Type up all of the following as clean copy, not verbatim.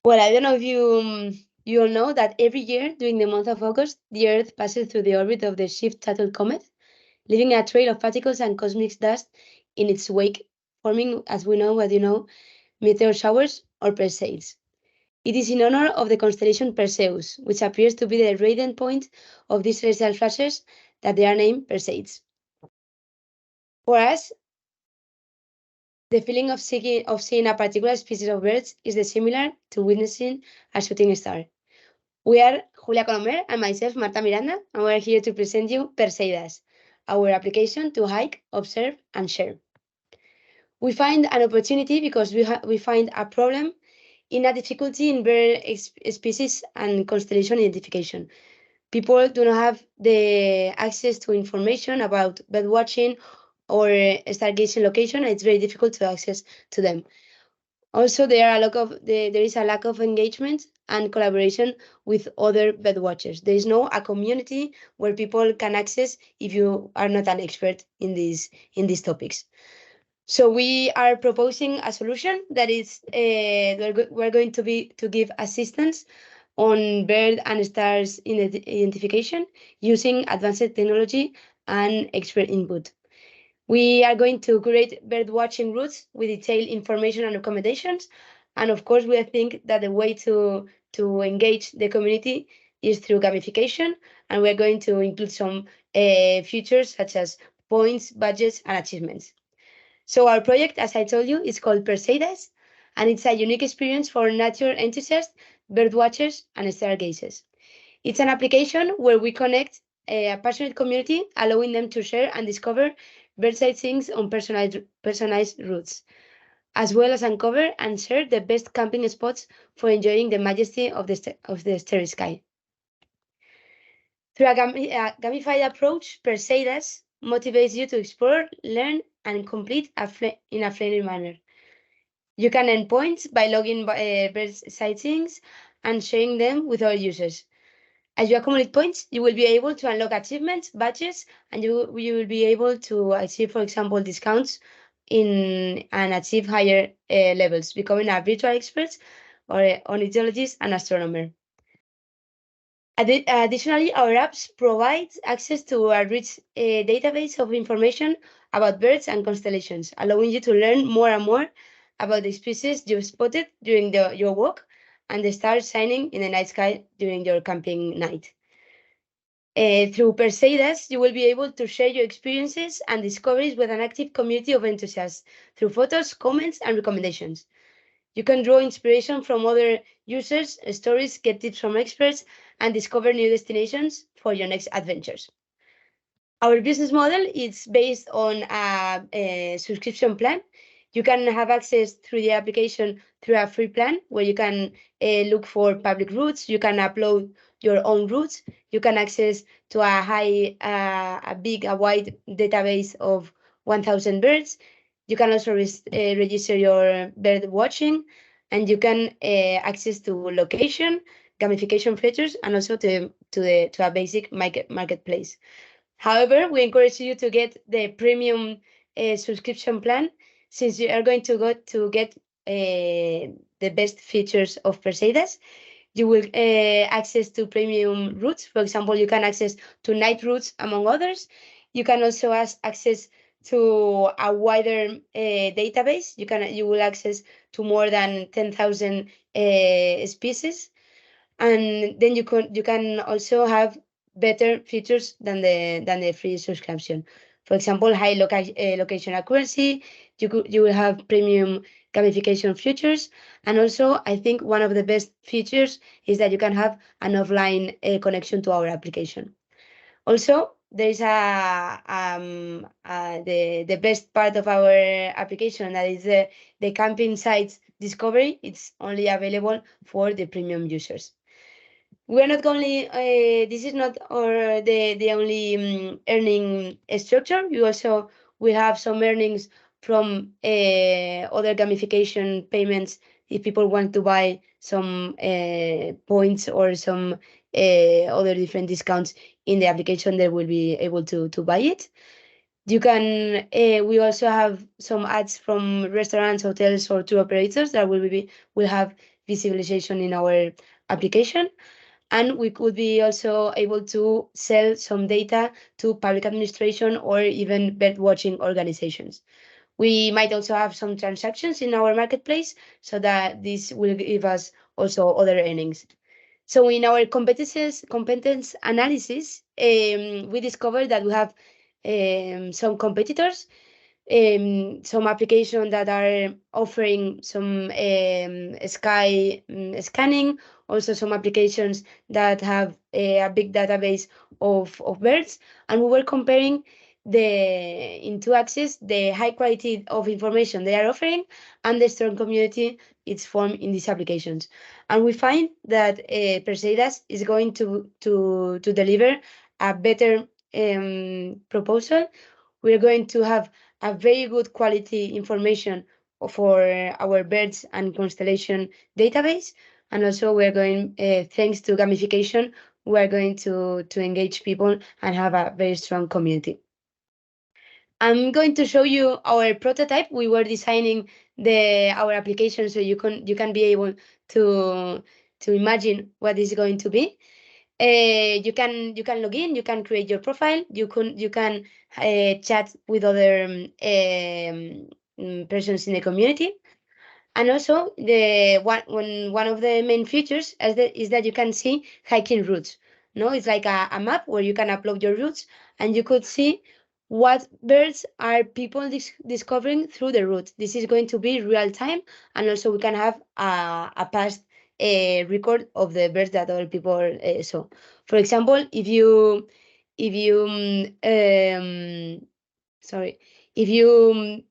Well, I don't know if you all know that every year during the month of August, the Earth passes through the orbit of the Shift-Tuttle comet, leaving a trail of particles and cosmic dust in its wake, forming, as we know, what you know, meteor showers or Perseids. It is in honor of the constellation Perseus, which appears to be the radiant point of these celestial flashes that they are named Perseids. For us, the feeling of seeing a particular species of birds is similar to witnessing a shooting star. We are Julia Colomer and myself, Marta Miranda, and we are here to present you Perseidas, our application to hike, observe, and share. We find an opportunity because we find a problem in a difficulty in bird species and constellation identification. People do not have the access to information about bird watching or stargazing location. It's very difficult to access to them. Also, there is a lack of engagement and collaboration with other bird watchers. There is no a community where people can access if you are not an expert in these topics. So we are proposing a solution that is we're going to give assistance on bird and stars identification using advanced technology and expert input. We are going to create bird watching routes with detailed information and recommendations. And of course, we think that the way to engage the community is through gamification. And we're going to include some features such as points, budgets, and achievements. So our project, as I told you, is called Perseidas, and it's a unique experience for nature enthusiasts, bird watchers, and stargazers. It's an application where we connect a passionate community, allowing them to share and discover bird sightings on personalized routes, as well as uncover and share the best camping spots for enjoying the majesty of the starry sky. Through a gamified approach, Perseidas motivates you to explore, learn, and complete in a friendly manner. You can earn points by logging bird sightings and sharing them with other users. As you accumulate points, you will be able to unlock achievements, badges, and you will be able to achieve, for example, discounts and achieve higher levels, becoming a virtual expert or ornithologist and astronomer. Additionally, our apps provide access to a rich database of information about birds and constellations, allowing you to learn more and more about the species you've spotted during your walk and the stars shining in the night sky during your camping night. Through Perseidas, you will be able to share your experiences and discoveries with an active community of enthusiasts through photos, comments, and recommendations. You can draw inspiration from other users, stories, get tips from experts, and discover new destinations for your next adventures. Our business model is based on a subscription plan. You can have access through the application through a free plan where you can look for public routes. You can upload your own routes. You can access to a wide database of 1,000 birds. You can also register your bird watching, and you can access to location, gamification features, and also to a basic marketplace. However, we encourage you to get the premium subscription plan since you are going to get the best features of Perseidas. You will access to premium routes. For example, you can access to night routes, among others. You can also access to a wider database. You will access to more than 10,000 species, and then you can also have better features than the free subscription. For example, high location accuracy. You will have premium gamification features, and also I think one of the best features is that you can have an offline connection to our application. Also, there is the best part of our application, that is the camping sites discovery. It's only available for the premium users. We're not only this is not the only earning structure. You also will have some earnings from other gamification payments if people want to buy some points or some other different discounts in the application. They will be able to buy it. You can. We also have some ads from restaurants, hotels, or tour operators that will have visualization in our application. And we could be also able to sell some data to public administration or even bird watching organizations. We might also have some transactions in our marketplace so that this will give us also other earnings. So in our competence analysis, we discovered that we have some competitors, some applications that are offering some sky scanning, also some applications that have a big database of birds, and we were comparing in two axes the high quality of information they are offering and the strong community it's formed in these applications. And we find that Perseidas is going to deliver a better proposal. We're going to have a very good quality information for our birds and constellation database. And also we're going, thanks to gamification, we're going to engage people and have a very strong community. I'm going to show you our prototype. We were designing our application so you can be able to imagine what is going to be. You can log in, you can create your profile, you can chat with other persons in the community. And also one of the main features is that you can see hiking routes. No, it's like a map where you can upload your routes and you could see what birds are people discovering through the route. This is going to be real time, and also we can have a past record of the birds that other people saw. For example, if you sorry, if you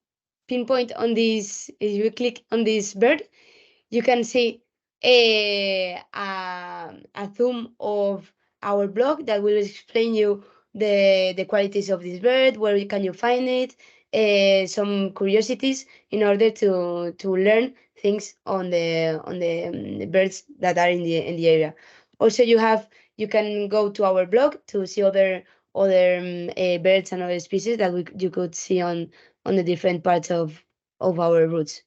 pinpoint on this, if you click on this bird, you can see a zoom of our blog that will explain you the qualities of this bird, where can you find it, some curiosities in order to learn things on the birds that are in the area. Also, you can go to our blog to see other birds and other species that you could see on the different parts of our routes.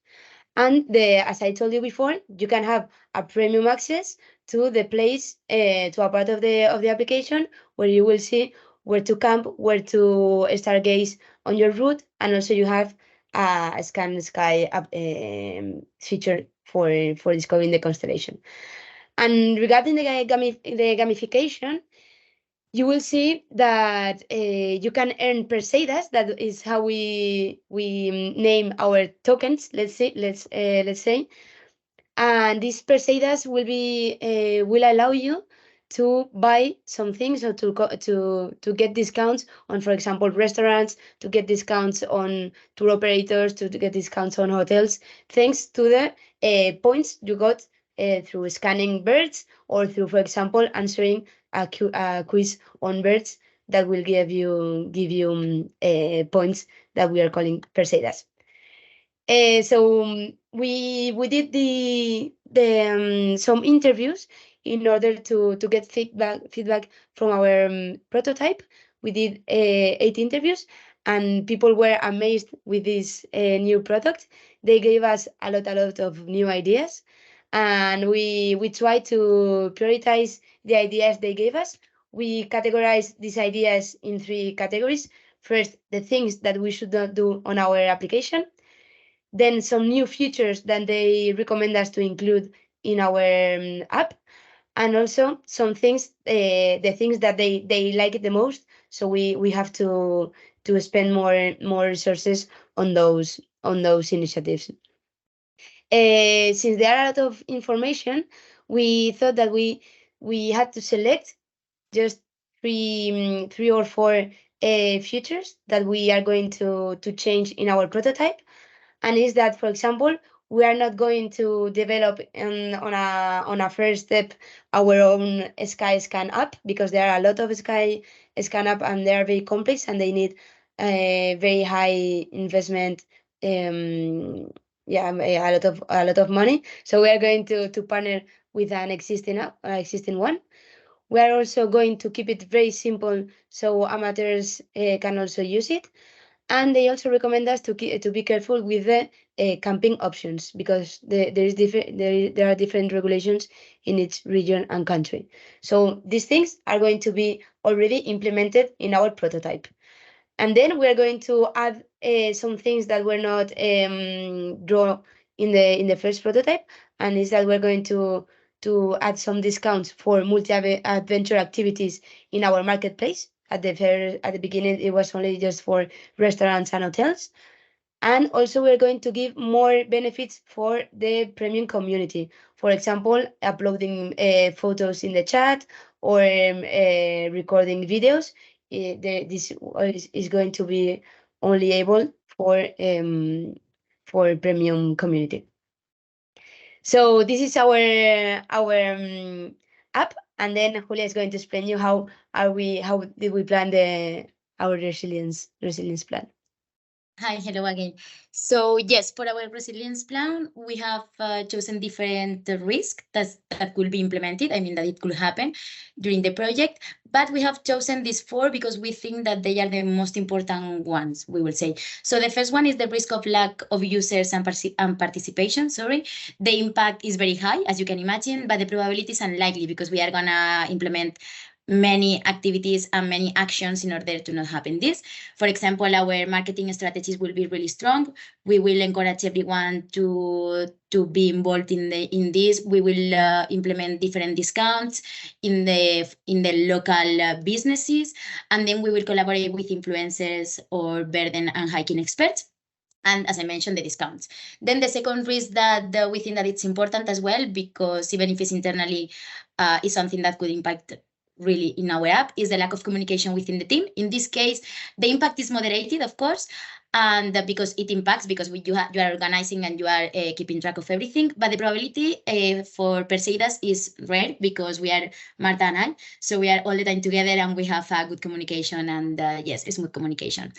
And as I told you before, you can have a premium access to the place, to a part of the application where you will see where to camp, where to stargaze on your route, and also you have a scan sky feature for discovering the constellation. And regarding the gamification, you will see that you can earn Perseidas. That is how we name our tokens. Let's say, and these Perseidas will allow you to buy some things or to get discounts on, for example, restaurants, to get discounts on tour operators, to get discounts on hotels, thanks to the points you got through scanning birds or through, for example, answering a quiz on birds that will give you points that we are calling Perseidas. So we did the some interviews in order to get feedback from our prototype. We did 8 interviews, and people were amazed with this new product. They gave us a lot of new ideas, and we tried to prioritize the ideas they gave us. We categorized these ideas in 3 categories. First, the things that we should not do on our application, then some new features that they recommend us to include in our app, and also some things, the things that they like the most. So we have to spend more resources on those initiatives. Since there are a lot of information, we thought that we had to select just three or four features that we are going to change in our prototype. And is that, for example, we are not going to develop on a first step our own sky scan app, because there are a lot of sky scan app and they are very complex and they need a very high investment. Yeah, a lot of money. So we are going to partner with an existing app, existing one. We are also going to keep it very simple so amateurs can also use it. And they also recommend us to be careful with the camping options, because there are different regulations in each region and country. So these things are going to be already implemented in our prototype. And then we're going to add some things that were not drawn in the first prototype, and is that we're going to add some discounts for multi-adventure activities in our marketplace. At the beginning, it was only just for restaurants and hotels. And also, we're going to give more benefits for the premium community. For example, uploading photos in the chat, or recording videos. This is going to be only able for premium community. So this is our app, and then Julia is going to explain you how did we plan our resilience plan. Hi, hello again. So yes, for our resilience plan, we have chosen different risks that could be implemented. I mean, that it could happen during the project, but we have chosen these four because we think that they are the most important ones, we will say. So the first one is the risk of lack of users and participation, sorry. The impact is very high, as you can imagine, but the probability is unlikely because we are gonna implement many activities and many actions in order to not happen this. For example, our marketing strategies will be really strong. We will encourage everyone to be involved in this. We will implement different discounts in the local businesses, and then we will collaborate with influencers or burden and hiking experts. And as I mentioned, the discounts. Then the second risk that we think that it's important as well, because even if it's internally, is something that could impact really in our app, is the lack of communication within the team. In this case, the impact is moderated, of course, and because it impacts, because you are organizing and you are keeping track of everything. But the probability for Perseidas is rare because we are Marta and I, so we are all the time together and we have good communication and yes, smooth communication.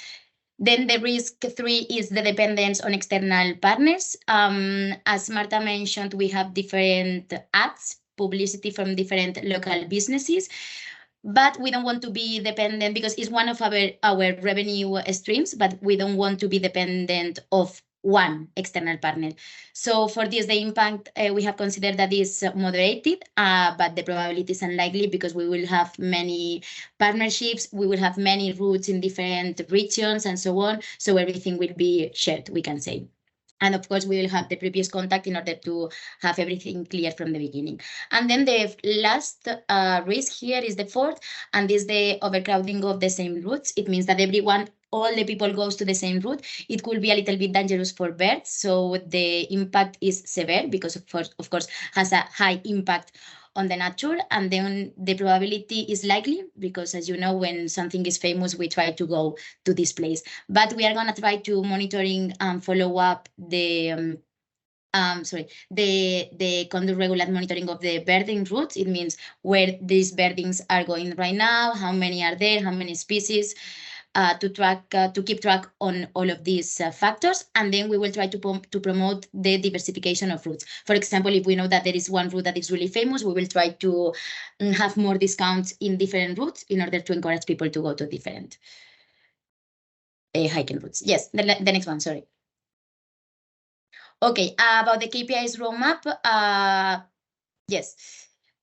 Then the risk 3 is the dependence on external partners. As Marta mentioned, we have different ads, publicity from different local businesses, but we don't want to be dependent because it's one of our revenue streams, but we don't want to be dependent of one external partner. So for this, the impact we have considered that is moderated, but the probability is unlikely because we will have many partnerships, we will have many routes in different regions and so on. So everything will be shared, we can say. And of course, we will have the previous contact in order to have everything clear from the beginning. And then the last risk here is the fourth, and this is the overcrowding of the same routes. It means that all the people goes to the same route. It could be a little bit dangerous for birds. So the impact is severe because of course has a high impact on the nature, and then the probability is likely because, as you know, when something is famous, we try to go to this place. But we are going to try to monitoring and follow up the conduct regular monitoring of the birding routes. It means where these birdings are going right now, how many are there, how many species, to keep track on all of these factors, and then we will try to promote the diversification of routes. For example, if we know that there is one route that is really famous, we will try to have more discounts in different routes in order to encourage people to go to different hiking routes. Yes, the next one, sorry. Okay, about the KPIs roadmap, yes.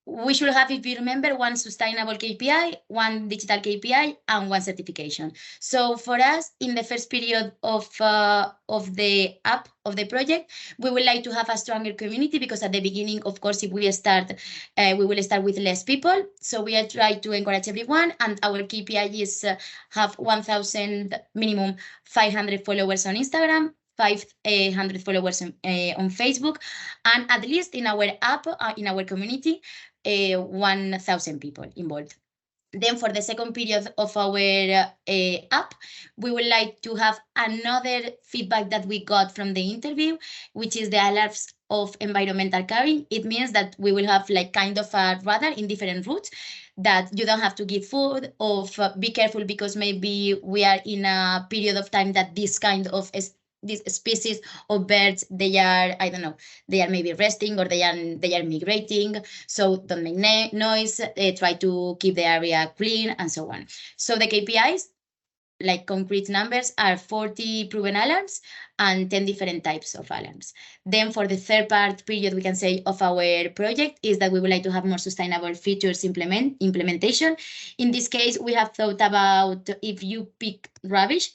We should have, if you remember, one sustainable KPI, one digital KPI, and one certification. So for us, in the first period of the app, of the project, we would like to have a stronger community because at the beginning, of course, if we start, we will start with less people. So we are trying to encourage everyone, and our KPI is have 1,000 minimum 500 followers on Instagram, 500 followers on Facebook, and at least in our app, in our community, 1,000 people involved. Then for the second period of our app, we would like to have another feedback that we got from the interview, which is the alerts of environmental caring. It means that we will have like kind of a radar in different routes that you don't have to give food, of be careful because maybe we are in a period of time that this kind of these species of birds, they are, I don't know, they are maybe resting or they are migrating. So don't make noise, try to keep the area clean and so on. So the KPIs, like concrete numbers are 40 proven alarms and 10 different types of alarms. Then for the third part period, we can say of our project is that we would like to have more sustainable features implementation. In this case, we have thought about if you pick rubbish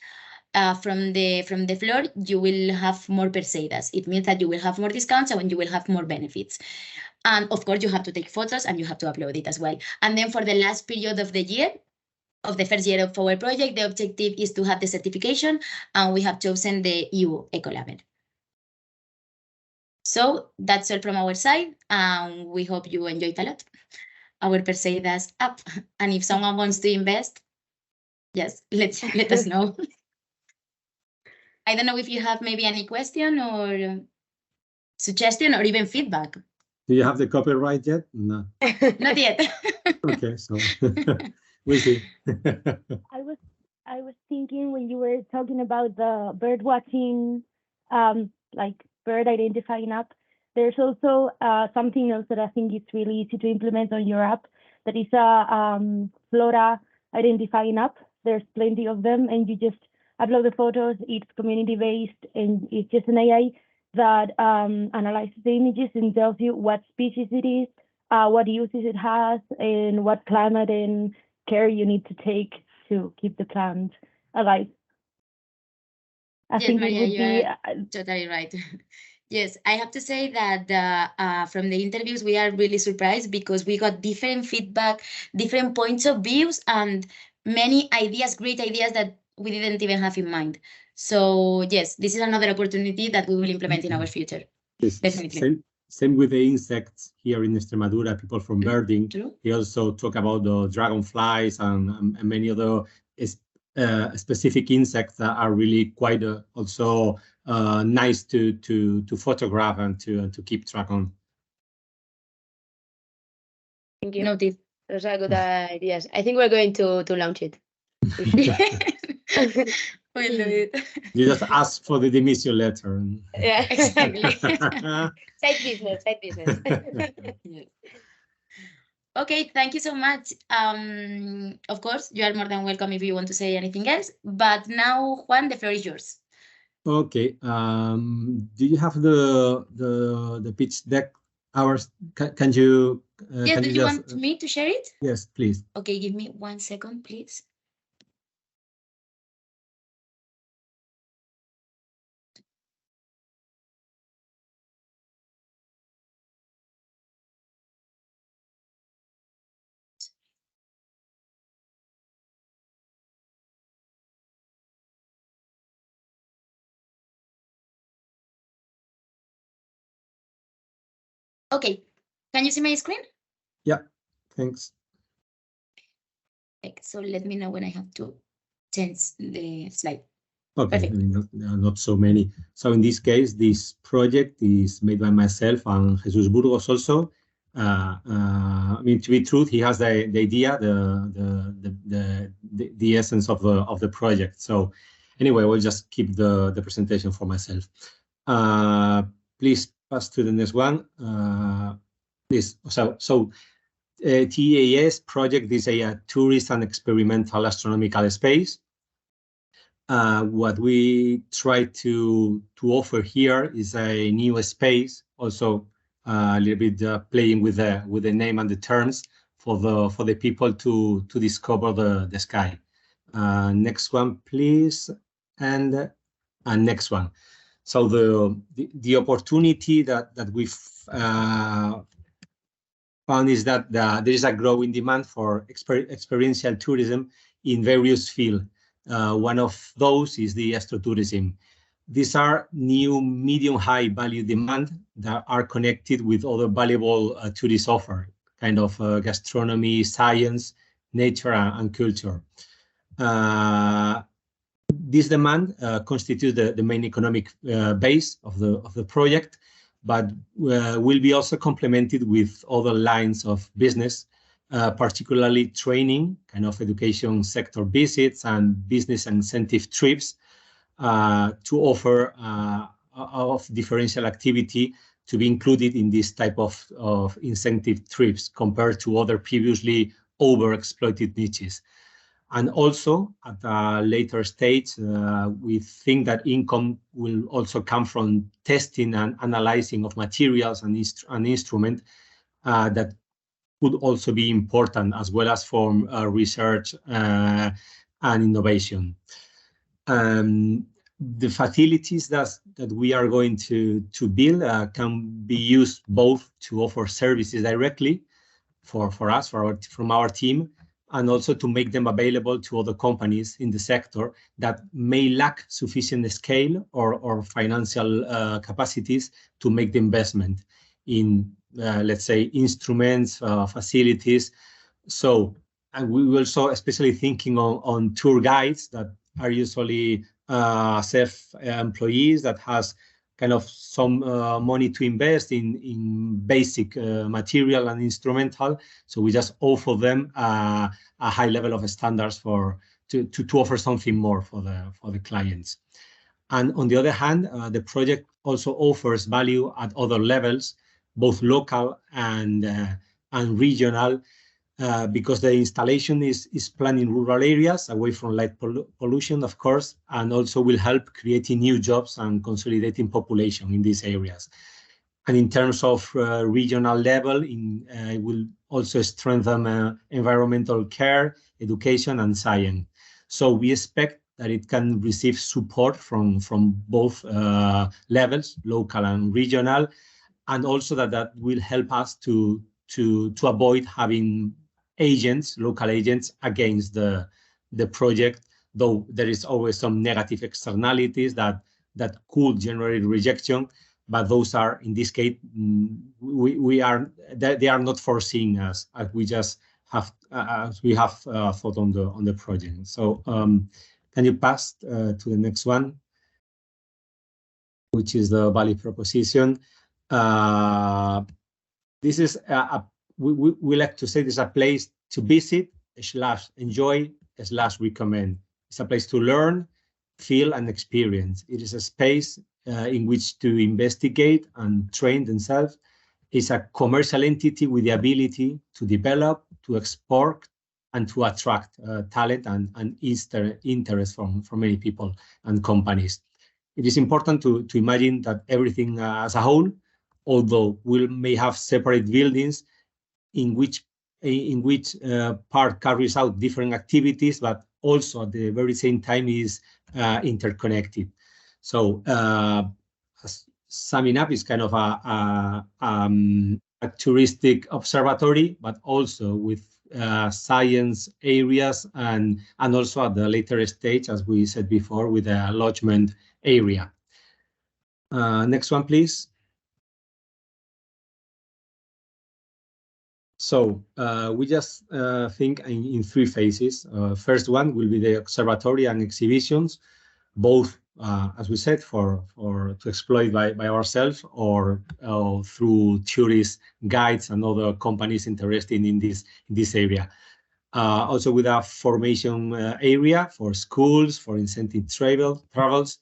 from the floor, you will have more Perseidas. It means that you will have more discounts and you will have more benefits. And of course, you have to take photos and you have to upload it as well. And then for the last period of the year, of the first year of our project, the objective is to have the certification, and we have chosen the EU Ecolabel. So that's all from our side, and we hope you enjoyed a lot our Perseidas app. And if someone wants to invest, yes, let us know. I don't know if you have maybe any question or suggestion or even feedback. Do you have the copyright yet? No. Not yet. Okay, so we'll see. I was thinking when you were talking about the bird watching, like bird identifying app, there's also something else that I think it's really easy to implement on your app. That is a flora identifying app. There's plenty of them, and you just upload the photos. It's community based, and it's just an AI that analyzes the images and tells you what species it is, what uses it has, and what climate and care you need to take to keep the plant alive. I Yes, think Maria, it would you be are totally right. Yes, I have to say that from the interviews, we are really surprised because we got different feedback, different points of views, and many ideas, great ideas that we didn't even have in mind. So yes, this is another opportunity that we will implement in our future. Yes, Definitely. same with the insects here in Extremadura, people from birding. True. They also talk about the dragonflies and many other specific insects that are really quite also nice to photograph and to keep track on. Thank you. Noted. Those are good ideas. I think we're going to launch it. We'll do it. You just ask for the demission letter. Yeah, Exactly. Side business, side business. Yes. Okay, thank you so much. Of course, you are more than welcome if you want to say anything else. But now, Juan, the floor is yours. Okay. Do you have the pitch deck? Ours? Can you? Yes. Can Do you want me to share it? Yes, please. Okay, give me 1 second, please. Okay, can you see my screen? Yeah, thanks. Okay, so let me know when I have to change the slide. Okay, Perfect. I mean, there are not so many. So in this case, this project is made by myself and Jesus Burgos also. I mean, to be truth, he has the idea, the essence of the project. So anyway, we'll just keep the presentation for myself. Please pass to the next one. Please. So TAS project is a tourist and experimental astronomical space. What we try to offer here is a new space, also a little bit playing with the name and the terms for the people to discover the sky. Next one, please, and next one. So the opportunity that we've found is that there is a growing demand for experiential tourism in various fields. One of those is the astrotourism. These are new medium-high value demand that are connected with other valuable tourist offer, kind of gastronomy, science, nature, and culture. This demand constitutes the main economic base of the project, but will be also complemented with other lines of business, particularly training, kind of education sector visits and business incentive trips to offer of differential activity to be included in this type of incentive trips compared to other previously overexploited niches. And also at a later stage, we think that income will also come from testing and analyzing of materials and instrument that could also be important, as well as from research and innovation. The facilities that we are going to build can be used both to offer services directly for us, from our team, and also to make them available to other companies in the sector that may lack sufficient scale or financial capacities to make the investment in, let's say, instruments, facilities. So, and we will also especially thinking on tour guides that are usually self-employees that has kind of some money to invest in basic material and instrumental. So we just offer them a high level of standards to offer something more for the clients. And on the other hand, the project also offers value at other levels, both local and regional, because the installation is planned in rural areas away from light pollution, of course, and also will help creating new jobs and consolidating population in these areas. And in terms of regional level, it will also strengthen environmental care, education, and science. So we expect that it can receive support from both levels, local and regional, and also that will help us to avoid having local agents against the project, though there is always some negative externalities that could generate rejection, but those are, in this case, they are not foreseen as we just have thought on the project. So can you pass to the next one, which is the value proposition? This is we like to say this is a place to visit / enjoy / recommend. It's a place to learn, feel, and experience. It is a space in which to investigate and train themselves. It's a commercial entity with the ability to develop, to export, and to attract talent and interest from many people and companies. It is important to imagine that everything as a whole, although we may have separate buildings in which part carries out different activities, but also at the very same time is interconnected. So summing up, is kind of a touristic observatory, but also with science areas and also at the later stage, as we said before, with a lodgement area. Next one, please. So we just think in three phases. First one will be the observatory and exhibitions, both, as we said, to exploit by ourselves or through tourist guides and other companies interested in this area. Also with a formation area for schools, for incentive travels,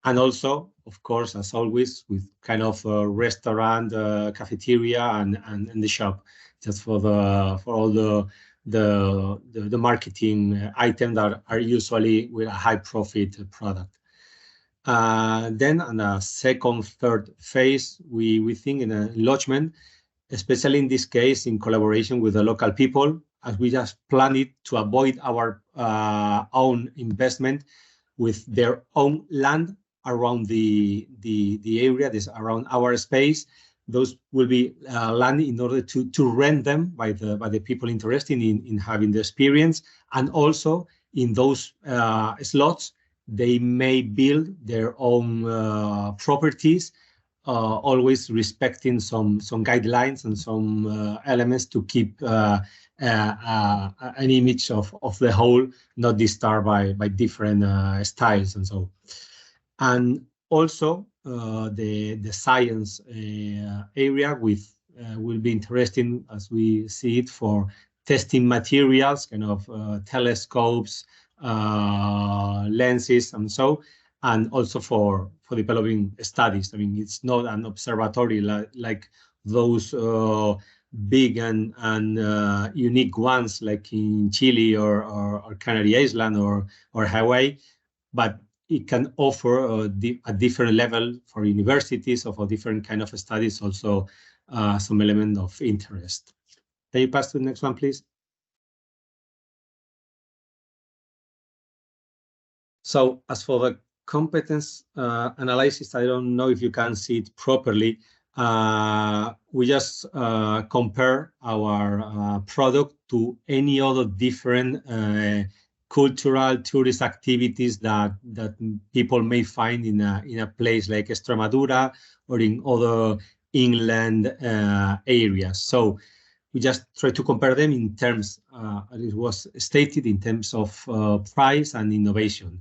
and also, of course, as always, with kind of a restaurant, cafeteria, and the shop, just for all the marketing items that are usually with a high profit product. Then on a second, third phase, we think in a lodgement, especially in this case, in collaboration with the local people, as we just plan it to avoid our own investment with their own land around the area, around our space. Those will be land in order to rent them by the people interested in having the experience, and also in those slots they may build their own properties, always respecting some guidelines and some elements to keep an image of the whole not disturbed by different styles and so. And also the science area will be interesting, as we see it, for testing materials, kind of telescopes, lenses, and so, and also for developing studies. I mean, it's not an observatory like those big and unique ones like in Chile or Canary Island or Hawaii, but it can offer a different level for universities or for different kind of studies, also some element of interest. Can you pass to the next one, please? So as for the competence analysis, I don't know if you can see it properly. We just compare our product to any other different cultural tourist activities that people may find in a place like Extremadura or in other inland areas. So we just try to compare them in terms, as it was stated, in terms of price and innovation.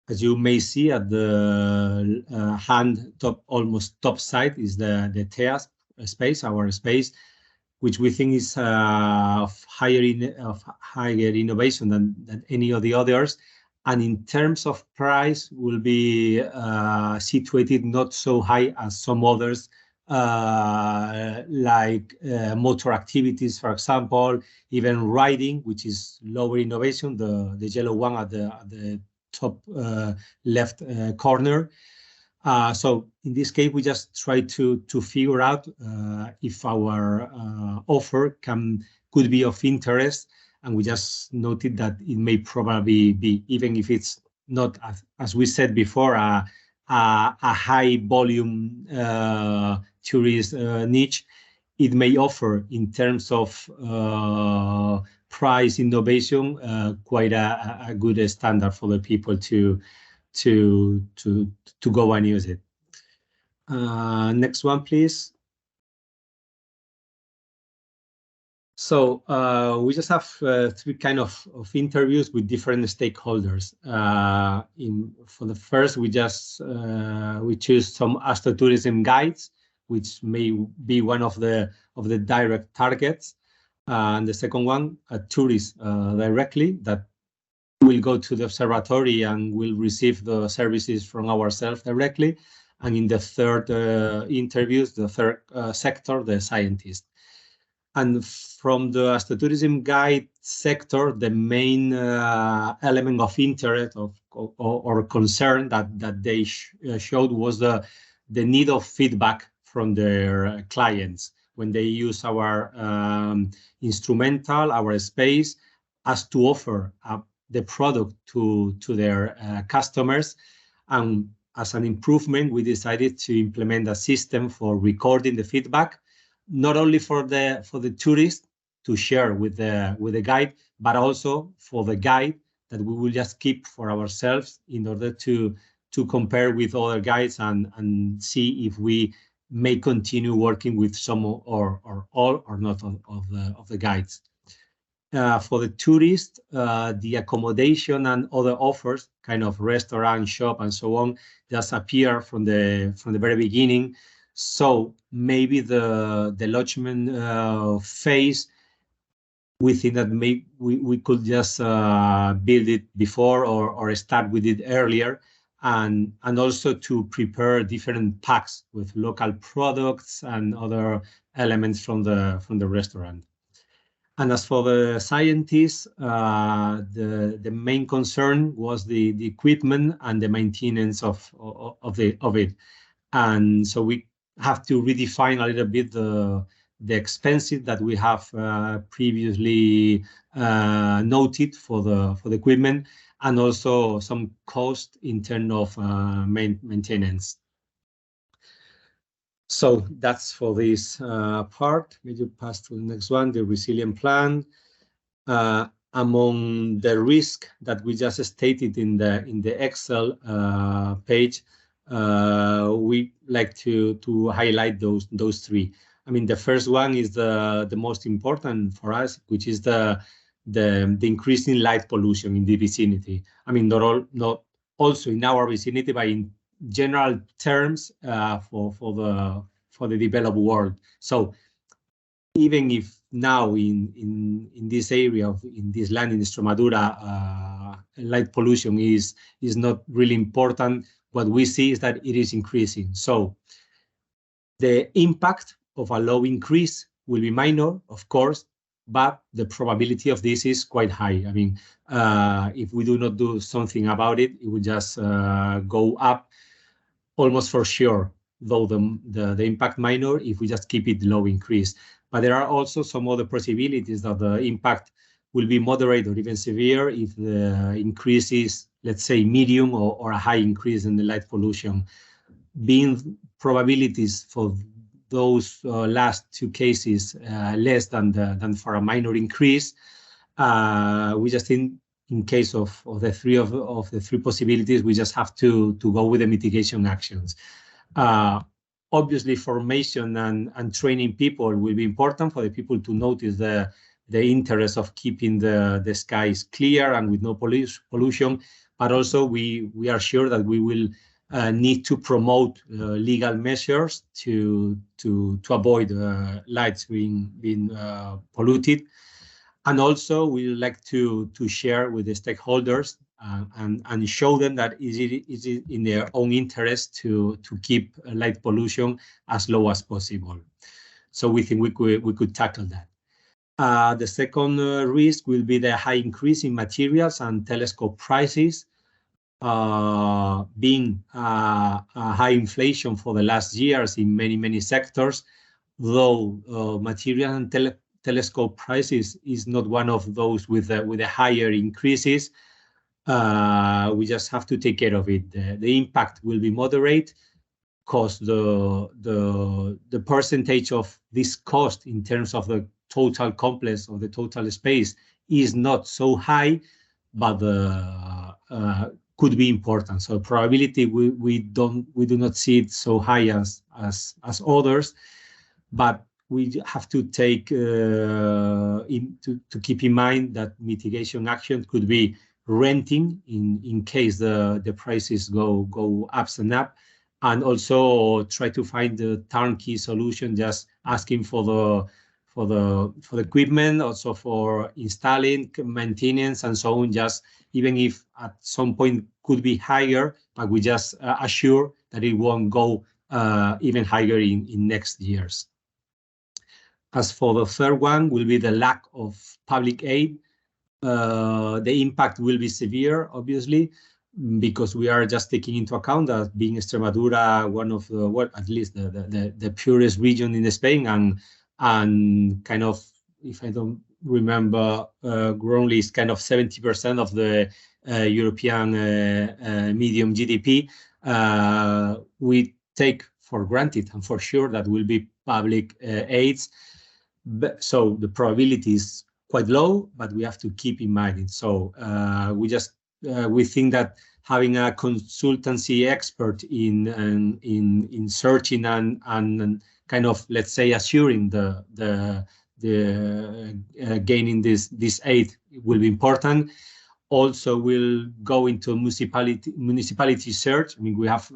As you may see at the hand top, almost top side is the TEA space, our space, which we think is of higher innovation than any of the others. And in terms of price, will be situated not so high as some others, like motor activities, for example, even riding, which is lower innovation, the yellow one at the top left corner. So in this case, we just try to figure out if our offer could be of interest, and we just noted that it may probably be, even if it's not, as we said before, a high volume tourist niche, it may offer in terms of price innovation quite a good standard for the people to go and use it. Next one, please. So we just have three kind of interviews with different stakeholders. For the first, we choose some astrotourism guides, which may be one of the direct targets. And the second one, a tourist directly that will go to the observatory and will receive the services from ourselves directly. And in the third interviews, the third sector, the scientist. And from the astrotourism guide sector, the main element of interest or concern that they showed was the need of feedback from their clients when they use our instrumental, our space, as to offer the product to their customers. And as an improvement, we decided to implement a system for recording the feedback, not only for the tourist to share with the guide, but also for the guide that we will just keep for ourselves in order to compare with other guides and see if we may continue working with some or all or not of the guides. For the tourist, the accommodation and other offers, kind of restaurant, shop, and so on, just appear from the very beginning. So maybe the lodgement phase, we think that we could just build it before or start with it earlier, and also to prepare different packs with local products and other elements from the restaurant. And as for the scientists, the main concern was the equipment and the maintenance of it. And so we have to redefine a little bit the expenses that we have previously noted for the equipment, and also some cost in terms of maintenance. So that's for this part. May you pass to the next one, the resilient plan. Among the risk that we just stated in the Excel page, we like to highlight those three. I mean, the first one is the most important for us, which is the increasing light pollution in the vicinity. I mean, not also in our vicinity, but in general terms for the developed world. So even if now in this area in this land in Extremadura, light pollution is not really important, what we see is that it is increasing. So the impact of a low increase will be minor, of course, but the probability of this is quite high. I mean, if we do not do something about it, it will just go up almost for sure, though the impact minor if we just keep it low increase. But there are also some other possibilities that the impact will be moderate or even severe if the increase is, let's say, medium or a high increase in the light pollution. Being probabilities for those last two cases less than for a minor increase, we just think in case of the three possibilities, we just have to go with the mitigation actions. Obviously, formation and training people will be important for the people to notice the interest of keeping the skies clear and with no pollution. But also, we are sure that we will need to promote legal measures to avoid lights being polluted. And also, we like to share with the stakeholders and show them that it is in their own interest to keep light pollution as low as possible. So we think we could tackle that. The second risk will be the high increase in materials and telescope prices. Being a high inflation for the last years in many sectors, though material and telescope prices is not one of those with the higher increases. We just have to take care of it. The impact will be moderate, because the percentage of this cost in terms of the total complex or the total space is not so high, but could be important. So probability we do not see it so high as others, but we have to take to keep in mind that mitigation action could be renting in case the prices go up and up, and also try to find the turnkey solution, just asking for the equipment, also for installing, maintenance, and so on. Just even if at some point could be higher, but we just assure that it won't go even higher in next years. As for the third one, will be the lack of public aid. The impact will be severe, obviously, because we are just taking into account that being Extremadura, one of the, well, at least the purest region in Spain, and kind of, if I don't remember wrongly, it's kind of 70% of the European medium GDP. We take for granted and for sure that will be public aids. So the probability is quite low, but we have to keep in mind it. So we think that having a consultancy expert in searching and kind of, let's say, assuring the gaining this aid will be important. Also, we'll go into municipality search. I mean, we have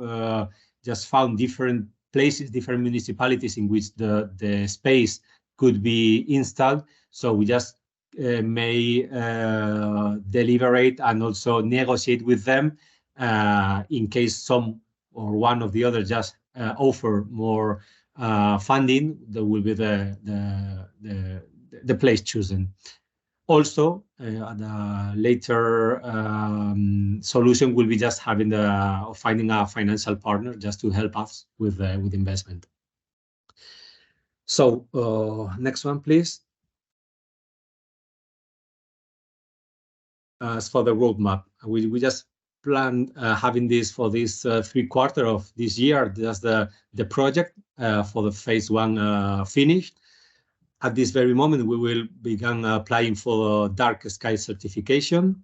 just found different places, different municipalities in which the space could be installed. So we just may deliberate and also negotiate with them in case some or one of the other just offer more funding. That will be the place chosen. Also, the later solution will be just finding a financial partner just to help us with investment. So next one, please. As for the roadmap, we just plan having this for this 3/4 of this year, just the project for the phase 1 finished. At this very moment, we will begin applying for dark sky certification.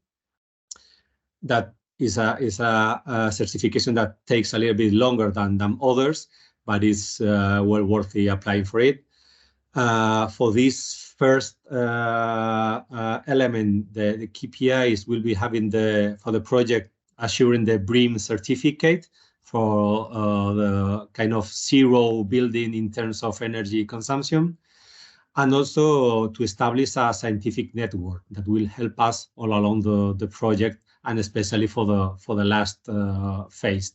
That is a certification that takes a little bit longer than others, but is well worthy applying for it. For this first element, the KPIs will be having for the project assuring the BREEAM certificate for the kind of zero building in terms of energy consumption, and also to establish a scientific network that will help us all along the project, and especially for the last phase.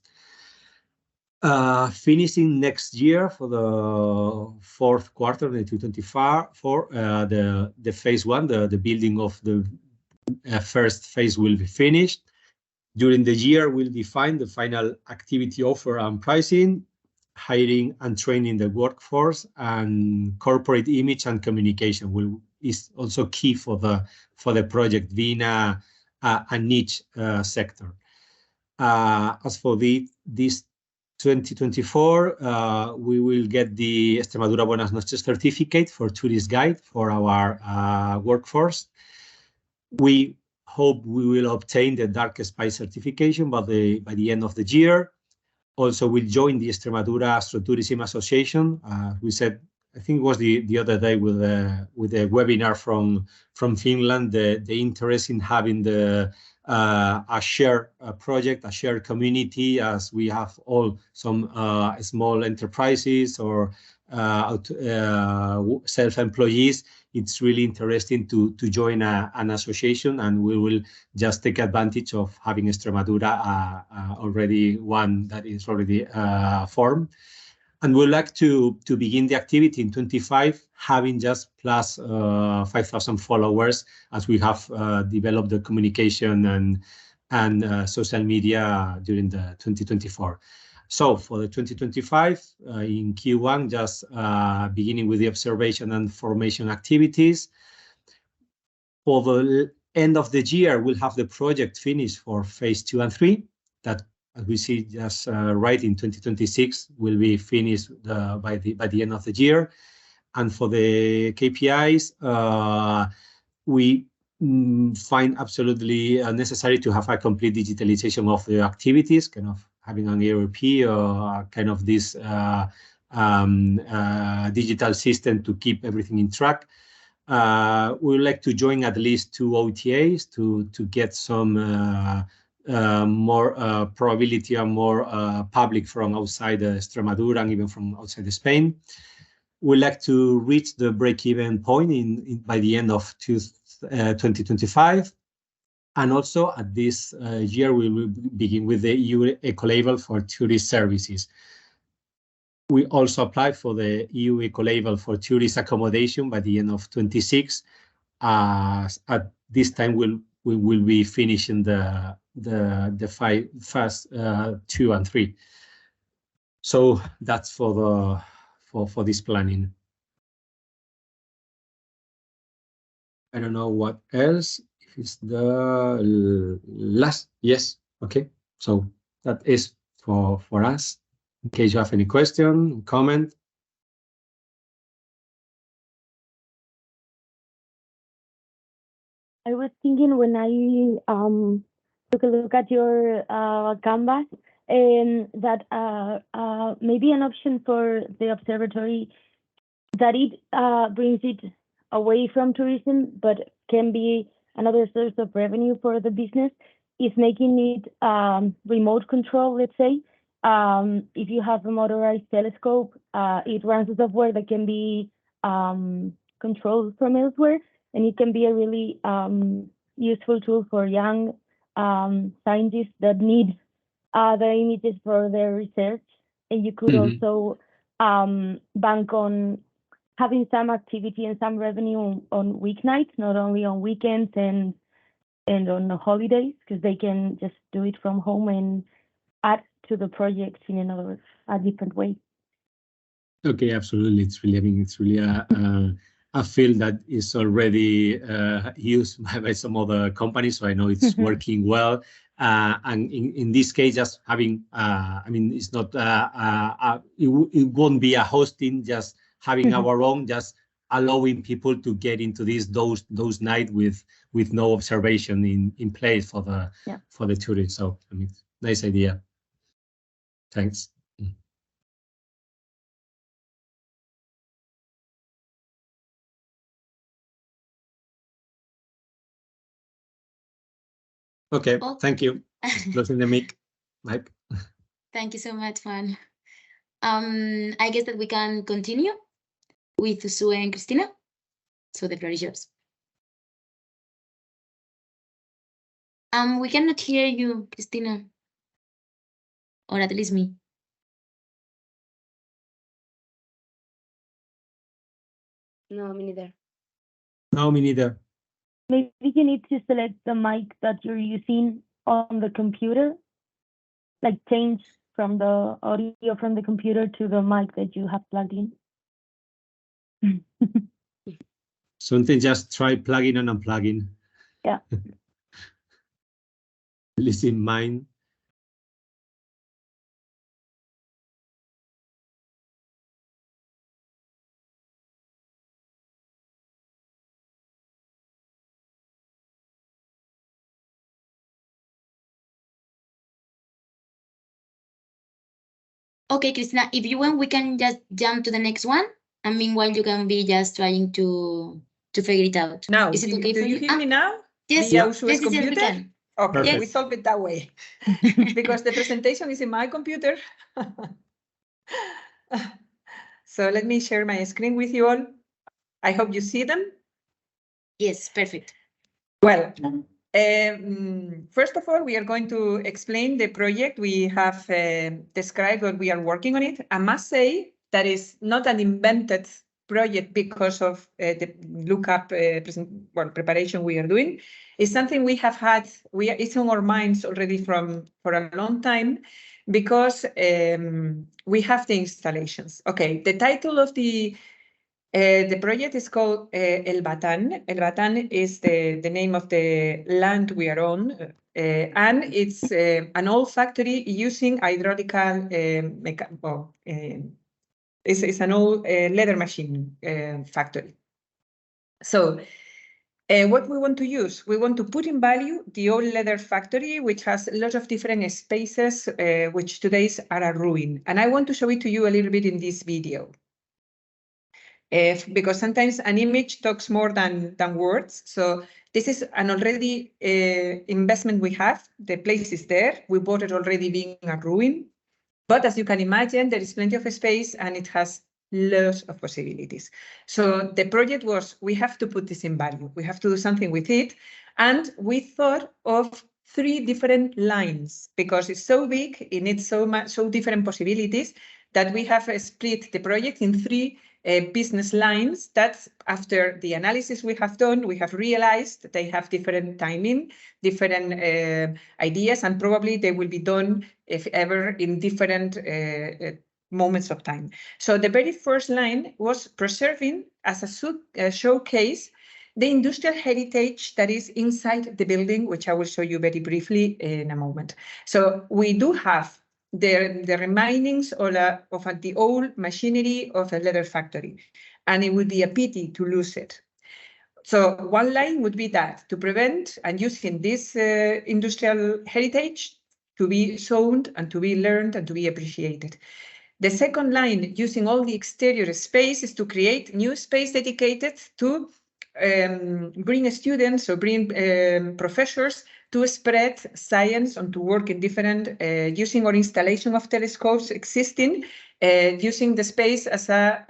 Finishing next year for the fourth quarter, the 2024, for the phase one, the building of the first phase will be finished. During the year, we'll define the final activity offer and pricing, hiring and training the workforce, and corporate image and communication is also key for the project being a niche sector. As for this 2024, we will get the Extremadura Buenas Noches certificate for tourist guide for our workforce. We hope we will obtain the Dark Sky certification by the end of the year. Also, we'll join the Extremadura Astrotourism Association. We said, I think it was the other day with a webinar from Finland, the interest in having a shared project, a shared community, as we have all some small enterprises or self-employees. It's really interesting to join an association, and we will just take advantage of having Extremadura already one that is already formed. And we'd like to begin the activity in 25, having just plus 5,000 followers, as we have developed the communication and social media during the 2024. So for the 2025, in Q1, just beginning with the observation and formation activities. For the end of the year, we'll have the project finished for phase 2 and 3. That, as we see, just right in 2026, will be finished by the end of the year. And for the KPIs, we find absolutely necessary to have a complete digitalization of the activities, kind of having an ERP or kind of this digital system to keep everything in track. We would like to join at least 2 OTAs to get some more probability and more public from outside Extremadura and even from outside Spain. We'd like to reach the break-even point by the end of 2025. And also at this year, we will begin with the EU Eco-Label for tourist services. We also apply for the EU Eco-Label for tourist accommodation by the end of 26. At this time, we will be finishing the phase 2 and 3. So that's for this planning. I don't know what else. If it's the last, yes, okay. So that is for us. In case you have any question, comment. I was thinking when I took a look at your canvas, that maybe an option for the observatory that it brings it away from tourism, but can be another source of revenue for the business, is making it remote control, let's say. If you have a motorized telescope, it runs a software that can be controlled from elsewhere, and it can be a really useful tool for young scientists that need the images for their research. And you could also bank on having some activity and some revenue on weeknights, not only on weekends and on the holidays, because they can just do it from home and add to the project in a different way. Okay, absolutely. It's really, I mean, it's really a field that is already used by some other companies, so I know it's working well. And in this case, just having, I mean, it's not, it won't be a hosting, just having our own, just allowing people to get into those nights with no observation in place for the tourists. So I mean, nice idea. Thanks. Okay, thank you. Closing the mic. Mike. Thank you so much, Juan. I guess that we can continue with Sue and Cristina. So the floor is yours. We cannot hear you, Cristina, or at least me. No, me neither. No, me neither. Maybe you need to select the mic that you're using on the computer, like change from the audio from the computer to the mic that you have plugged in. Something just try plugging and unplugging. Yeah. At least in mine. Okay, Christina, if you want, we can just jump to the next one. And meanwhile, you can be just trying to figure it out. Now, Is it do okay for you hear me now? Yes, Via yes, Usu's yes, we computer? can. Okay, Perfect. we solve it that way because the presentation is in my computer. So let me share my screen with you all. I hope you see them. Yes, perfect. Well, first of all, we are going to explain the project. We have described what we are working on it. I must say that is not an invented project because of the LookUP preparation we are doing. It's something we have had, it's on our minds already for a long time because we have the installations. Okay, the title of the project is called El Batán. El Batán is the name of the land we are on, and it's an old factory using hydraulical, it's an old leather machine factory. So what we want to use, we want to put in value the old leather factory, which has a lot of different spaces, which today are a ruin. And I want to show it to you a little bit in this video. Because sometimes an image talks more than words. So this is an already investment we have. The place is there. We bought it already being a ruin. But as you can imagine, there is plenty of space and it has lots of possibilities. So the project was, we have to put this in value. We have to do something with it. And we thought of 3 different lines because it's so big, it needs so different possibilities that we have split the project in 3 business lines that after the analysis we have done, we have realized that they have different timing, different ideas, and probably they will be done, if ever, in different moments of time. So the very first line was preserving as a showcase the industrial heritage that is inside the building, which I will show you very briefly in a moment. So we do have the remainings of the old machinery of a leather factory, and it would be a pity to lose it. So one line would be that, to prevent and using this industrial heritage to be shown and to be learned and to be appreciated. The second line, using all the exterior space, is to create new space dedicated to bring students or bring professors to spread science and to work in different, using our installation of telescopes existing, using the space as a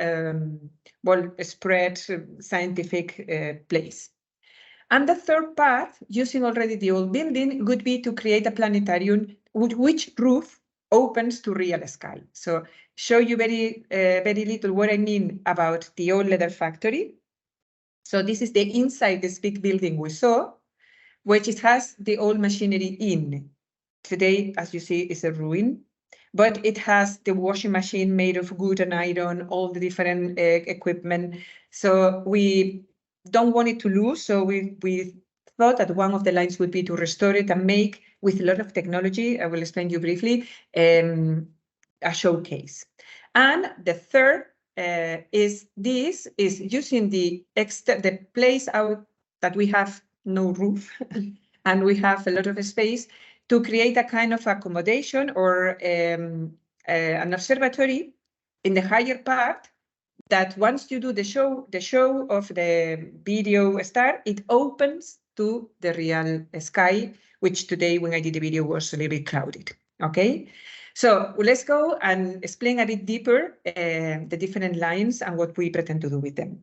spread scientific place. And the third path, using already the old building, would be to create a planetarium with which roof opens to real sky. So show you very little what I mean about the old leather factory. So this is the inside this big building we saw, which it has the old machinery in. Today, as you see, is a ruin, but it has the washing machine made of wood and iron, all the different equipment. So we don't want it to lose. So we thought that one of the lines would be to restore it and make, with a lot of technology, I will explain you briefly, a showcase. And the third is using the place out that we have no roof and we have a lot of space to create a kind of accommodation or an observatory in the higher part that once you do the show of the video start, it opens to the real sky, which today when I did the video was a little bit clouded, okay? So let's go and explain a bit deeper the different lines and what we pretend to do with them.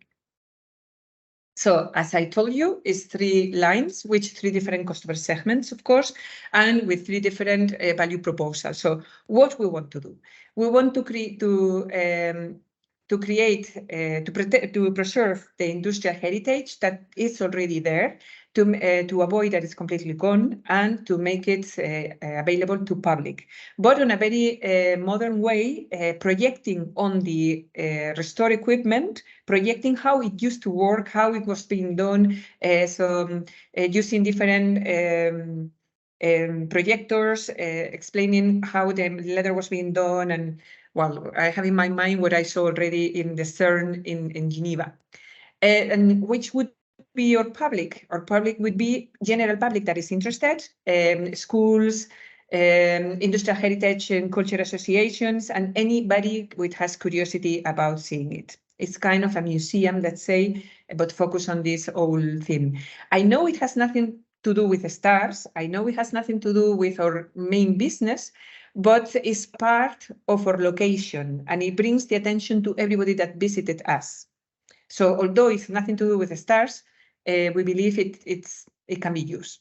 So as I told you, it's 3 lines with 3 different customer segments, of course, and with 3 different value proposals. So what we want to do, we want to to create, to preserve the industrial heritage that is already there, to avoid that it's completely gone, and to make it available to public, but in a very modern way, projecting on the restored equipment, projecting how it used to work, how it was being done, using different projectors, explaining how the leather was being done. And well, I have in my mind what I saw already in the CERN in Geneva. And which would be your public? Our public would be general public that is interested, schools, industrial heritage and culture associations, and anybody which has curiosity about seeing it. It's kind of a museum, let's say, but focus on this whole thing. I know it has nothing to do with the stars. I know it has nothing to do with our main business, but it's part of our location, and it brings the attention to everybody that visited us. So although it's nothing to do with the stars, we believe it can be used.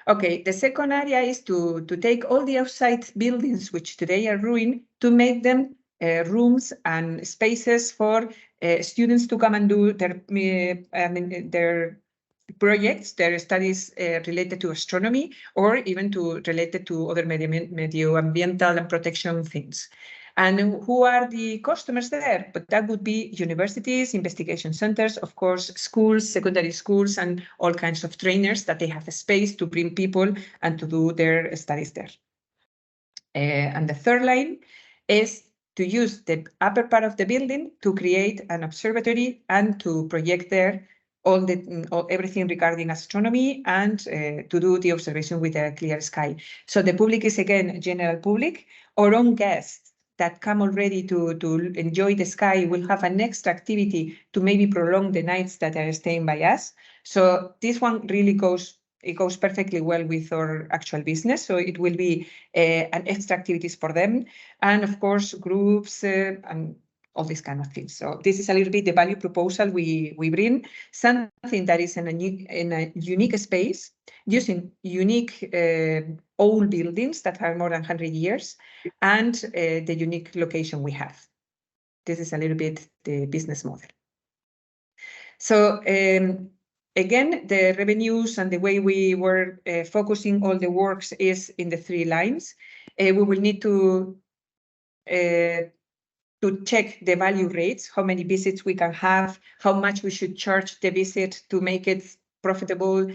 Okay, the second area is to take all the outside buildings, which today are ruined, to make them rooms and spaces for students to come and do their projects, their studies related to astronomy, or even related to other medioambiental and protection things. And who are the customers there? But that would be universities, investigation centers, of course, schools, secondary schools, and all kinds of trainers that they have a space to bring people and to do their studies there. And the third line is to use the upper part of the building to create an observatory and to project there everything regarding astronomy, and to do the observation with a clear sky. So the public is, again, general public. Our own guests that come already to enjoy the sky will have an extra activity to maybe prolong the nights that are staying by us. So this one really goes perfectly well with our actual business. So it will be an extra activities for them. And of course, groups and all these kind of things. So this is a little bit the value proposal we bring, something that is in a unique space, using unique old buildings that are more than 100 years, and the unique location we have. This is a little bit the business model. So again, the revenues and the way we were focusing all the works is in the 3 lines. We will need to check the value rates, how many visits we can have, how much we should charge the visit to make it profitable.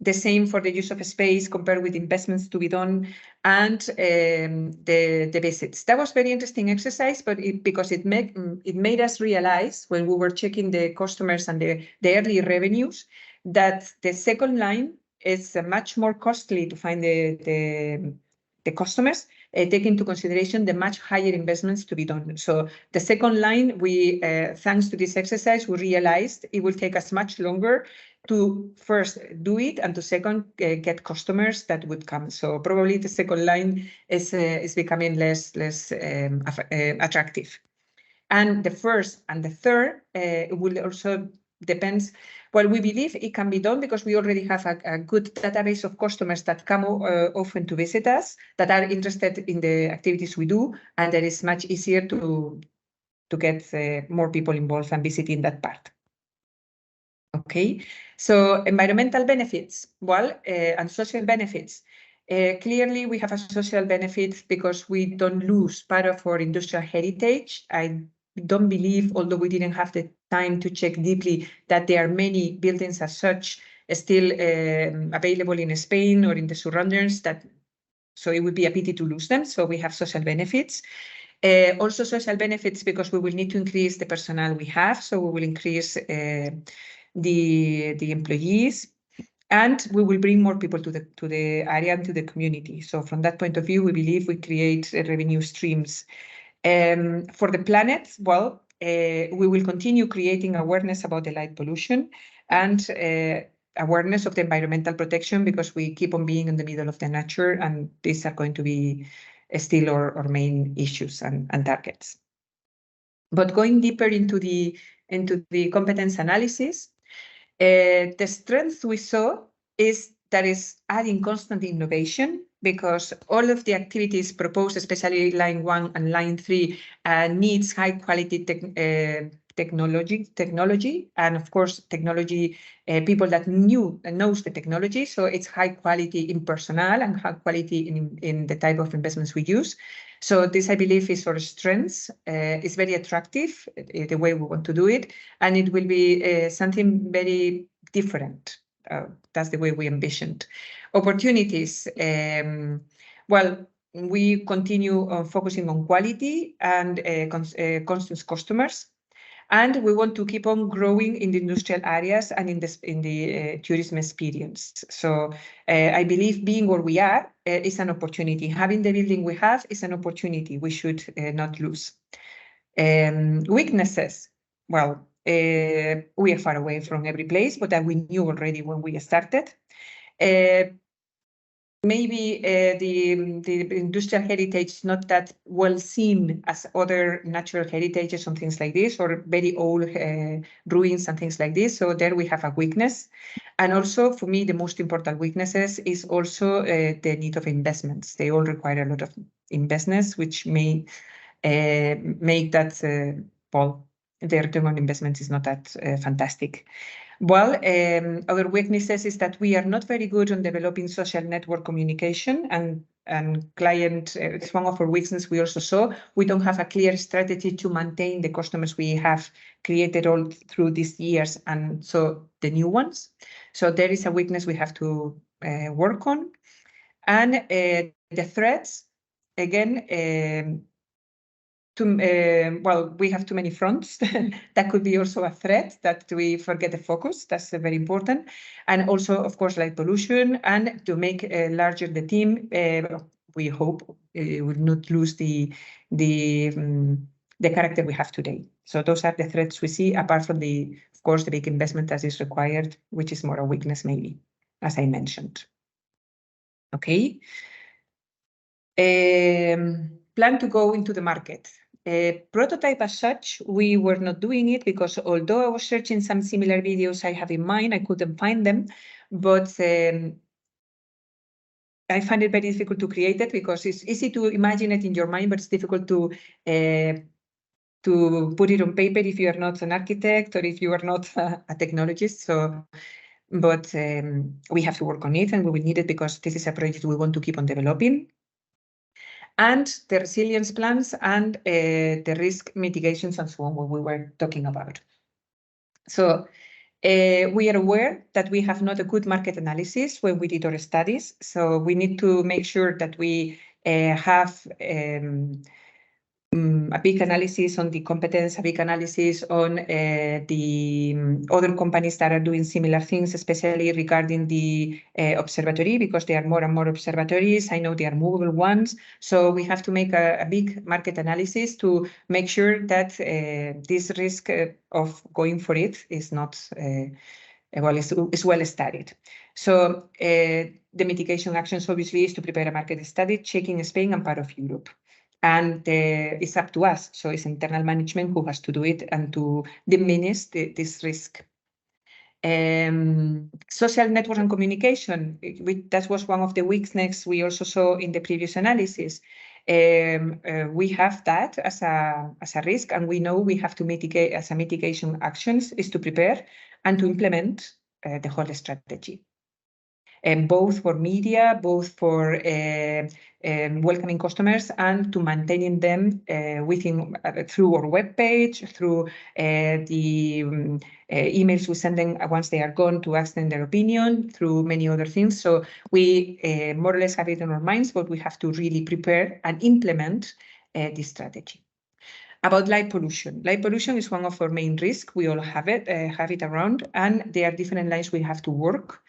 The same for the use of space compared with investments to be done, and the visits. That was very interesting exercise, but because it made us realize when we were checking the customers and the early revenues that the second line is much more costly to find the customers, take into consideration the much higher investments to be done. So the second line, we, thanks to this exercise, we realized it will take us much longer to first do it, and to second, get customers that would come. So probably the second line is becoming less attractive. And the first and the third will also depends. Well, we believe it can be done because we already have a good database of customers that come often to visit us, that are interested in the activities we do, and that is much easier to get more people involved and visiting that part. Okay, so environmental benefits, well, and social benefits. Clearly, we have a social benefit because we don't lose part of our industrial heritage. I don't believe, although we didn't have the time to check deeply, that there are many buildings as such still available in Spain or in the surroundings, so it would be a pity to lose them. So we have social benefits. Also social benefits because we will need to increase the personnel we have. So we will increase the employees, and we will bring more people to the area and to the community. So from that point of view, we believe we create revenue streams. For the planet, well, we will continue creating awareness about the light pollution and awareness of the environmental protection, because we keep on being in the middle of the nature, and these are going to be still our main issues and targets. But going deeper into the competence analysis, the strength we saw is that is adding constant innovation, because all of the activities proposed, especially line 1 and line 3, needs high quality technology, and of course technology people that knows the technology. So it's high quality in personnel and high quality in the type of investments we use. So this, I believe, is our strengths. It's very attractive, the way we want to do it, and it will be something very different. That's the way we envisioned. Opportunities. Well, we continue focusing on quality and constant customers. And we want to keep on growing in the industrial areas and in the tourism experience. So I believe being where we are is an opportunity. Having the building we have is an opportunity we should not lose. Weaknesses. Well, we are far away from every place, but that we knew already when we started. Maybe the industrial heritage is not that well seen as other natural heritages and things like this, or very old ruins and things like this. So there we have a weakness. And also, for me, the most important weaknesses is also the need of investments. They all require a lot of investments, which may make that, well, the return on investment is not that fantastic. Well, other weaknesses is that we are not very good on developing social network communication and client. It's one of our weaknesses we also saw. We don't have a clear strategy to maintain the customers we have created all through these years, and so the new ones. So there is a weakness we have to work on. And the threats, again, well, we have too many fronts. That could be also a threat, that we forget the focus. That's very important. And also, of course, light pollution, and to make larger the team. We hope we will not lose the character we have today. So those are the threats we see, apart from of course, the big investment that is required, which is more a weakness maybe, as I mentioned. Okay. Plan to go into the market. Prototype as such, we were not doing it because although I was searching some similar videos I have in mind, I couldn't find them. But I find it very difficult to create it because it's easy to imagine it in your mind, but it's difficult to put it on paper if you are not an architect or if you are not a technologist. So, but we have to work on it, and we will need it because this is a project we want to keep on developing. And the resilience plans and the risk mitigations and so on, what we were talking about. So we are aware that we have not a good market analysis when we did our studies. So we need to make sure that we have a big analysis on the competence, a big analysis on the other companies that are doing similar things, especially regarding the observatory, because there are more and more observatories. I know there are movable ones. So we have to make a big market analysis to make sure that this risk of going for it is not, well, is well studied. So the mitigation actions obviously is to prepare a market study, checking Spain and part of Europe. And it's up to us. So it's internal management who has to do it and to diminish this risk. Social network and communication, that was one of the weaknesses we also saw in the previous analysis. We have that as a risk, and we know we have to mitigate as a mitigation actions is to prepare and to implement the whole strategy. And both for media, both for welcoming customers and to maintaining them within through our webpage, through the emails we send them once they are gone to ask them their opinion, through many other things. So we more or less have it in our minds, but we have to really prepare and implement this strategy. About light pollution. Light pollution is one of our main risks. We all have it around, and there are different lines we have to work.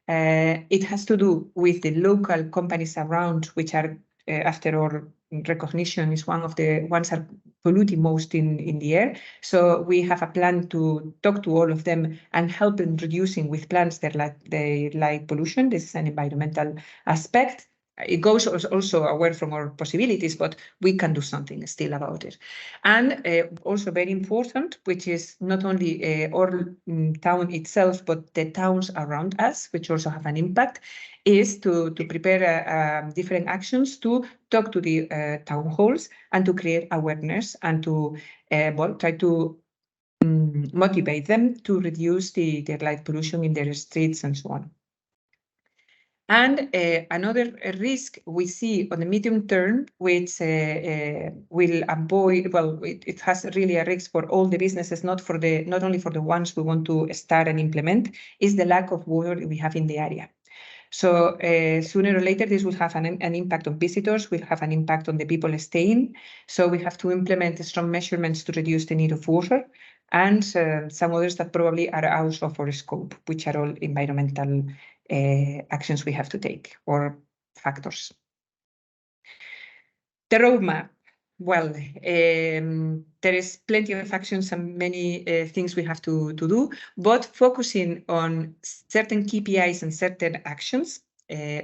It has to do with the local companies around, which are, after all, recognition is one of the ones that are polluting most in the air. So we have a plan to talk to all of them and help in reducing with plans their light pollution. This is an environmental aspect. it goes also away from our possibilities, but we can do something still about it. And also very important, which is not only our town itself, but the towns around us, which also have an impact, is to prepare different actions to talk to the town halls and to create awareness and to try to motivate them to reduce the light pollution in their streets and so on. And another risk we see on the medium term, which will avoid, well, it has really a risk for all the businesses, not only for the ones we want to start and implement, is the lack of water we have in the area. So sooner or later, this will have an impact on visitors, will have an impact on the people staying. So we have to implement strong measurements to reduce the need of water, and some others that probably are out of our scope, which are all environmental actions we have to take or factors. The roadmap. Well, there is plenty of actions and many things we have to do, but focusing on certain KPIs and certain actions,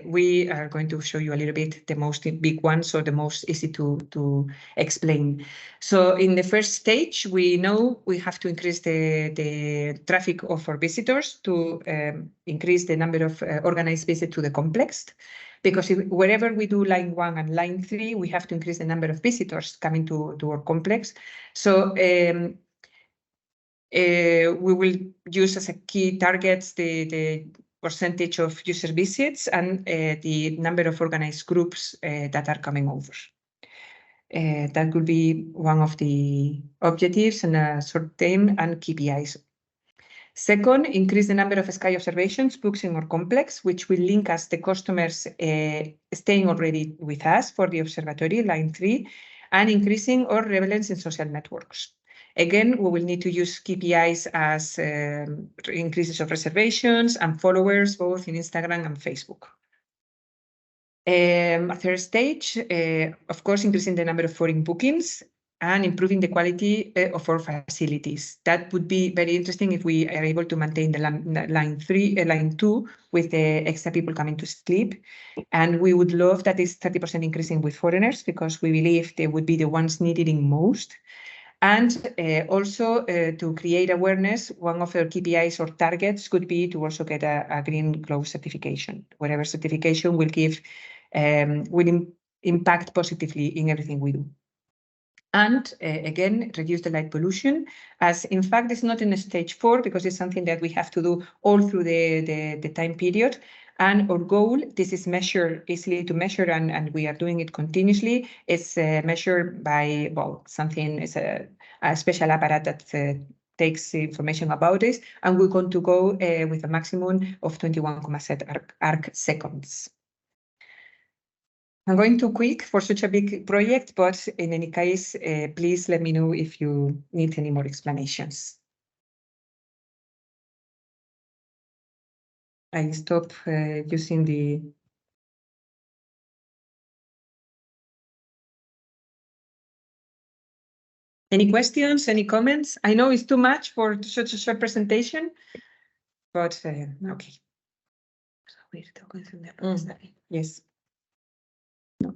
we are going to show you a little bit the most big ones or the most easy to explain. So in the first stage, we know we have to increase the traffic of our visitors to increase the number of organized visits to the complex. Because wherever we do line 1 and line 3, we have to increase the number of visitors coming to our complex. So we will use as a key targets the percentage of user visits and the number of organized groups that are coming over. That will be one of the objectives in a short term and KPIs. Second, increase the number of sky observations booked in our complex, which will link us the customers staying already with us for the observatory, line 3, and increasing our relevance in social networks. Again, we will need to use KPIs as increases of reservations and followers, both in Instagram and Facebook. A third stage, of course, increasing the number of foreign bookings and improving the quality of our facilities. That would be very interesting if we are able to maintain the line 2 with the extra people coming to sleep. And we would love that is 30% increasing with foreigners, because we believe they would be the ones needing most. And also to create awareness, one of our KPIs or targets could be to also get a Green Globe certification. Whatever certification will give, will impact positively in everything we do. And again, reduce the light pollution, as in fact it's not in stage 4, because it's something that we have to do all through the time period. And our goal, this is easily to measure, and we are doing it continuously. It's measured by, well, something is a special apparatus that takes information about this, and we're going to go with a maximum of 21,7 arc seconds. I'm going too quick for such a big project, but in any case, please let me know if you need any more explanations. I stop using the... Any questions, any comments? I know it's too much for such a short presentation, but okay. Yes. No,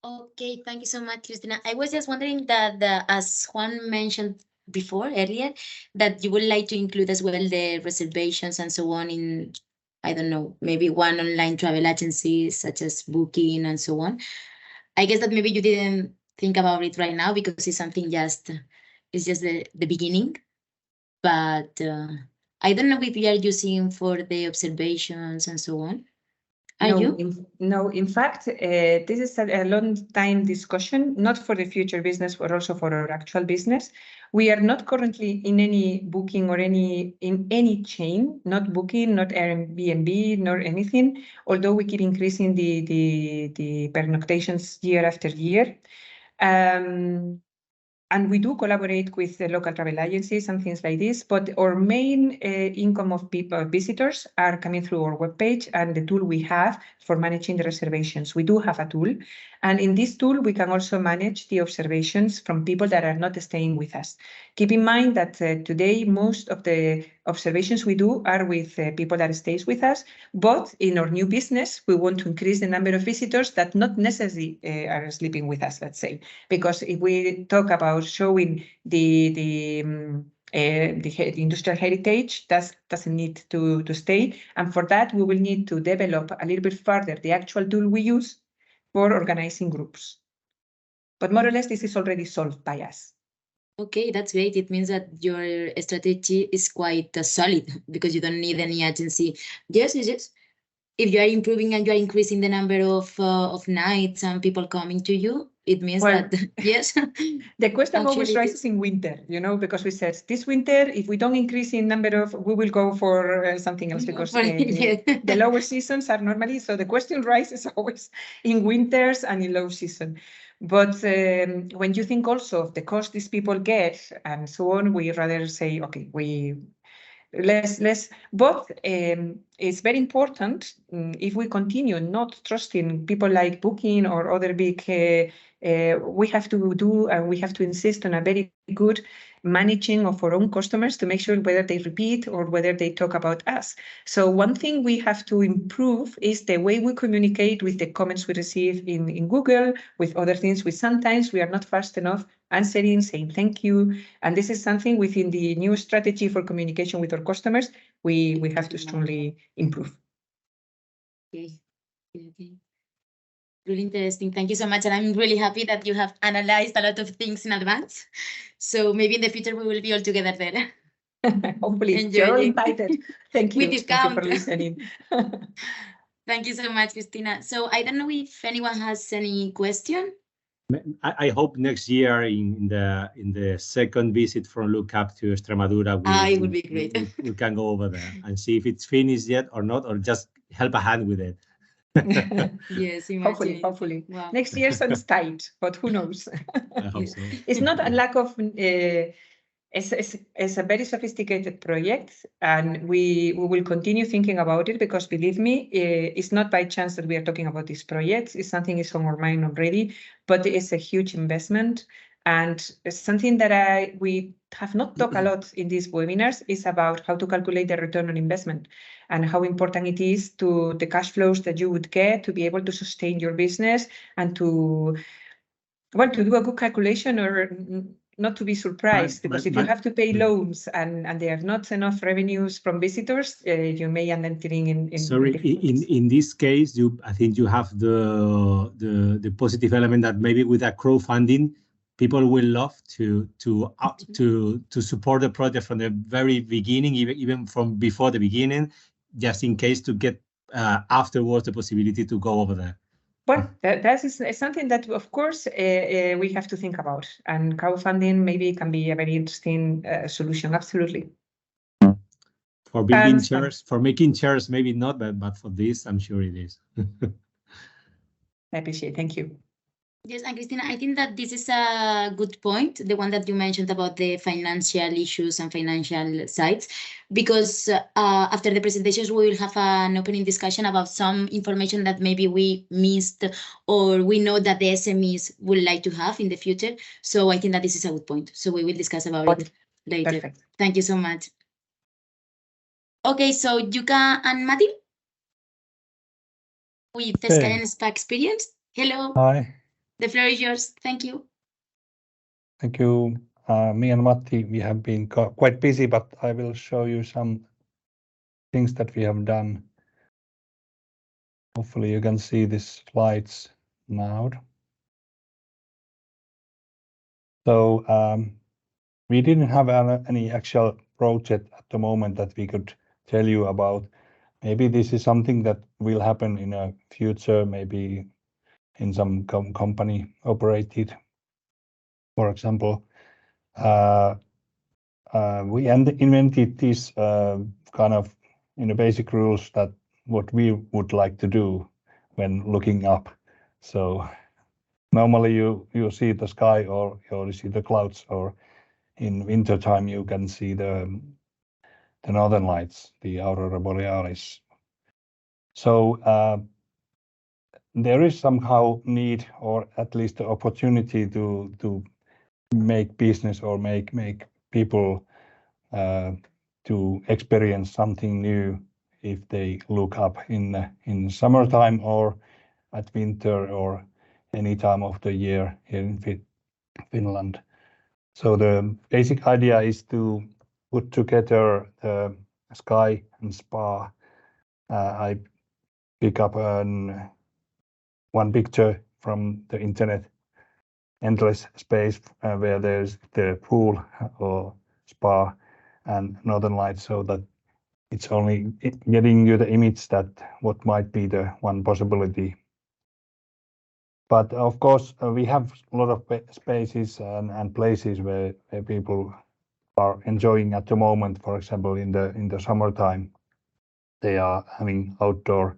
Okay, thank you so much, Cristina. I was just wondering that, as Juan mentioned before, earlier, that you would like to include as well the reservations and so on in, I don't know, maybe one online travel agency such as Booking and so on. I guess that maybe you didn't think about it right now because it's something it's just the beginning. But I don't know if you are using for the observations and so on. Are you? No, in fact, this is a long time discussion, not for the future business, but also for our actual business. We are not currently in any Booking or in any chain, not Booking, not Airbnb, nor anything, although we keep increasing the pernoctations year after year. And we do collaborate with the local travel agencies and things like this, but our main income of visitors are coming through our webpage and the tool we have for managing the reservations. We do have a tool, And in this tool, we can also manage the observations from people that are not staying with us. Keep in mind that today, most of the observations we do are with people that stays with us, but in our new business, we want to increase the number of visitors that not necessarily are sleeping with us, let's say, because if we talk about showing the industrial heritage, that doesn't need to stay. And for that, we will need to develop a little bit further the actual tool we use for organizing groups. But more or less, this is already solved by us. Okay, that's great. It means that your strategy is quite solid because you don't need any agency. Yes, yes. If you are improving and you are increasing the number of nights and people coming to you, it means that yes. The question always Actually, rises in winter, you know, because we said this winter, if we don't increase in number of, we will go for something else because the lower seasons are normally. So the question rises always in winters and in low season. But when you think also of the cost these people get and so on, we rather say, okay, but it's very important if we continue not trusting people like Booking or other big, we have to do and we have to insist on a very good managing of our own customers to make sure whether they repeat or whether they talk about us. So one thing we have to improve is the way we communicate with the comments we receive in Google, with other things. Sometimes we are not fast enough answering, saying thank you. And this is something within the new strategy for communication with our customers, we have to strongly improve. Okay. Really interesting. Thank you so much. And I'm really happy that you have analyzed a lot of things in advance. So maybe in the future we will be all together there. Hopefully, you're all invited. Thank you. With Thank you for discount. listening. Thank you so much, Cristina. So I don't know if anyone has any question. I hope next year in the second visit from LookUP to Extremadura, it would be great. we can go over there and see if it's finished yet or not, or just help a hand with it. Yes, hopefully. Wow. Next year sounds tight, but who knows? I hope so. It's not a lack of. It's a very sophisticated project, and we will continue thinking about it because, believe me, it's not by chance that we are talking about this project. It's something is on our mind already, but it's a huge investment. And something that we have not talked a lot in these webinars is about how to calculate the return on investment and how important it is to the cash flows that you would get to be able to sustain your business and to do a good calculation or not to be surprised, because if you have to pay loans and there are not enough revenues from visitors, you may end up entering in. Sorry, in this case, I think you have the positive element that maybe with a crowdfunding, people will love to support the project from the very beginning, even from before the beginning, just in case to get afterwards the possibility to go over there. Well, that is something that, of course, we have to think about, and crowdfunding maybe can be a very interesting solution. Absolutely. For building chairs, for making chairs, maybe not, but for this, I'm sure it is. I appreciate it. Thank you. Yes, and Cristina, I think that this is a good point, the one that you mentioned about the financial issues and financial sides, because after the presentations, we will have an opening discussion about some information that maybe we missed or we know that the SMEs would like to have in the future. So I think that this is a good point. So we will discuss about it later. Perfect. Thank you so much. Okay, so Yuka and Mati with the Sky and Spa experience. Hello. Hi. The floor is yours. Thank you. Thank you. Me and Matti, we have been quite busy, but I will show you some things that we have done. Hopefully you can see these slides now. So we didn't have any actual project at the moment that we could tell you about. Maybe this is something that will happen in a future, maybe in some company operated. For example, we invented these kind of basic rules that what we would like to do when looking up. So normally you see the sky or you see the clouds, or in winter time you can see the northern lights, the aurora borealis. So there is somehow need, or at least the opportunity to make business or make people to experience something new if they look up in summertime or at winter or any time of the year here in Finland. So the basic idea is to put together the sky and spa. I pick up one picture from the internet, endless space where there's the pool or spa and northern lights, so that it's only getting you the image that what might be the one possibility. But of course, we have a lot of spaces and places where people are enjoying at the moment. For example, in the summertime, they are having outdoor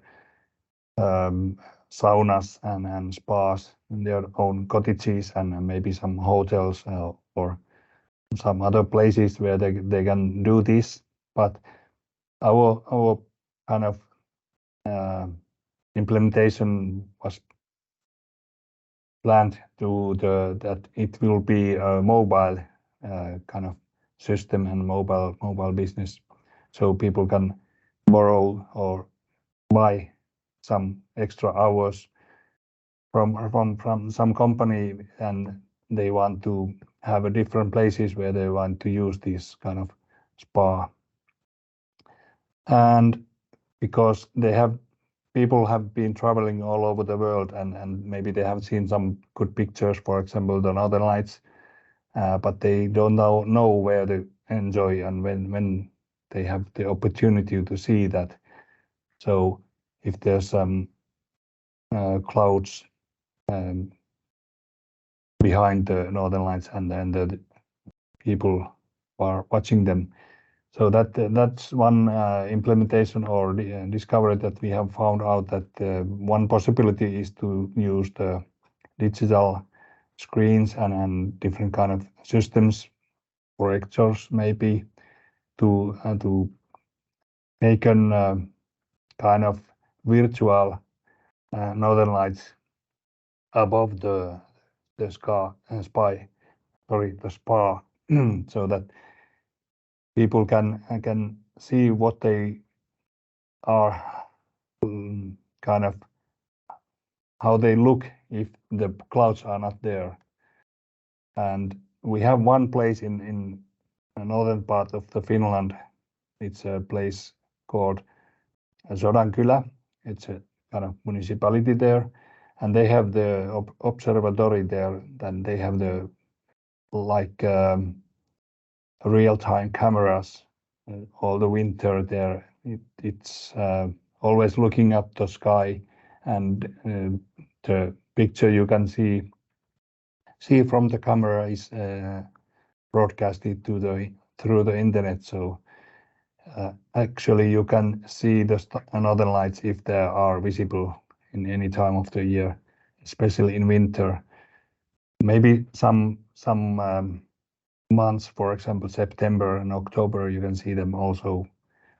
saunas and spas in their own cottages and maybe some hotels or some other places where they can do this. But our kind of implementation was planned that it will be a mobile kind of system and mobile business, so people can borrow or buy some extra hours from some company, and they want to have a different places where they want to use this kind of spa. And because people have been traveling all over the world, and maybe they have seen some good pictures, for example, the Northern Lights, but they don't know where to enjoy and when they have the opportunity to see that. So if there's some clouds behind the Northern Lights and the people are watching them, so that's one implementation or discovery that we have found out, that one possibility is to use the digital screens and different kind of systems, projectors maybe, to make an kind of virtual Northern Lights above the spa, so that people can see what they are kind of how they look if the clouds are not there. And we have one place in the northern part of the Finland. It's a place called Sodankylä. It's a kind of municipality there, and they have the observatory there. Then they have the like real-time cameras all the winter there. It's always looking at the sky, and the picture you can see from the camera is broadcasted through the internet. So actually you can see the northern lights if they are visible in any time of the year, especially in winter. Maybe some months, for example September and October, you can see them also.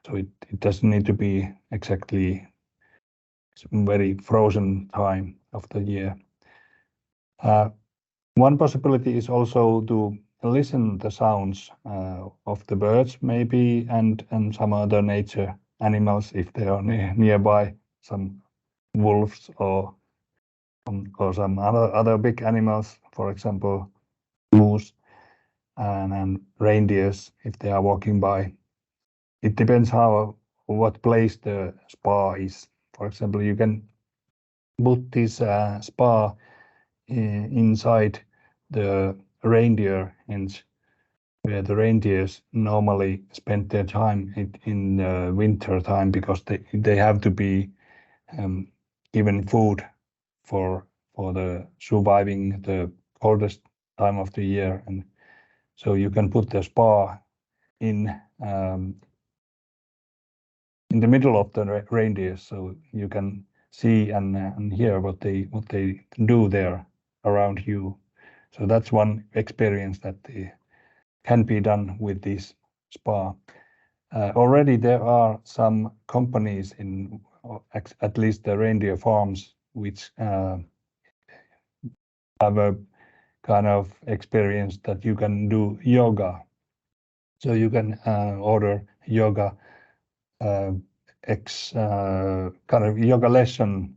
So it doesn't need to be exactly very frozen time of the year. One possibility is also to listen the sounds of the birds maybe, and some other nature animals if they are nearby, some wolves or some other big animals, for example moose and reindeers if they are walking by. It depends what place the spa is. For example, you can put this spa inside the reindeer henge, where the reindeers normally spend their time in winter time, because they have to be given food for the surviving the coldest time of the year. And so you can put the spa in the middle of the reindeers, so you can see and hear what they do there around you. So that's one experience that can be done with this spa. Already there are some companies at least the reindeer farms, which have a kind of experience that you can do yoga. So you can order yoga kind of yoga lesson,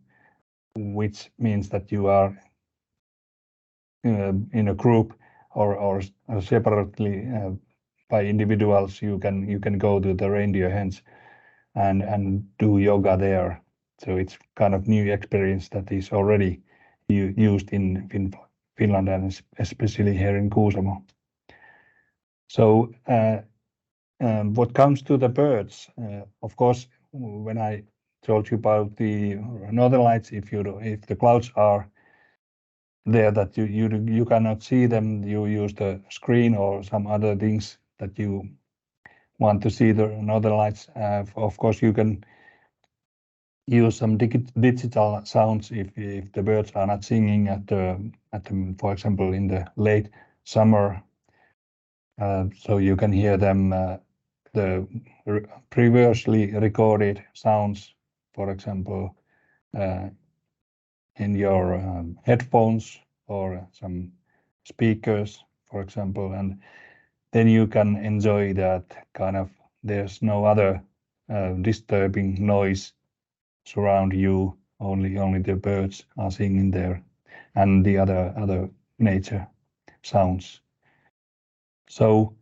which means that you are in a group or separately by individuals. You can go to the reindeer hens and do yoga there. So it's kind of new experience that is already used in Finland and especially here in Kuusamo. So what comes to the birds, of course, when I told you about the northern lights, if the clouds are there that you cannot see them, you use the screen or some other things that you want to see the northern lights. Of course, you can use some digital sounds if the birds are not singing at the for example in the late summer, so you can hear them the previously recorded sounds, for example in your headphones or some speakers, for example, and then you can enjoy that kind of, there's no other disturbing noise surround you, only the birds are singing there and the other nature sounds. So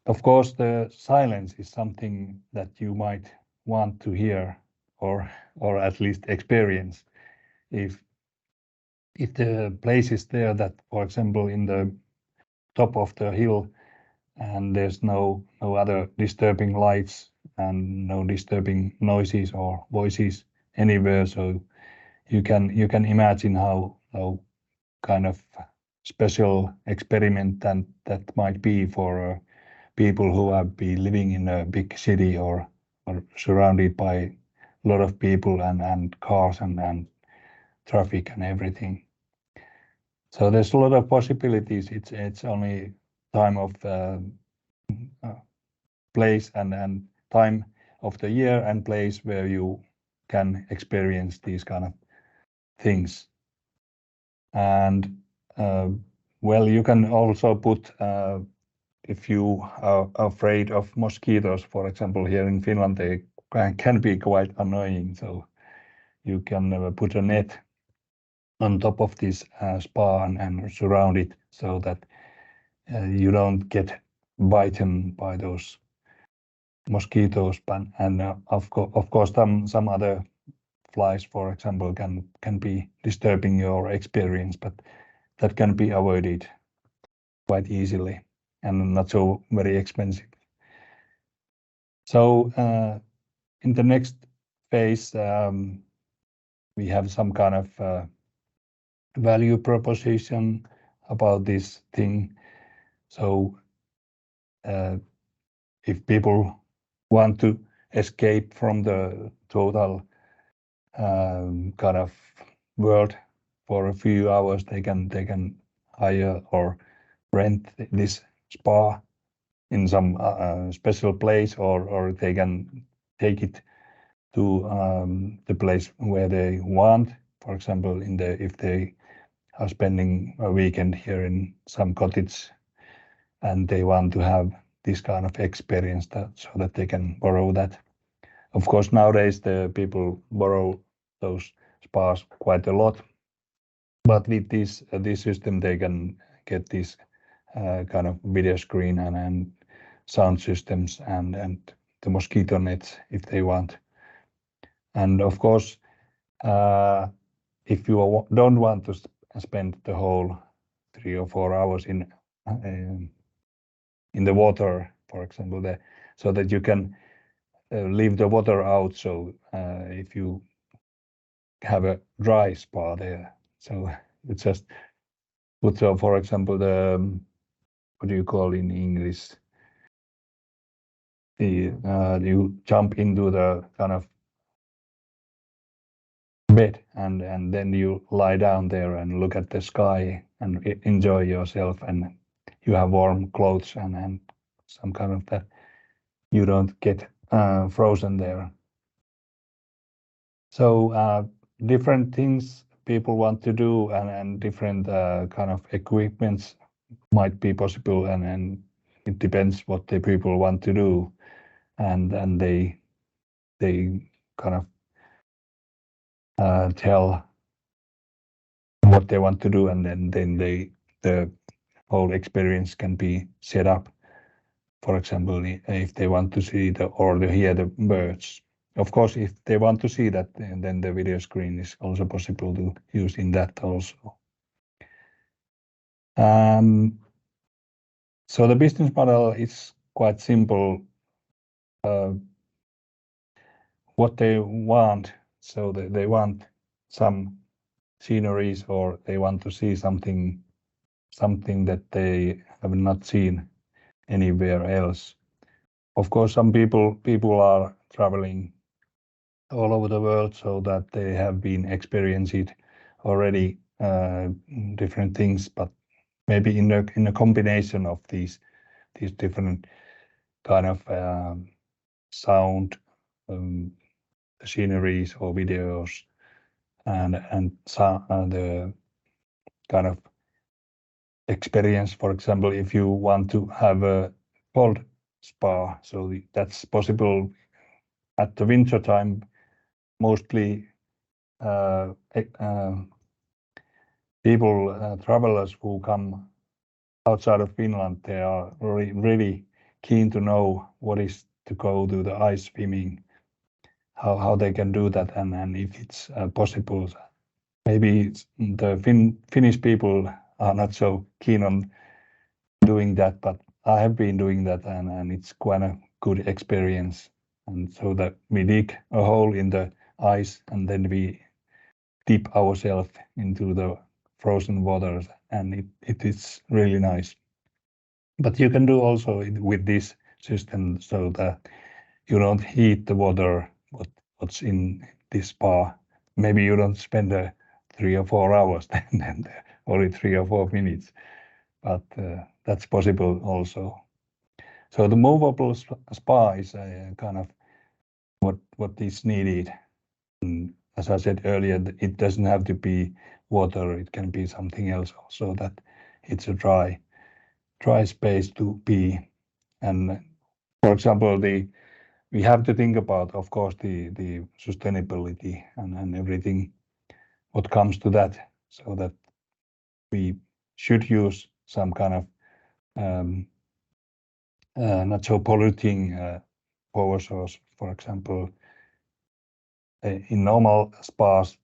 of course the silence is something that you might want to hear or at least experience if the place is there that, for example, in the top of the hill and there's no other disturbing lights and no disturbing noises or voices anywhere, so you can imagine how kind of special experiment that might be for people who have been living in a big city or surrounded by a lot of people and cars and traffic and everything. So there's a lot of possibilities. It's only time of place and time of the year and place where you can experience these kind of things. And well, you can also put if you are afraid of mosquitoes, for example, here in Finland, they can be quite annoying. So you can put a net on top of this spa and surround it so that you don't get bitten by those mosquitoes. And of course, some other flies, for example, can be disturbing your experience, but that can be avoided quite easily and not so very expensive. So in the next phase, we have some kind of value proposition about this thing. So if people want to escape from the total kind of world for a few hours, they can hire or rent this spa in some special place, or they can take it to the place where they want. For example, if they are spending a weekend here in some cottage and they want to have this kind of experience so that they can borrow that. Of course, nowadays the people borrow those spas quite a lot, but with this system they can get this kind of video screen and sound systems and the mosquito nets if they want. And of course, if you don't want to spend the whole 3 or 4 hours in the water, for example, so that you can leave the water out. So if you have a dry spa there, so you just put, for example, the what do you call in English? You jump into the kind of bed and then you lie down there and look at the sky and enjoy yourself, and you have warm clothes and some kind of that. You don't get frozen there. So different things people want to do, and different kind of equipments might be possible, and it depends what the people want to do, and they kind of tell what they want to do, and then the whole experience can be set up. For example, if they want to see or to hear the birds. Of course, if they want to see that, then the video screen is also possible to use in that also. So the business model is quite simple. What they want, so they want some sceneries, or they want to see something that they have not seen anywhere else. Of course, some people are traveling all over the world, so that they have been experiencing it already, different things, but maybe in a combination of these different kind of sound, sceneries or videos, and the kind of experience. For example, if you want to have a cold spa, so that's possible at the winter time. Mostly people, travelers who come outside of Finland, they are really keen to know what is to go to the ice swimming, how they can do that, and if it's possible. Maybe the Finnish people are not so keen on doing that, but I have been doing that, and it's quite a good experience. And so that we dig a hole in the ice, and then we dip ourselves into the frozen waters, and it is really nice. But you can do also with this system, so that you don't heat the water what's in this spa. Maybe you don't spend 3 or 4 hours then only 3 or 4 minutes, but that's possible also. So the movable spa is kind of what is needed. And as I said earlier, it doesn't have to be water, it can be something else also, that it's a dry space to be. And for example, we have to think about, of course, the sustainability and everything what comes to that, so that we should use some kind of not so polluting power source. For example, in normal spas,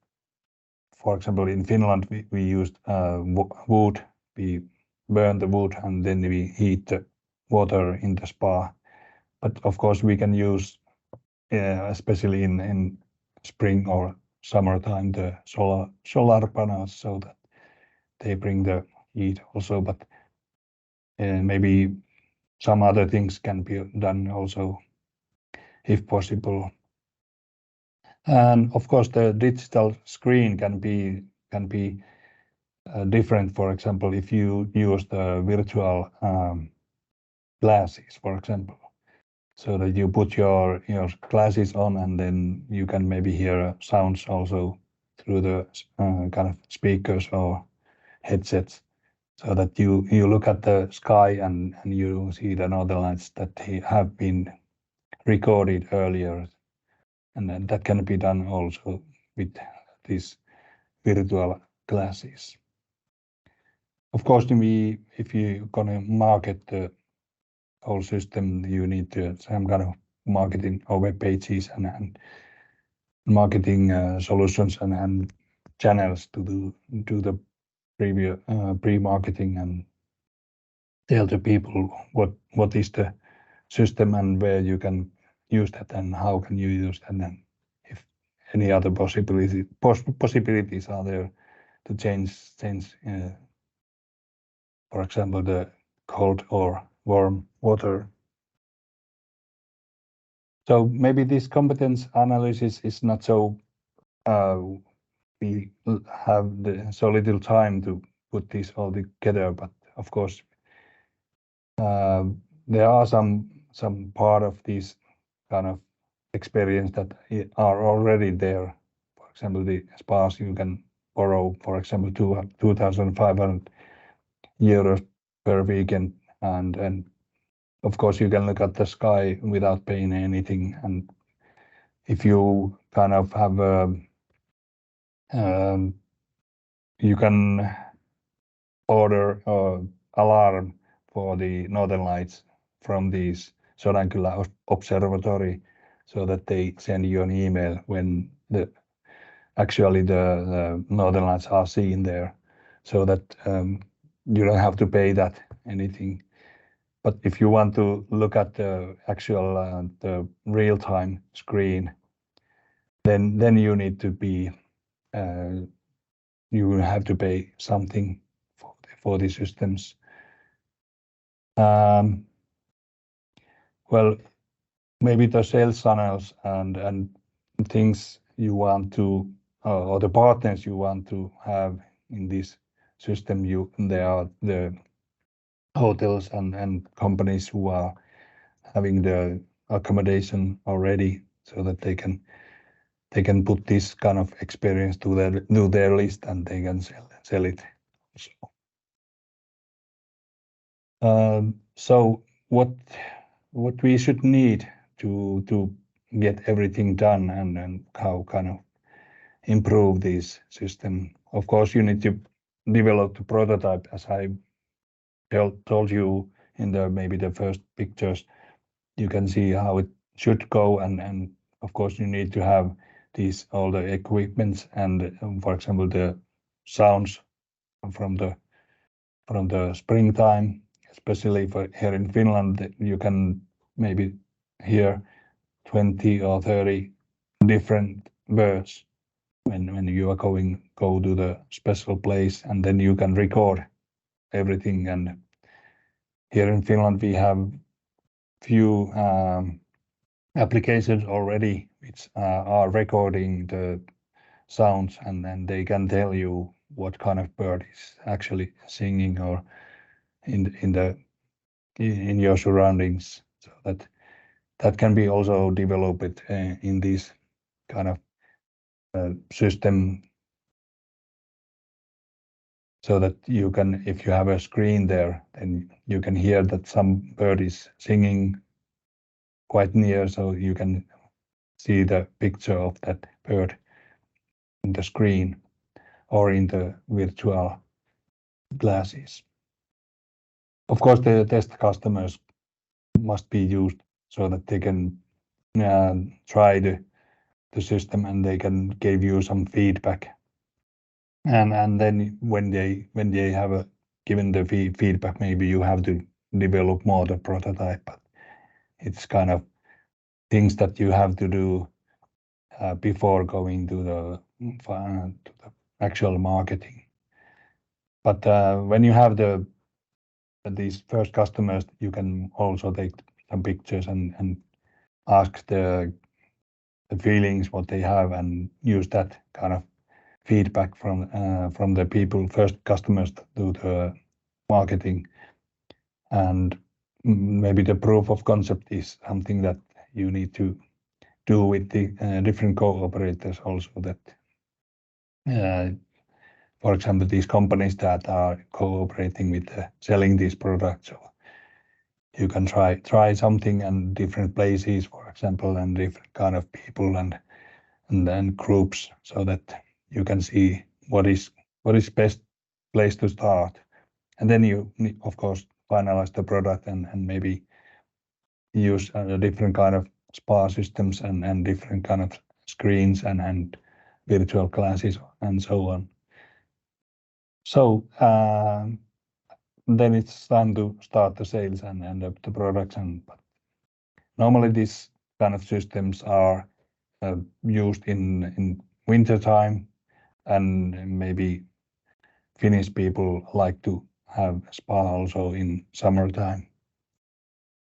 for example, in Finland, we used wood. We burn the wood, and then we heat the water in the spa. But of course, we can use, especially in spring or summertime, the solar panels, so that they bring the heat also. But maybe some other things can be done also, if possible. And of course, the digital screen can be different. For example, if you use the virtual glasses, for example, so that you put your glasses on, and then you can maybe hear sounds also through the kind of speakers or headsets, so that you look at the sky, and you see the northern lights that have been recorded earlier, and then that can be done also with these virtual glasses. Of course, if you're gonna market the whole system, you need some kind of marketing or web pages and marketing solutions and channels to do the pre-marketing, and tell the people what is the system and where you can use that and how can you use that, and if any other possibilities are there to change for example, the cold or warm water. So maybe this competence analysis is not so, we have so little time to put this all together, but of course there are some part of this kind of experience that are already there. For example, the spas you can borrow, for example, 2,500 euros per weekend, and of course you can look at the sky without paying anything. And if you kind of have you can order alarm for the northern lights from these Sodankylä observatory, so that they send you an email when actually the northern lights are seen there, so that you don't have to pay that anything. But if you want to look at the actual the real-time screen, then you need to be you will have to pay something for the systems. Well, maybe the sales channels and things you want to or the partners you want to have in this system, they are the hotels and companies who are having the accommodation already, so that they can put this kind of experience to their list, and they can sell it. So what we should need to get everything done and how kind of improve this system. Of course, you need to develop the prototype, as I told you in maybe the first pictures. You can see how it should go, and of course you need to have all the equipments and for example the sounds from the springtime, especially for here in Finland. You can maybe hear 20 or 30 different birds when you are go to the special place, and then you can record everything. And here in Finland we have few applications already which are recording the sounds, and then they can tell you what kind of bird is actually singing or in your surroundings, so that can be also developed in this kind of system, so that you can, if you have a screen there, then you can hear that some bird is singing quite near, so you can see the picture of that bird in the screen or in the virtual glasses. Of course, the test customers must be used so that they can try the system, and they can give you some feedback. And then when they have given the feedback, maybe you have to develop more the prototype. But it's kind of things that you have to do before going to the actual marketing. But when you have these first customers, you can also take some pictures and ask the feelings what they have, and use that kind of feedback from the people, first customers, to do the marketing. And maybe the proof of concept is something that you need to do with the different cooperators also, that for example these companies that are cooperating with selling these products. So you can try something in different places, for example, and different kind of people and then groups, so that you can see what is best place to start. And then you of course finalize the product and maybe use different kind of spa systems and different kind of screens and virtual classes and so on. So then it's time to start the sales and the production. But normally these kind of systems are used in winter time, and maybe Finnish people like to have spa also in summertime.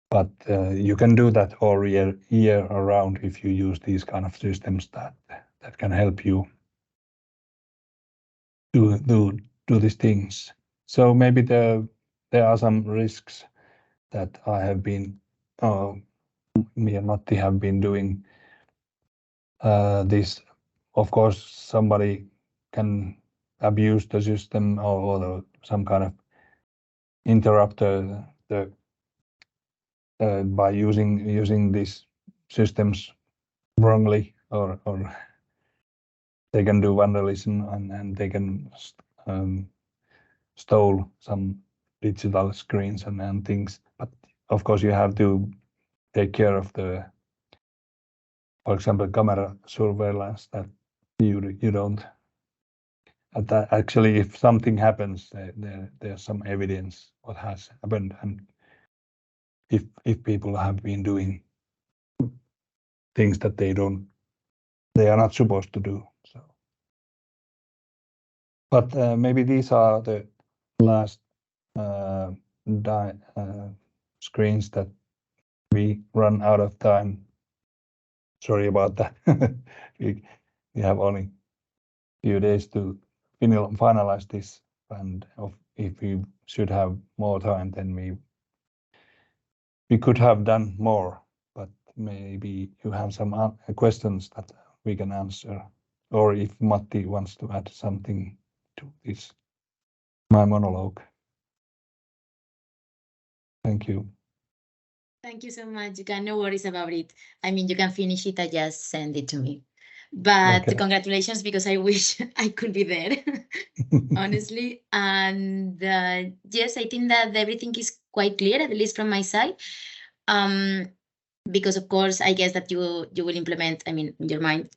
But you can do that all year around if you use these kind of systems that can help you do these things. So maybe there are some risks that I have been, me and Matti have been doing this of course, somebody can abuse the system or some kind of interrupt the by using these systems wrongly, or they can do vandalism and they can stole some digital screens and things. But of course, you have to take care of the, for example, camera surveillance, that you don't. That actually, if something happens, there's some evidence what has happened, and if people have been doing things that they are not supposed to do. So, but maybe these are the last screens that we run out of time. Sorry about that. we have only few days to finalize this, and if we should have more time, then we could have done more. But maybe you have some questions that we can answer, or if Matti wants to add something to this, my monologue. Thank you. Thank you so much. You can no worries about it. I mean, you can finish it and just send it to me. But Okay. congratulations, because I wish I could be there, honestly. And yes, I think that everything is quite clear, at least from my side. Because of course, I guess that you will implement. I mean, in your mind,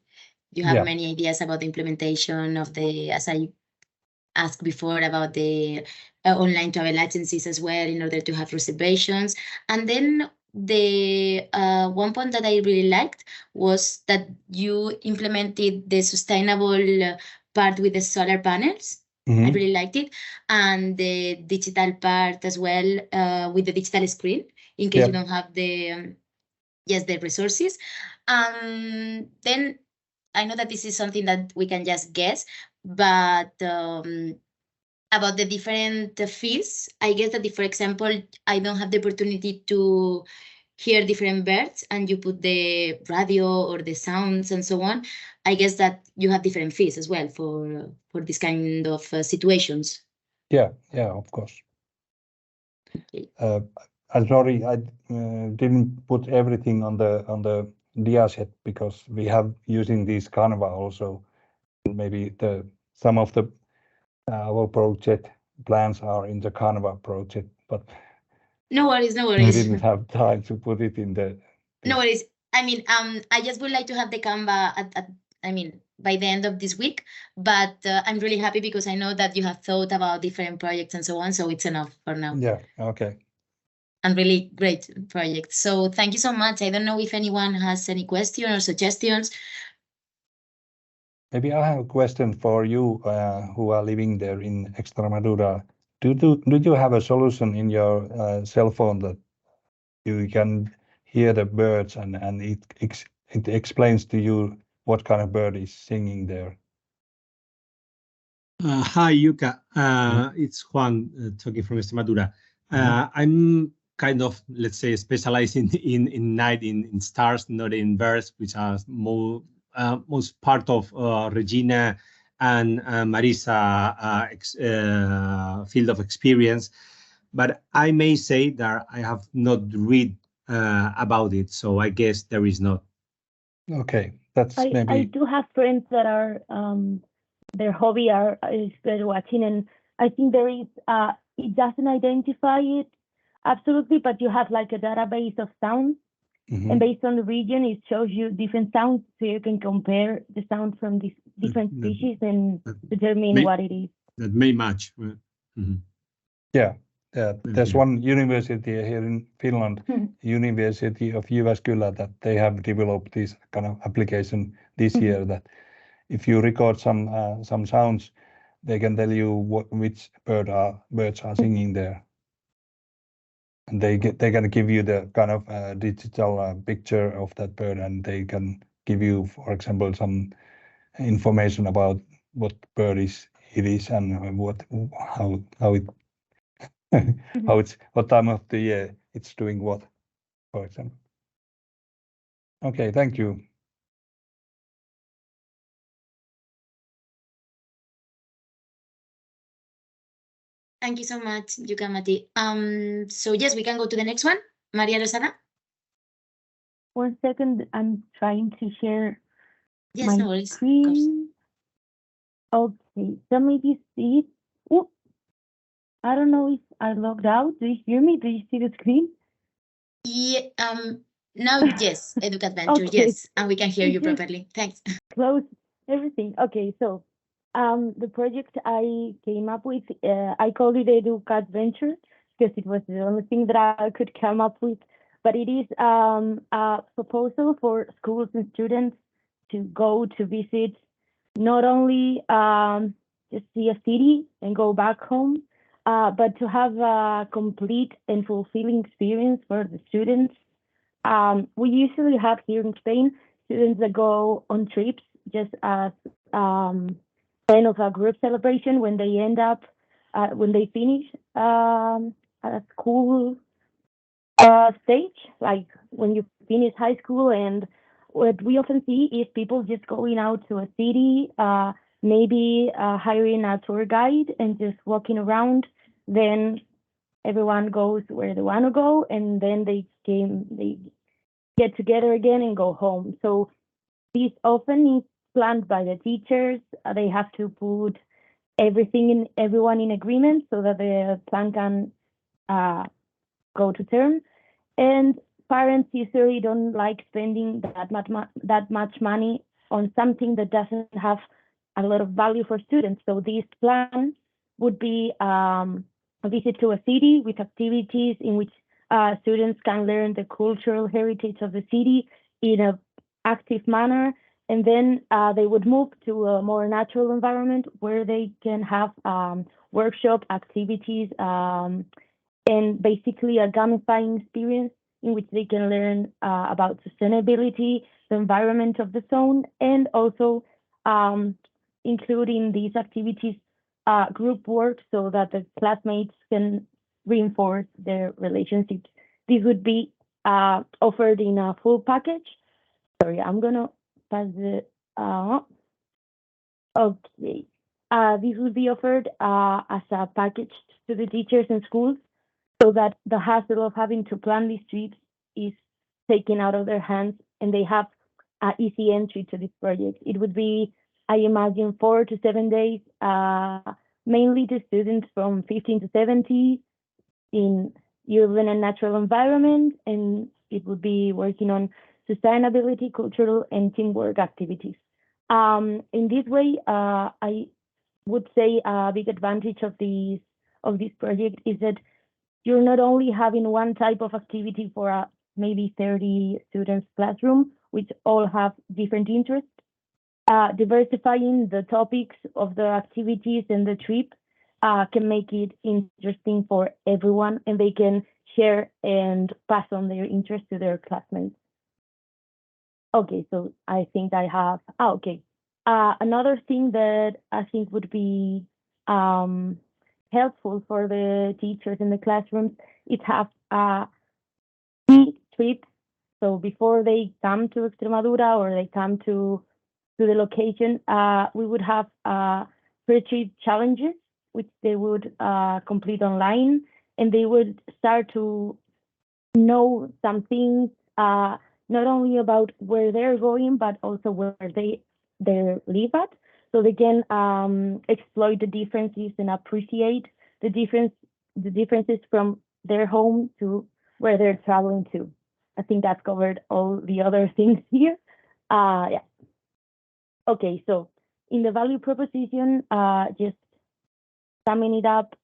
you have Yeah. many ideas about the implementation of the, as I asked before, about the online travel agencies as well, in order to have reservations. And then the one point that I really liked was that you implemented the sustainable part with the solar panels. I really liked it, and the digital part as well, with the digital screen, in case Yep. you don't have the yes, the resources. Then I know that this is something that we can just guess, but about the different fees, I guess that if, for example, I don't have the opportunity to hear different birds and you put the radio or the sounds and so on, I guess that you have different fees as well for this kind of situations. Yeah, of course. Okay. I'm sorry, I didn't put everything on the dias yet, because we have using these Canva also. Maybe some of the our project plans are in the Canva project, but No worries, no we worries. didn't have time to put it in the. No worries. I mean, I just would like to have the Canva I mean, by the end of this week, but I'm really happy because I know that you have thought about different projects and so on, so it's enough for now. Yeah, okay. And really great project. So thank you so much. I don't know if anyone has any question or suggestions. Maybe I have a question for you who are living there in Extremadura. Do you have a solution in your cell phone that you can hear the birds and it explains to you what kind of bird is singing there? Hi, Yuka. It's Juan talking from Extremadura. I'm kind of, let's say, specialized in night, in stars, not in birds, which are most part of Regina and Marisa field of experience. But I may say that I have not read about it, so I guess there is not. Okay, that's I maybe. do have friends that are their hobby is bird watching, and I think there is it doesn't identify it absolutely, but you have like a database of sounds, and based on the region, it shows you different sounds, so you can compare the sound from these different species and determine what it is. That may match. Yeah, there's one university here in Finland, University of Jyväskylä, that they have developed this kind of application this year, that if you record some sounds, they can tell you which birds are singing there, and they can give you the kind of digital picture of that bird, and they can give you, for example, some information about what bird it is and how it what time of the year it's doing what, for example. Okay, thank you. Thank you so much, Yukamati. So yes, we can go to the next one. Maria Rosada. 1 second, I'm trying to share Yes, my no worries. Of course. screen. Okay, so maybe see it. Oh, I don't know if I logged out. Do you hear me? Do you see the screen? Yeah, now yes, EducAdventure, Okay. yes, and we can hear you It's just properly. Thanks. close everything. Okay, so the project I came up with, I called it EducAdventure because it was the only thing that I could come up with. But it is a proposal for schools and students to go to visit not only just see a city and go back home, but to have a complete and fulfilling experience for the students. We usually have here in Spain students that go on trips just as kind of a group celebration when they end up when they finish a school stage, like when you finish high school. And what we often see is people just going out to a city, maybe hiring a tour guide and just walking around. Then everyone goes where they want to go, and then they get together again and go home. So this often is planned by the teachers. They have to put everyone in agreement so that the plan can uh, go to term. And parents usually don't like spending that much money on something that doesn't have a lot of value for students. So this plan would be a visit to a city with activities in which students can learn the cultural heritage of the city in a active manner. And then they would move to a more natural environment where they can have workshop activities, and basically a gamifying experience in which they can learn about sustainability, the environment of the zone, and also um, including these activities group work so that the classmates can reinforce their relationships. This would be offered in a full package. Sorry, I'm gonna pass the. Okay. This would be offered as a package to the teachers and schools so that the hassle of having to plan these trips is taken out of their hands and they have an easy entry to this project. It would be, I imagine, 4 to 7 days, mainly to students from 15 to 70 in urban and natural environment, and it would be working on sustainability, cultural, and teamwork activities. In this way, I would say a big advantage of this project is that you're not only having one type of activity for a maybe 30 students classroom, which all have different interests. Diversifying the topics of the activities and the trip can make it interesting for everyone, and they can share and pass on their interest to their classmates. Okay, so I think I have. Okay. Another thing that I think would be helpful for the teachers in the classrooms is have trips. So before they come to Extremadura or they come to the location, we would have pre-trip challenges, which they would complete online, and they would start to know some things, not only about where they're going, but also where they live at, so they can exploit the differences and appreciate the differences from their home to where they're traveling to. I think that's covered all the other things here. Yeah. Okay, so in the value proposition, just summing it up,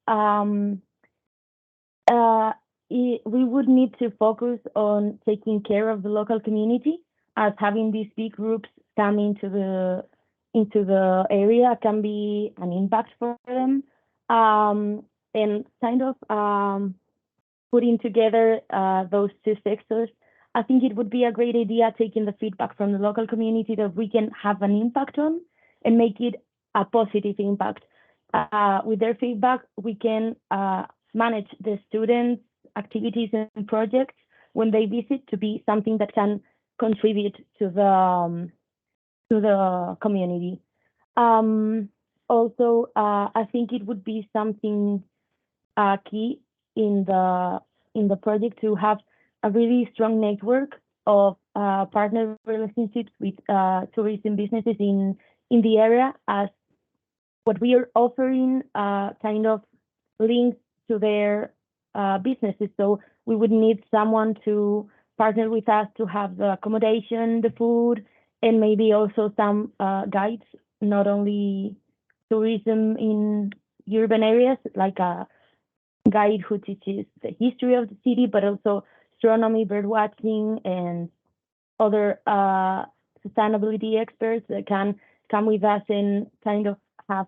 we would need to focus on taking care of the local community, as having these big groups come into the area can be an impact for them, and kind of putting together those two sectors. I think it would be a great idea taking the feedback from the local community that we can have an impact on and make it a positive impact. With their feedback, we can manage the students' activities and projects when they visit to be something that can contribute to the community. Also, I think it would be something key in the project to have a really strong network of partner relationships with tourism businesses in the area, as what we are offering kind of links to their businesses. So we would need someone to partner with us to have the accommodation, the food, and maybe also some guides, not only tourism in urban areas, like a guide who teaches the history of the city, but also astronomy, bird watching, and other sustainability experts that can come with us and kind of have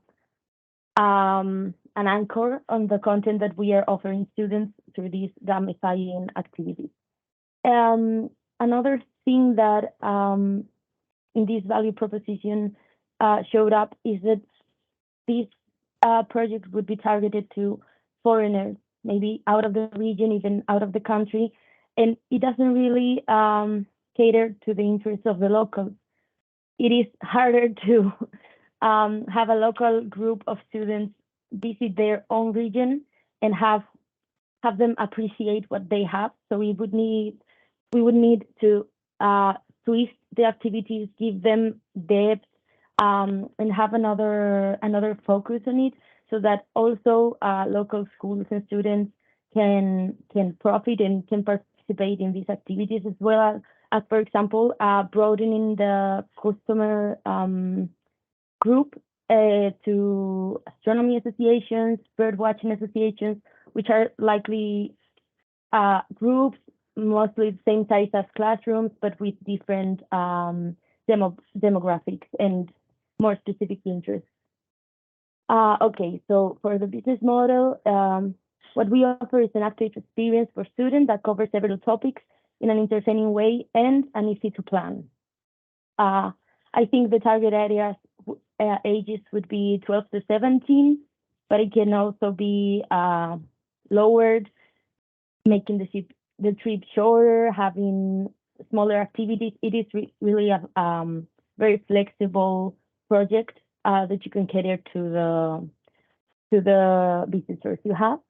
an anchor on the content that we are offering students through these gamifying activities. Another thing that in this value proposition showed up is that these projects would be targeted to foreigners, maybe out of the region, even out of the country, and it doesn't really cater to the interests of the locals. It is harder to have a local group of students visit their own region and have them appreciate what they have. So we would need to twist the activities, give them depth, and have another focus on it, so that also local schools and students can profit and can participate in these activities, as well as for example, broadening the customer group to astronomy associations, bird watching associations, which are likely groups, mostly the same size as classrooms, but with different demographics and more specific interests. Okay, so for the business model, what we offer is an active experience for students that covers several topics in an entertaining way and an easy to plan. I think the target areas ages would be 12 to 17, but it can also be lowered, making the trip shorter, having smaller activities. It is really a very flexible project that you can cater to the visitors you have.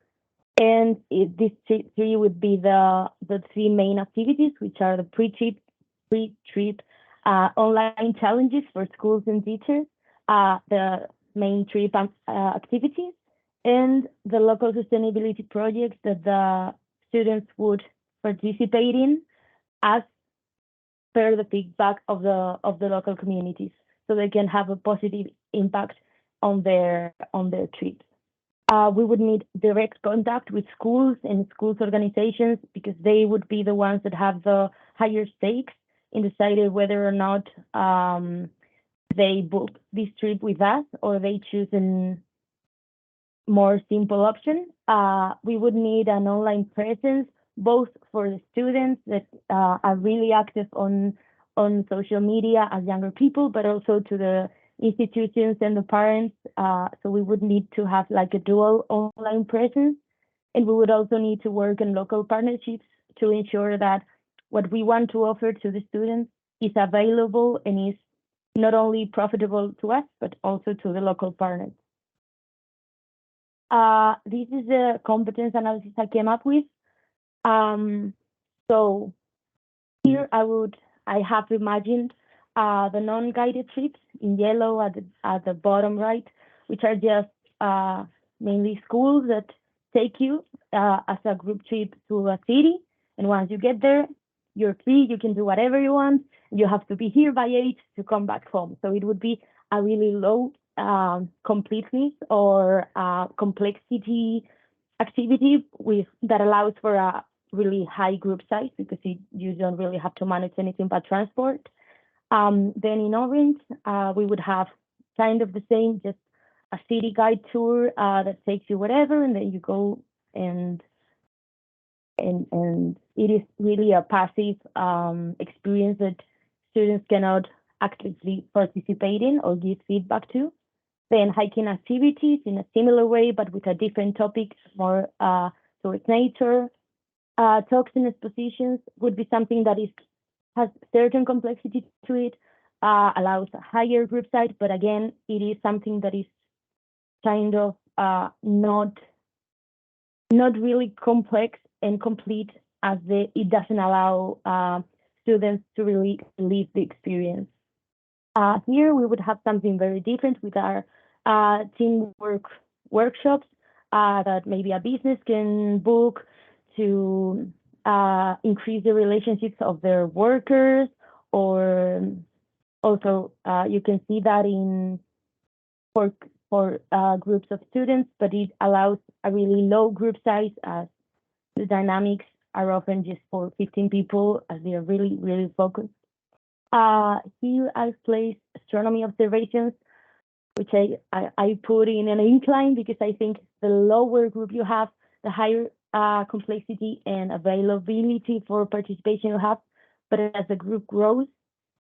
And these three would be the three main activities, which are the pre-trip online challenges for schools and teachers, the main trip activities, and the local sustainability projects that the students would participate in as per the feedback of the local communities, so they can have a positive impact on their trips. We would need direct contact with schools and schools organizations, because they would be the ones that have the higher stakes in deciding whether or not they book this trip with us or they choose a more simple option. We would need an online presence, both for the students that are really active on social media as younger people, but also to the institutions and the parents. So we would need to have like a dual online presence, and we would also need to work in local partnerships to ensure that what we want to offer to the students is available and is not only profitable to us, but also to the local partners. This is the competence analysis I came up with. So here I have imagined the non-guided trips in yellow at the bottom right, which are just mainly schools that take you as a group trip to a city. And once you get there, you're free, you can do whatever you want. You have to be here by 8 to come back home. So it would be a really low completeness or complexity activity that allows for a really high group size, because you don't really have to manage anything but transport. Then in orange, we would have kind of the same, just a city guide tour that takes you wherever, and then you go and it is really a passive experience that students cannot actively participate in or give feedback to. Then hiking activities in a similar way, but with a different topic, more towards nature. Talks and expositions would be something that has certain complexity to it, allows a higher group size, but again, it is something that is kind of not not really complex and complete, as it doesn't allow students to really live the experience. Here we would have something very different with our teamwork workshops that maybe a business can book to increase the relationships of their workers, or also you can see that in for groups of students, but it allows a really low group size, as the dynamics are often just for 15 people, as they are really, really focused. Here I've placed astronomy observations, which I put in an incline because I think the lower group you have, the higher complexity and availability for participation you have. But as the group grows,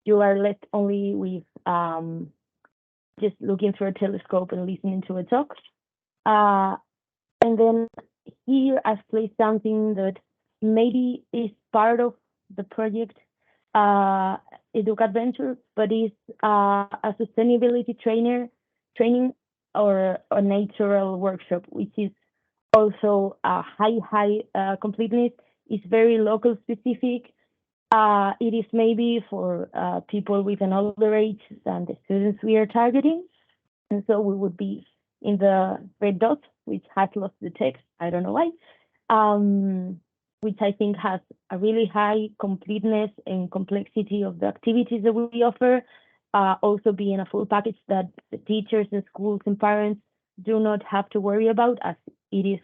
you are left only with just looking through a telescope and listening to a talk. And then here I've placed something that maybe is part of the project Educ Adventure, but is a sustainability training or a natural workshop, which is also a high completeness. It's very local specific. It is maybe for people with an older age than the students we are targeting. And so we would be in the red dot, which has lost the text. I don't know why. Which I think has a really high completeness and complexity of the activities that we offer. Also being a full package that the teachers and schools and parents do not have to worry about, as it is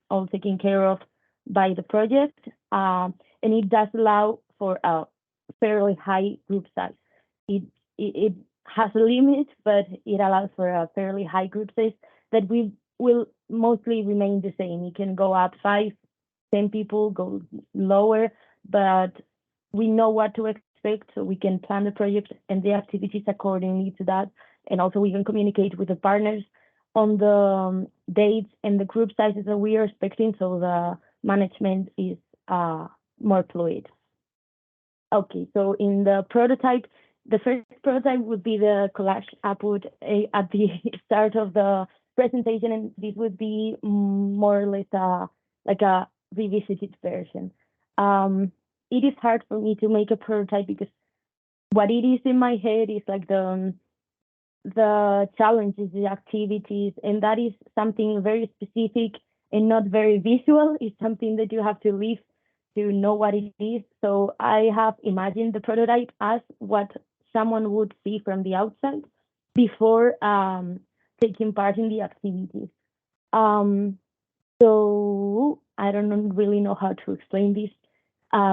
all taken care of by the project. And it does allow for a fairly high group size. It has a limit, but it allows for a fairly high group size that we will mostly remain the same. It can go up 5, 10 people, go lower, but we know what to expect, so we can plan the project and the activities accordingly to that. And also we can communicate with the partners on the dates and the group sizes that we are expecting, so the management is more fluid. Okay, so in the prototype, the first prototype would be the collage I put at the start of the presentation, and this would be more or less like a revisited version. It is hard for me to make a prototype because what it is in my head is like the challenges, the activities, and that is something very specific and not very visual. It's something that you have to live to know what it is. So I have imagined the prototype as what someone would see from the outside before taking part in the activities. So I don't really know how to explain this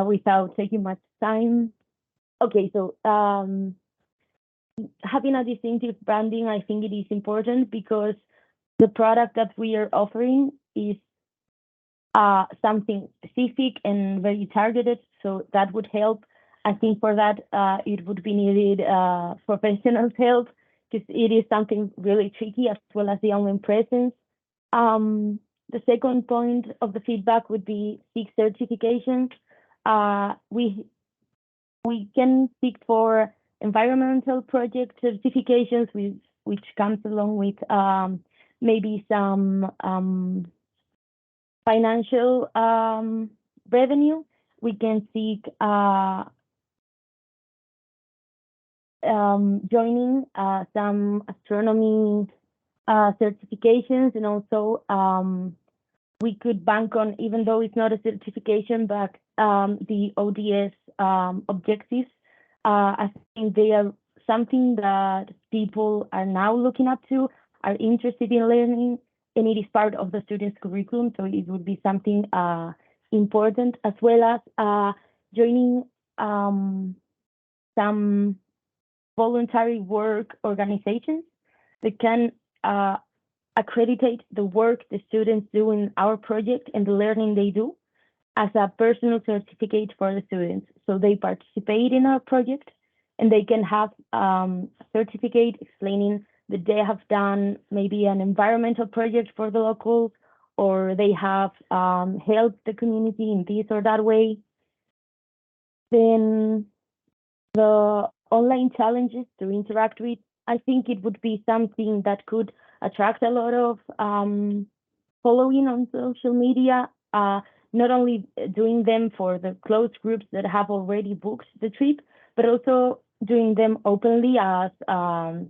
without taking much time. Okay, so having a distinctive branding, I think it is important because the product that we are offering is something specific and very targeted, so that would help. I think for that it would be needed professional help because it is something really tricky, as well as the online presence. The second point of the feedback would be seek certification. We can seek for environmental project certifications, which comes along with maybe some financial revenue. We can seek joining some astronomy certifications, and also we could bank on, even though it's not a certification, but the ODS objectives. I think they are something that people are now looking up to, are interested in learning, and it is part of the students' curriculum, so it would be something important, as well as joining some voluntary work organizations that can accreditate the work the students do in our project and the learning they do as a personal certificate for the students. So they participate in our project and they can have a certificate explaining that they have done maybe an environmental project for the locals, or they have helped the community in this or that way. Then the online challenges to interact with, I think it would be something that could attract a lot of following on social media, not only doing them for the closed groups that have already booked the trip, but also doing them openly as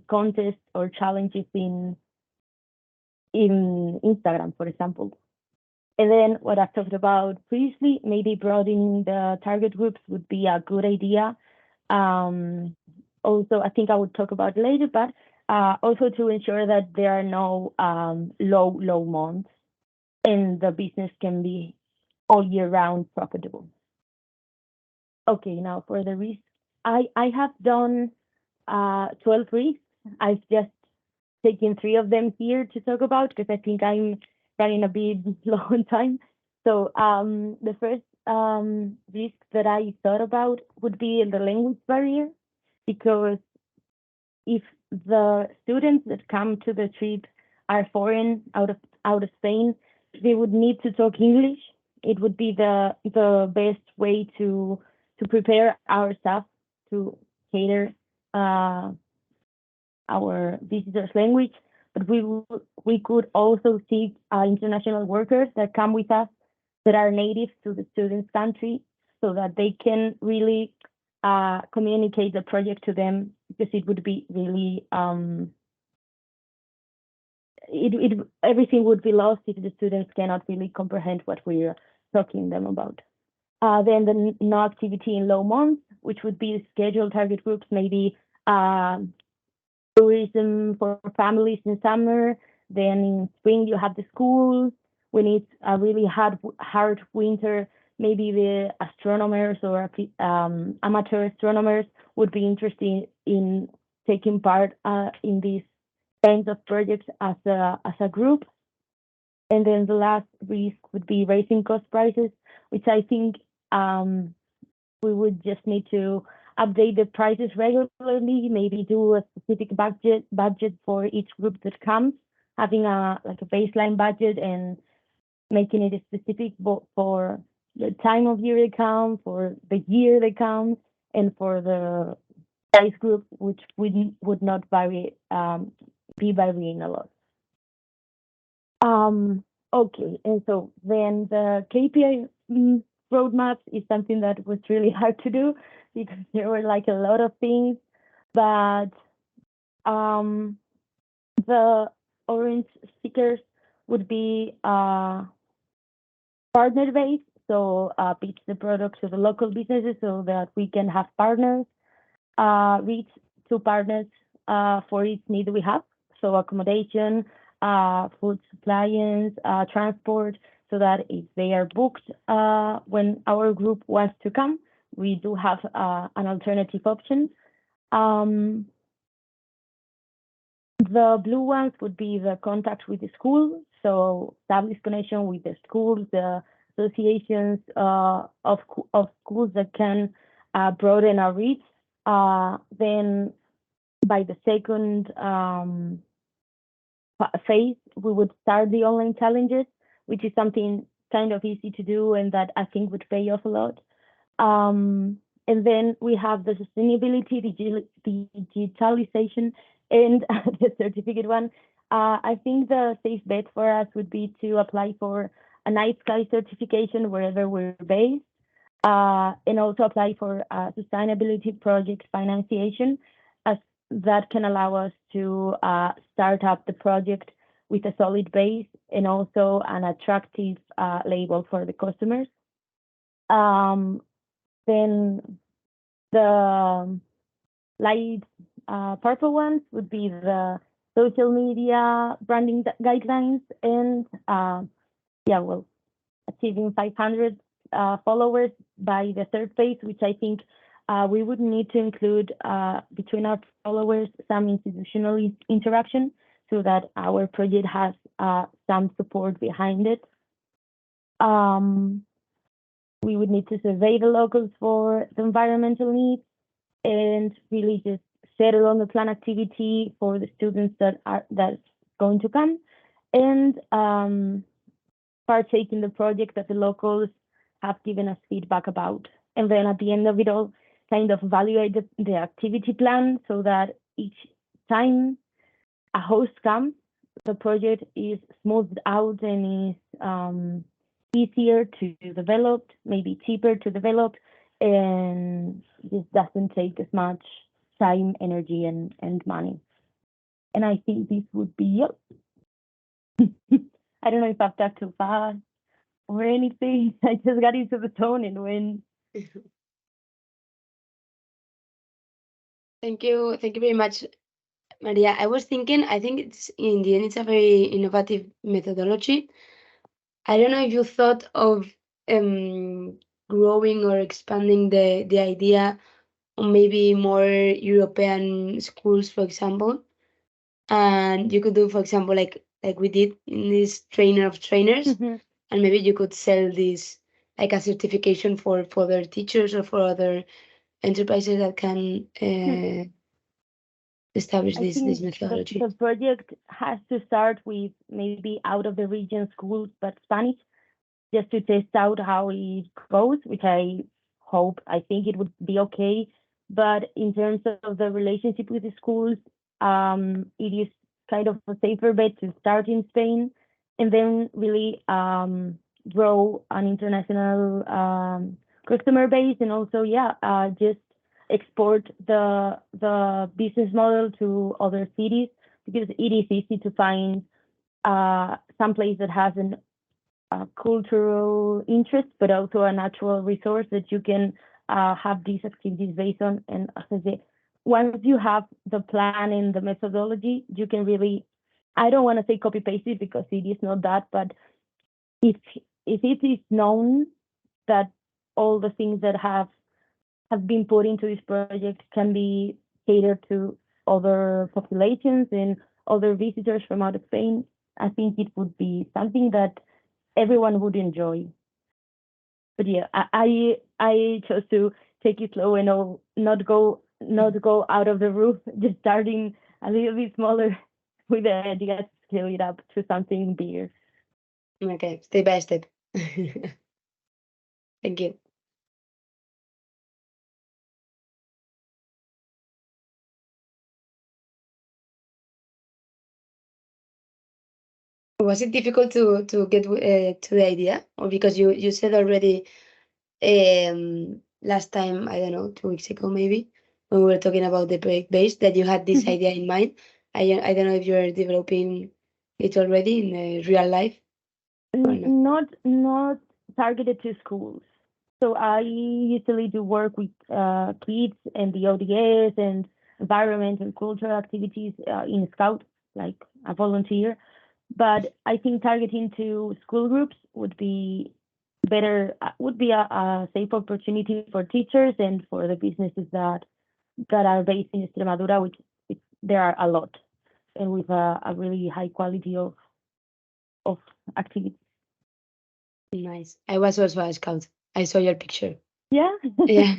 contests or challenges in Instagram, for example. And then what I've talked about previously, maybe broadening the target groups would be a good idea. Also, I think I would talk about later, but also to ensure that there are no low months and the business can be all year round profitable. Okay, now for the risks, I have done 12 risks. I've just taken 3 of them here to talk about because I think I'm running a bit low on time. So the first risk that I thought about would be the language barrier, because if the students that come to the trip are foreign, out of Spain, they would need to talk English. It would be the best way to prepare our staff to cater our visitors' language. But we could also seek international workers that come with us that are native to the students' country, so that they can really communicate the project to them, because it would be really everything would be lost if the students cannot really comprehend what we're talking them about. Then the no activity in low months, which would be scheduled target groups, maybe tourism for families in summer. Then in spring you have the schools. When it's a really hard winter, maybe the astronomers or amateur astronomers would be interested in taking part in these kinds of projects as a group. And then the last risk would be raising cost prices, which I think we would just need to update the prices regularly, maybe do a specific budget for each group that comes, having a baseline budget and making it specific for the time of year they come, for the year they come, and for the size group, which would not vary, be varying a lot. Okay, and so then the KPI roadmap is something that was really hard to do, because there were a lot of things, but the orange stickers would be partner based, so pitch the product to the local businesses so that we can have partners, reach 2 partners for each need we have, so accommodation, food supplies, transport, so that if they are booked when our group wants to come, we do have an alternative option. The blue ones would be the contact with the school, so establish connection with the schools, the associations of schools that can broaden our reach. Then by the second phase, we would start the online challenges, which is something kind of easy to do and that I think would pay off a lot. And then we have the sustainability, digitalization, and the certificate one. I think the safe bet for us would be to apply for a night sky certification wherever we're based, and also apply for sustainability project financiation, as that can allow us to start up the project with a solid base and also an attractive label for the customers. Then the light purple ones would be the social media branding guidelines, and achieving 500 followers by the third phase, which I think we would need to include between our followers some institutional interaction, so that our project has some support behind it. We would need to survey the locals for the environmental needs and really just settle on the plan activity for the students that's going to come, and partake in the project that the locals have given us feedback about. And then at the end of it all, kind of evaluate the activity plan, so that each time a host comes, the project is smoothed out and is easier to develop, maybe cheaper to develop, and this doesn't take as much time, energy, and money. And I think this would be it. I don't know if I've talked too fast or anything. I just got into the tone and went. Thank you very much, Maria. I was thinking, I think it's in the end, it's a very innovative methodology. I don't know if you thought of growing or expanding the idea on maybe more European schools, for example. And you could do, for example, like we did in this trainer of trainers, Mhm. and maybe you could sell this like a certification for other teachers or for other enterprises that can establish I this think methodology. the project has to start with maybe out of the region schools, but Spanish, just to test out how it goes, which I think it would be okay. But in terms of the relationship with the schools, it is kind of a safer bet to start in Spain and then really grow an international customer base, and also just export the business model to other cities, because it is easy to find some place that has a cultural interest, but also a natural resource that you can have these activities based on. And as I say, once you have the plan and the methodology, you can really, I don't want to say copy paste it because it is not that, but if it is known that all the things that have been put into this project can be catered to other populations and other visitors from out of Spain, I think it would be something that everyone would enjoy. But yeah, I chose to take it slow and not go out of the roof, just starting a little bit smaller with the idea to scale it up to something bigger. Okay, step by step. Thank you. Was it difficult to get to the idea, or because you said already last time, I don't know, 2 weeks ago maybe, when we were talking about the project base, that you had this idea in mind? I don't know if you're developing it already in real life or not. Not targeted to schools. So I usually do work with kids and the ODS and environment and cultural activities in Scout, like a volunteer. But I think targeting to school groups would be better, would be a safe opportunity for teachers and for the businesses that are based in Extremadura, which there are a lot, and with a really high quality of activities. Nice. I was also a scout. I saw your picture. Yeah. Yeah.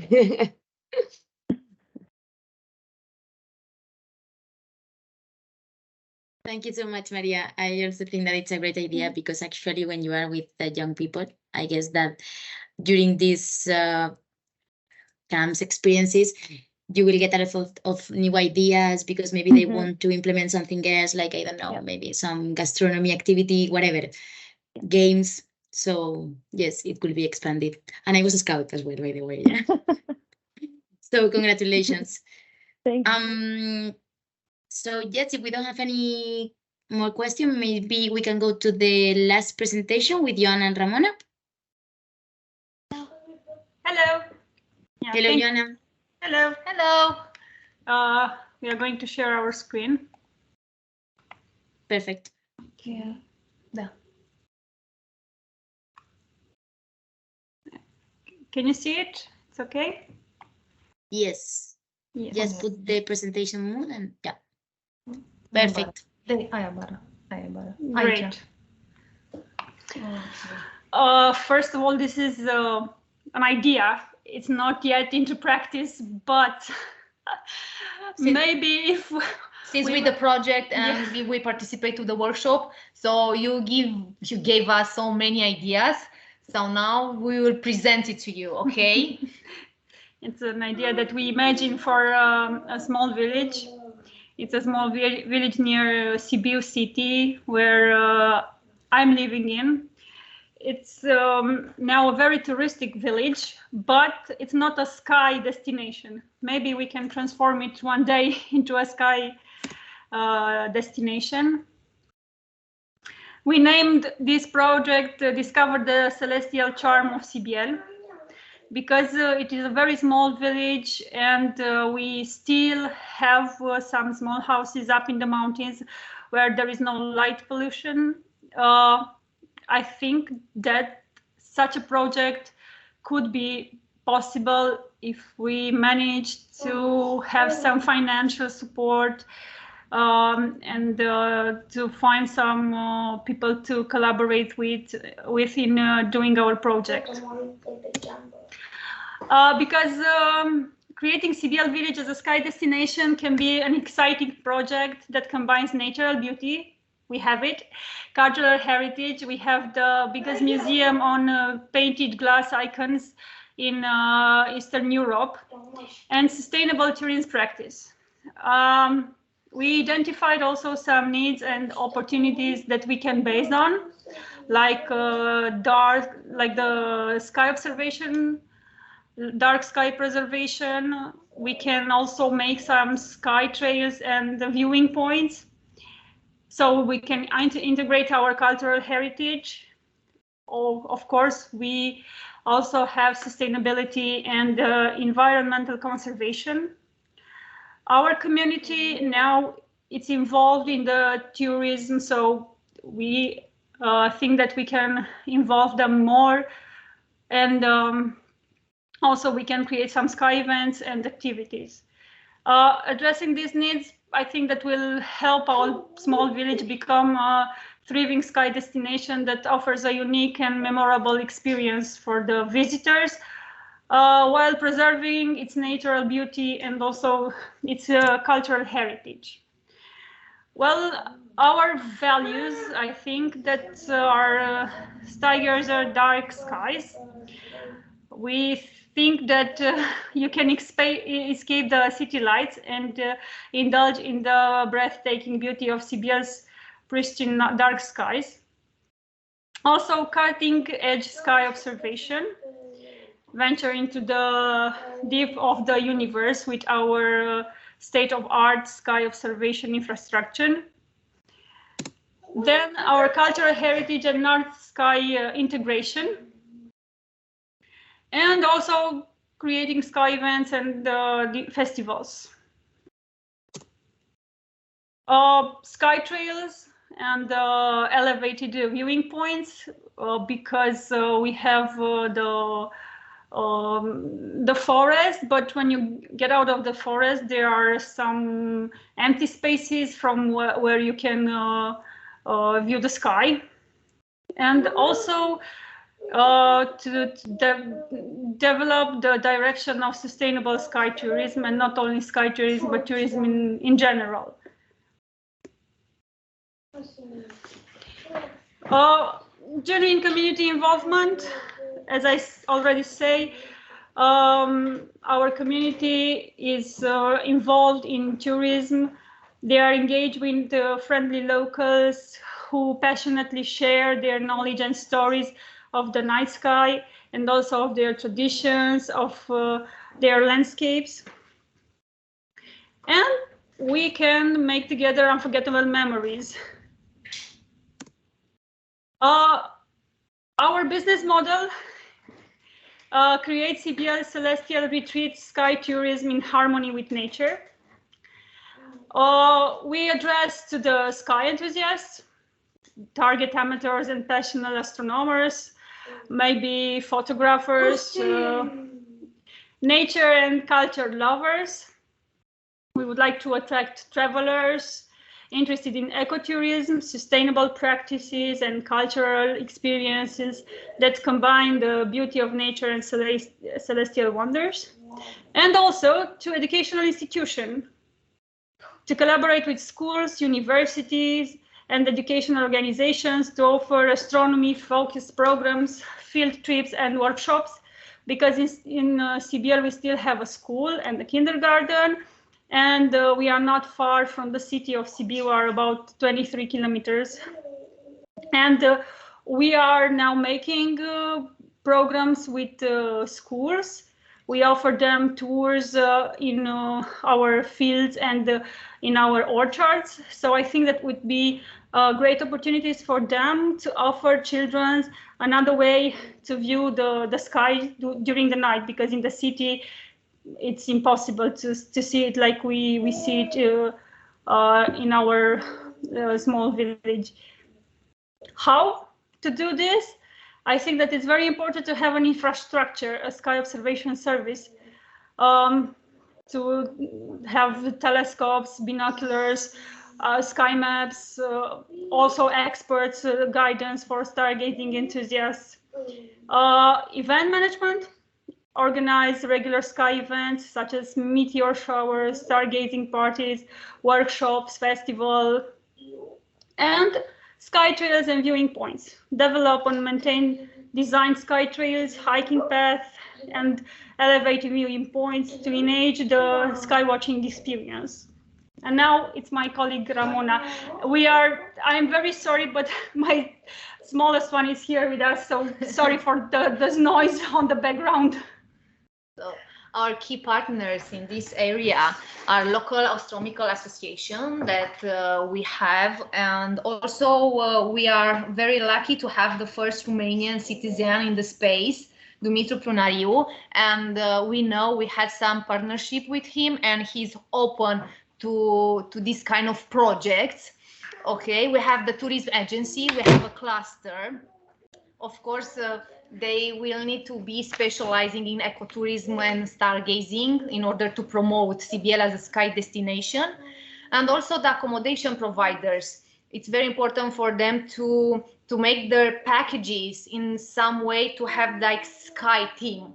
Thank you so much, Maria. I also think that it's a great idea because actually when you are with the young people, I guess that during these camps experiences, you will get a lot of new ideas because maybe they want to implement something else, like, I don't know, maybe some gastronomy activity, whatever, games. So yes, it could be expanded. And I was a scout as well, by the way. Yeah. So congratulations. Thank you. So yes, if we don't have any more questions, maybe we can go to the last presentation with Joanna and Ramona. Hello. Yeah, hello, Joanna. Hello. Hello. We are going to share our screen. Perfect. Yeah. Can you see it? It's okay? Yes. Yes. Just put the presentation mode and yeah. Perfect. Great. First of all, this is an idea. It's not yet into practice, but maybe if since with the project and we participate to the workshop, so you gave us so many ideas. So now we will present it to you, okay? It's an idea that we imagine for a small village. It's a small village near Sibiu city where I'm living in. It's now a very touristic village, but it's not a sky destination. Maybe we can transform it one day into a sky destination. We named this project Discover the Celestial Charm of Sibiel, because it is a very small village and we still have some small houses up in the mountains where there is no light pollution. I think that such a project could be possible if we manage to have some financial support and to find some people to collaborate with in doing our project. Because creating Sibiel village as a sky destination can be an exciting project that combines natural beauty. We have it, cultural heritage. We have the biggest museum on painted glass icons in Eastern Europe, and sustainable tourism practice. We identified also some needs and opportunities that we can base on, like the sky observation, dark sky preservation. We can also make some sky trails and viewing points, so we can integrate our cultural heritage. Of course, we also have sustainability and environmental conservation. Our community now, it's involved in the tourism, so we think that we can involve them more, and also we can create some sky events and activities. Addressing these needs, I think that will help our small village become a thriving sky destination that offers a unique and memorable experience for the visitors, while preserving its natural beauty and also its cultural heritage. Well, our values, I think that our tigers are dark skies. We think that you can escape the city lights and indulge in the breathtaking beauty of Sibiel's pristine dark skies. Also, cutting-edge sky observation, venture into the deep of the universe with our state-of-art sky observation infrastructure. Then our cultural heritage and North Sky integration, and also creating sky events and the festivals. Sky trails and elevated viewing points, because we have the forest, but when you get out of the forest, there are some empty spaces from where you can view the sky. And also to develop the direction of sustainable sky tourism, and not only sky tourism, but tourism in general. Genuine community involvement, as I already say, our community is involved in tourism. They are engaged with friendly locals who passionately share their knowledge and stories of the night sky, and also of their traditions, of their landscapes. And we can make together unforgettable memories. Our business model creates Sibiel celestial retreat sky tourism in harmony with nature. We address to the sky enthusiasts, target amateurs and passionate astronomers, maybe photographers, nature and culture lovers. We would like to attract travelers interested in ecotourism, sustainable practices, and cultural experiences that combine the beauty of nature and celestial wonders. And also to educational institutions, to collaborate with schools, universities, and educational organizations to offer astronomy-focused programs, field trips, and workshops, because in Sibiel we still have a school and a kindergarten, And we are not far from the city of Sibiu, we are about 23 kilometers. And we are now making programs with schools. We offer them tours in our fields and in our orchards. So I think that would be great opportunities for them to offer children another way to view the sky during the night, because in the city it's impossible to see it like we see it in our small village. How to do this? I think that it's very important to have an infrastructure, a sky observation service, to have telescopes, binoculars, sky maps, also experts, guidance for stargazing enthusiasts. Event management, organize regular sky events such as meteor showers, stargazing parties, workshops, festival, and sky trails and viewing points. Develop and maintain design sky trails, hiking paths, and elevated viewing points to enhance the sky watching experience. And now it's my colleague Ramona. I'm very sorry, but my smallest one is here with us, so sorry for the noise on the background. So our key partners in this area are local astronomical association that we have, and also we are very lucky to have the first Romanian citizen in the space, Dumitru Prunariu, and we know we had some partnership with him, and he's open to this kind of projects. Okay, we have the tourism agency, we have a cluster. Of course, they will need to be specializing in ecotourism and stargazing in order to promote CBL as a sky destination. And also the accommodation providers. It's very important for them to make their packages in some way to have like sky theme.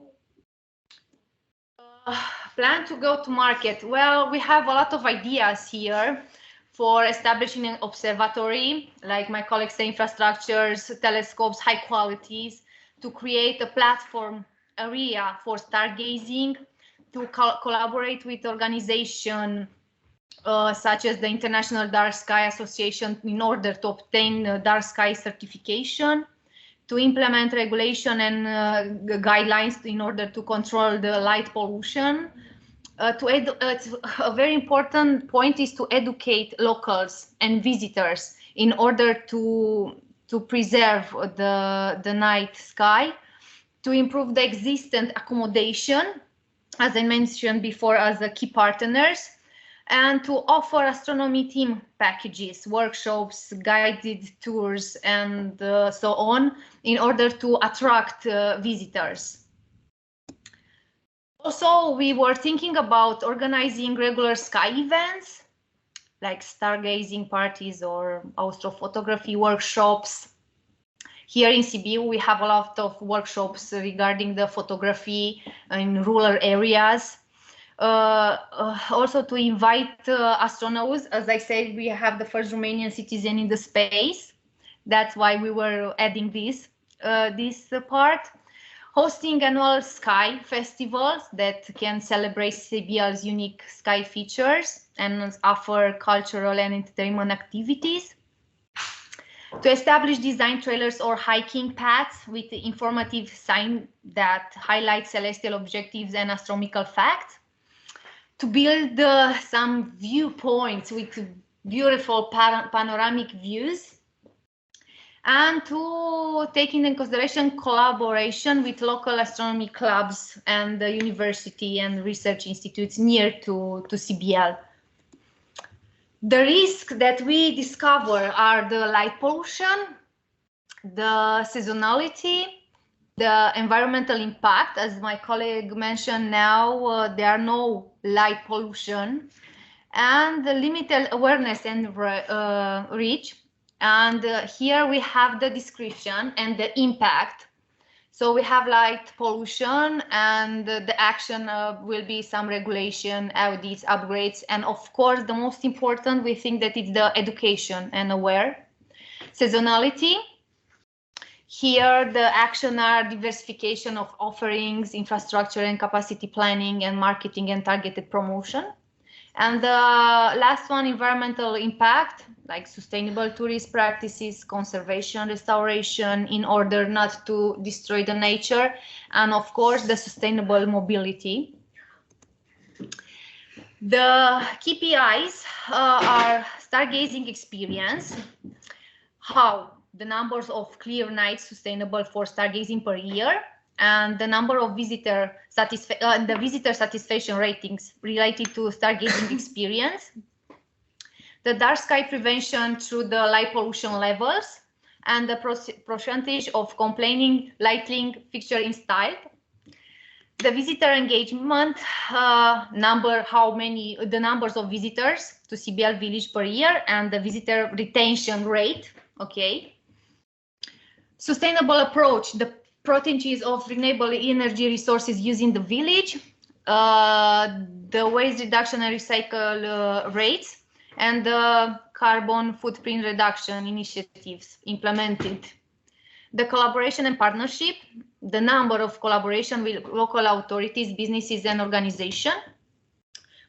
Plan to go to market. Well, we have a lot of ideas here for establishing an observatory, like my colleagues say, infrastructures, telescopes, high qualities, to create a platform area for stargazing, to collaborate with organizations such as the International Dark Sky Association in order to obtain dark sky certification, to implement regulation and guidelines in order to control the light pollution. A very important point is to educate locals and visitors in order to preserve the night sky, to improve the existing accommodation, as I mentioned before, as the key partners, and to offer astronomy theme packages, workshops, guided tours, and so on, in order to attract visitors. Also, we were thinking about organizing regular sky events, like stargazing parties or astrophotography workshops. Here in Sibiu, we have a lot of workshops regarding the photography in rural areas. Also to invite astronauts. As I said, we have the first Romanian citizen in the space. That's why we were adding this part. Hosting annual sky festivals that can celebrate CBL's unique sky features and offer cultural and entertainment activities. To establish design trailers or hiking paths with informative signs that highlight celestial objectives and astronomical facts. To build some viewpoints with beautiful panoramic views. And to take into consideration collaboration with local astronomy clubs and the university and research institutes near to CBL. The risks that we discover are the light pollution, the seasonality, the environmental impact. As my colleague mentioned now, there are no light pollution, and the limited awareness and reach. And here we have the description and the impact. So we have light pollution, and the action will be some regulation, audits, upgrades, and of course, the most important, we think that it's the education and aware. Seasonality. Here, the action are diversification of offerings, infrastructure and capacity planning, and marketing and targeted promotion. And the last one, environmental impact, like sustainable tourist practices, conservation, restoration, in order not to destroy the nature, and of course the sustainable mobility. The KPIs are stargazing experience, how the numbers of clear nights sustainable for stargazing per year, and the number of visitor satisfaction ratings related to stargazing experience, the dark sky prevention through the light pollution levels, and the percentage of complaining lighting fixture installed, the visitor engagement number, the numbers of visitors to CBL village per year, and the visitor retention rate. Okay. Sustainable approach, the percentages of renewable energy resources used in the village, the waste reduction and recycle rates, and the carbon footprint reduction initiatives implemented. The collaboration and partnership, the number of collaboration with local authorities, businesses, and organizations.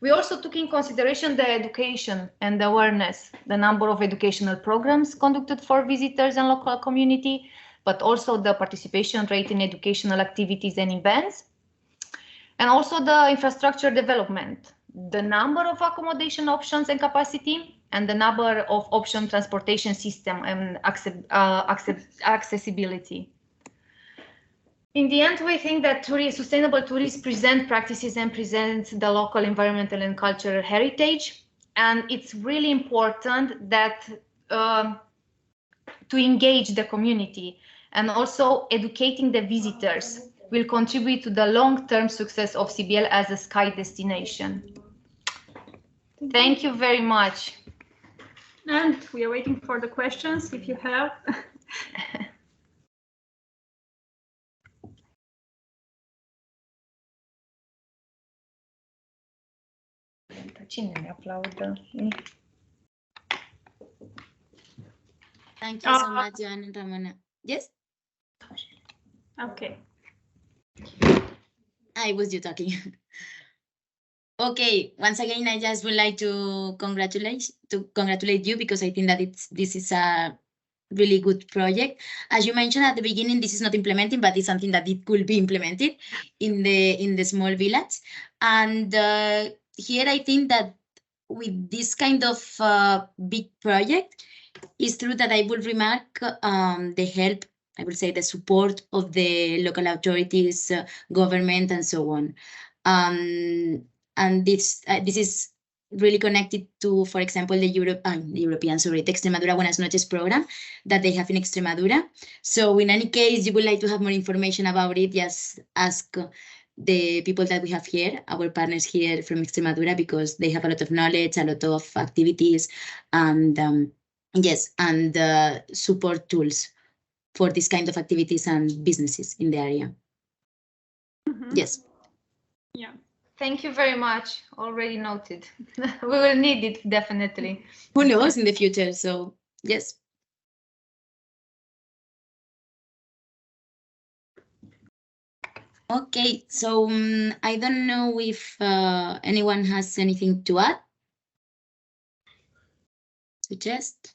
We also took in consideration the education and awareness, the number of educational programs conducted for visitors and local community, but also the participation rate in educational activities and events. And also the infrastructure development, the number of accommodation options and capacity, and the number of option transportation system and accessibility. In the end, we think that sustainable tourism present practices and present the local environmental and cultural heritage. And it's really important that to engage the community, and also educating the visitors will contribute to the long-term success of CBL as a sky destination. Thank you very much. And we are waiting for the questions, if you have. Cine ne aplaudă? Thank you so much, Joanna and Ramona. Yes? Okay. I was you talking. Okay, once again, I just would like to congratulate you, because I think that this is a really good project. As you mentioned at the beginning, this is not implementing, but it's something that it could be implemented in the small village. And here I think that with this kind of big project, it's true that I would remark the help, I would say the support of the local authorities, government, and so on. And this is really connected to, for example, the Extremadura Buenas Noches program that they have in Extremadura. So in any case, you would like to have more information about it, just ask the people that we have here, our partners here from Extremadura, because they have a lot of knowledge, a lot of activities, and yes, and support tools for this kind of activities and businesses in the area. Mm-hmm. Yes. Yeah. Thank you very much. Already noted. We will need it, definitely. Who knows in the future? So, yes. Okay, so I don't know if anyone has anything to add. Suggest?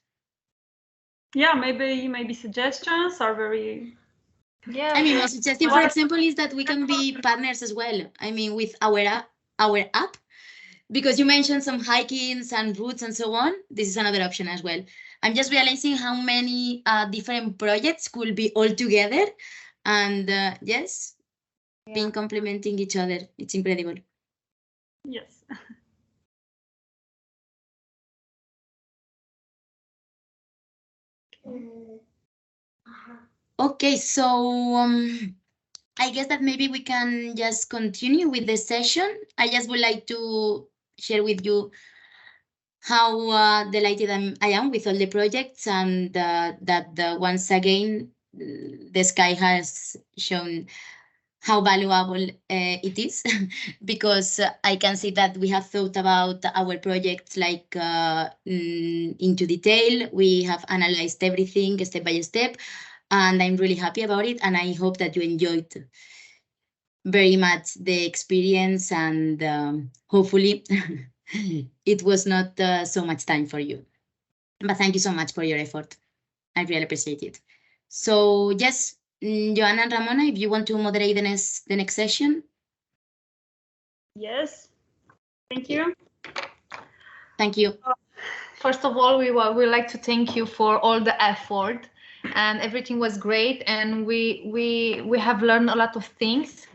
Yeah, maybe suggestions are very. Yeah. I mean, my suggestion, for example, is that we can be partners as well. I mean, with our app, because you mentioned some hikings and routes and so on. This is another option as well. I'm just realizing how many different projects could be all together, and yes, being complementing each other. It's incredible. Yes. Okay, so I guess that maybe we can just continue with the session. I just would like to share with you how delighted I am with all the projects, and that once again, the sky has shown how valuable it is, because I can see that we have thought about our projects like into detail. We have analyzed everything step by step, and I'm really happy about it. And I hope that you enjoyed very much the experience, and hopefully it was not so much time for you. But thank you so much for your effort. I really appreciate it. So yes, Joanna and Ramona, if you want to moderate the next session. Yes. Thank you. Thank you. First of all, we would like to thank you for all the effort, and everything was great, and we have learned a lot of things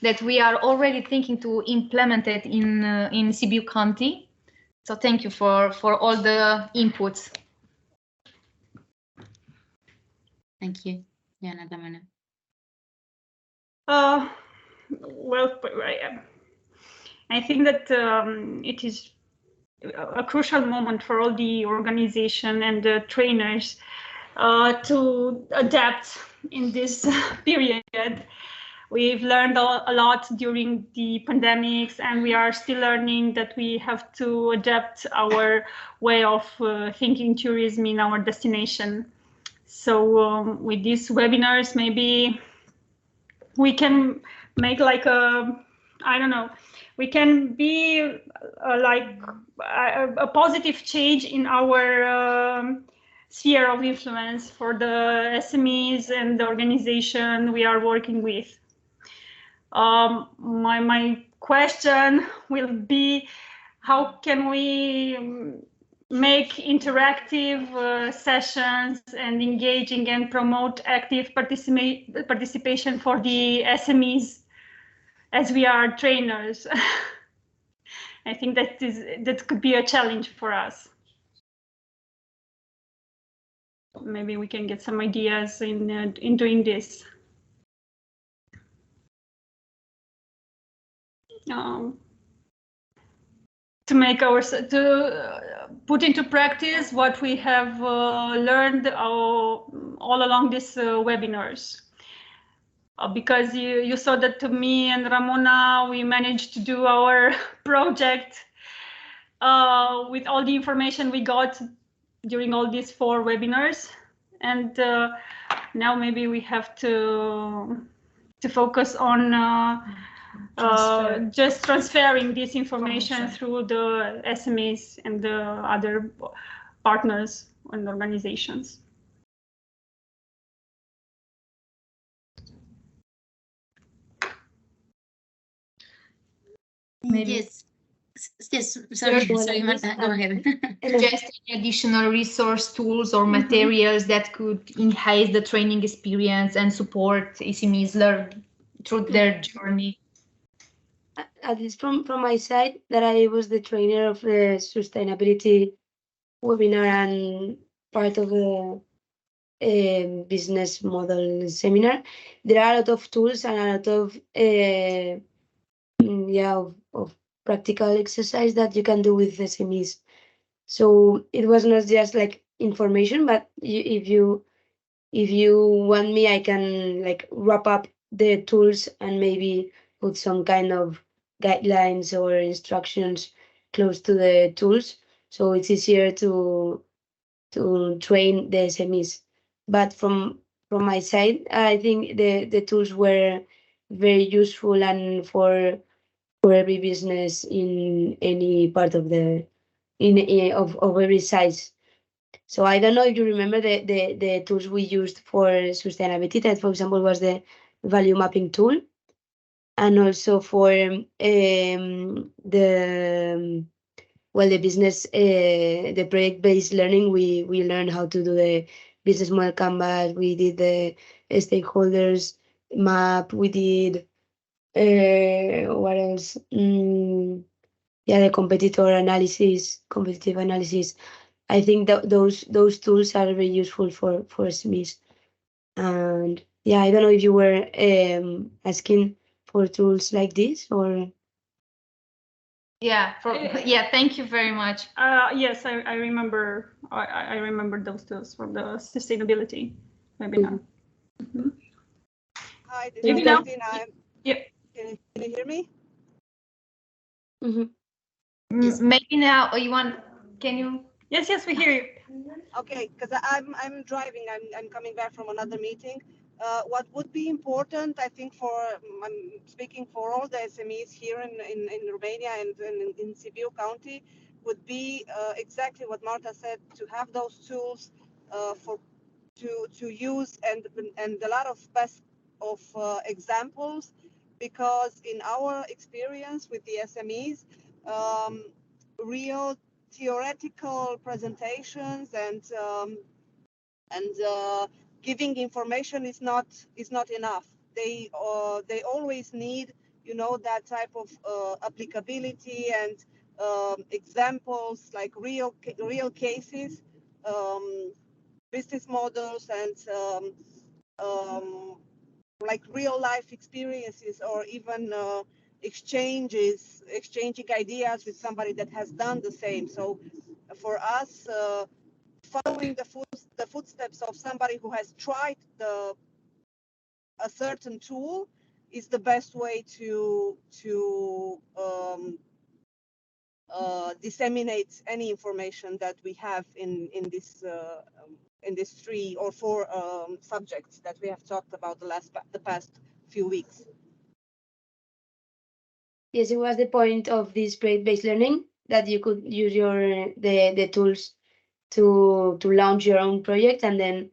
that we are already thinking to implement it in Sibiu County. So thank you for all the inputs. Thank you, Joanna, Ramona. Well, I think that it is a crucial moment for all the organization and the trainers to adapt in this period. We've learned a lot during the pandemics, and we are still learning that we have to adapt our way of thinking tourism in our destination. So with these webinars, maybe we can make like I don't know, we can be like a positive change in our sphere of influence for the SMEs and the organization we are working with. My question will be, how can we make interactive sessions and engaging and promote active participation for the SMEs as we are trainers? I think that could be a challenge for us. Maybe we can get some ideas in doing this. To put into practice what we have learned all along these webinars. Because you saw that me and Ramona, we managed to do our project with all the information we got during all these 4 webinars. And now maybe we have to focus on just transferring this information through the SMEs and the other partners and organizations. Maybe. Yes. Sorry, Marta, go ahead. Just additional resource tools or materials that could enhance the training experience and support SMEs learn through their journey. At least from my side, that I was the trainer of the sustainability webinar and part of the business model seminar. There are a lot of tools and a lot of of practical exercise that you can do with SMEs. So it was not just like information, but if you want me, I can like wrap up the tools and maybe put some kind of guidelines or instructions close to the tools, so it's easier to train the SMEs. But from my side, I think the tools were very useful and for every business in any part of the of every size. So I don't know if you remember the tools we used for sustainability. That, for example, was the value mapping tool, and also for the business, the project-based learning. We learned how to do the business model canvas. We did the stakeholders map. We did what else? The competitive analysis. I think that those tools are very useful for SMEs. And yeah, I don't know if you were asking for tools like this or. Yeah, thank you very much. Yes, I remember. I remember those tools from the sustainability webinar. Mm-hmm. Hi, this is Christina. Yeah. Can you hear me? Mm-hmm. Maybe now you want? Can you? Yes, we hear you. Okay, because I'm driving. I'm coming back from another meeting. What would be important, I think, I'm speaking for all the SMEs here in Romania and in Sibiu County, would be exactly what Marta said, to have those tools to use and a lot of best of examples, because in our experience with the SMEs, real theoretical presentations and giving information is not enough. They always need, you know, that type of applicability and examples, like real cases, business models, and like real life experiences, or even exchanging ideas with somebody that has done the same. So for us, following the footsteps of somebody who has tried a certain tool is the best way to disseminate any information that we have in this 3 or 4 subjects that we have talked about the past few weeks. Yes, it was the point of this project-based learning, that you could use the tools to launch your own project, and then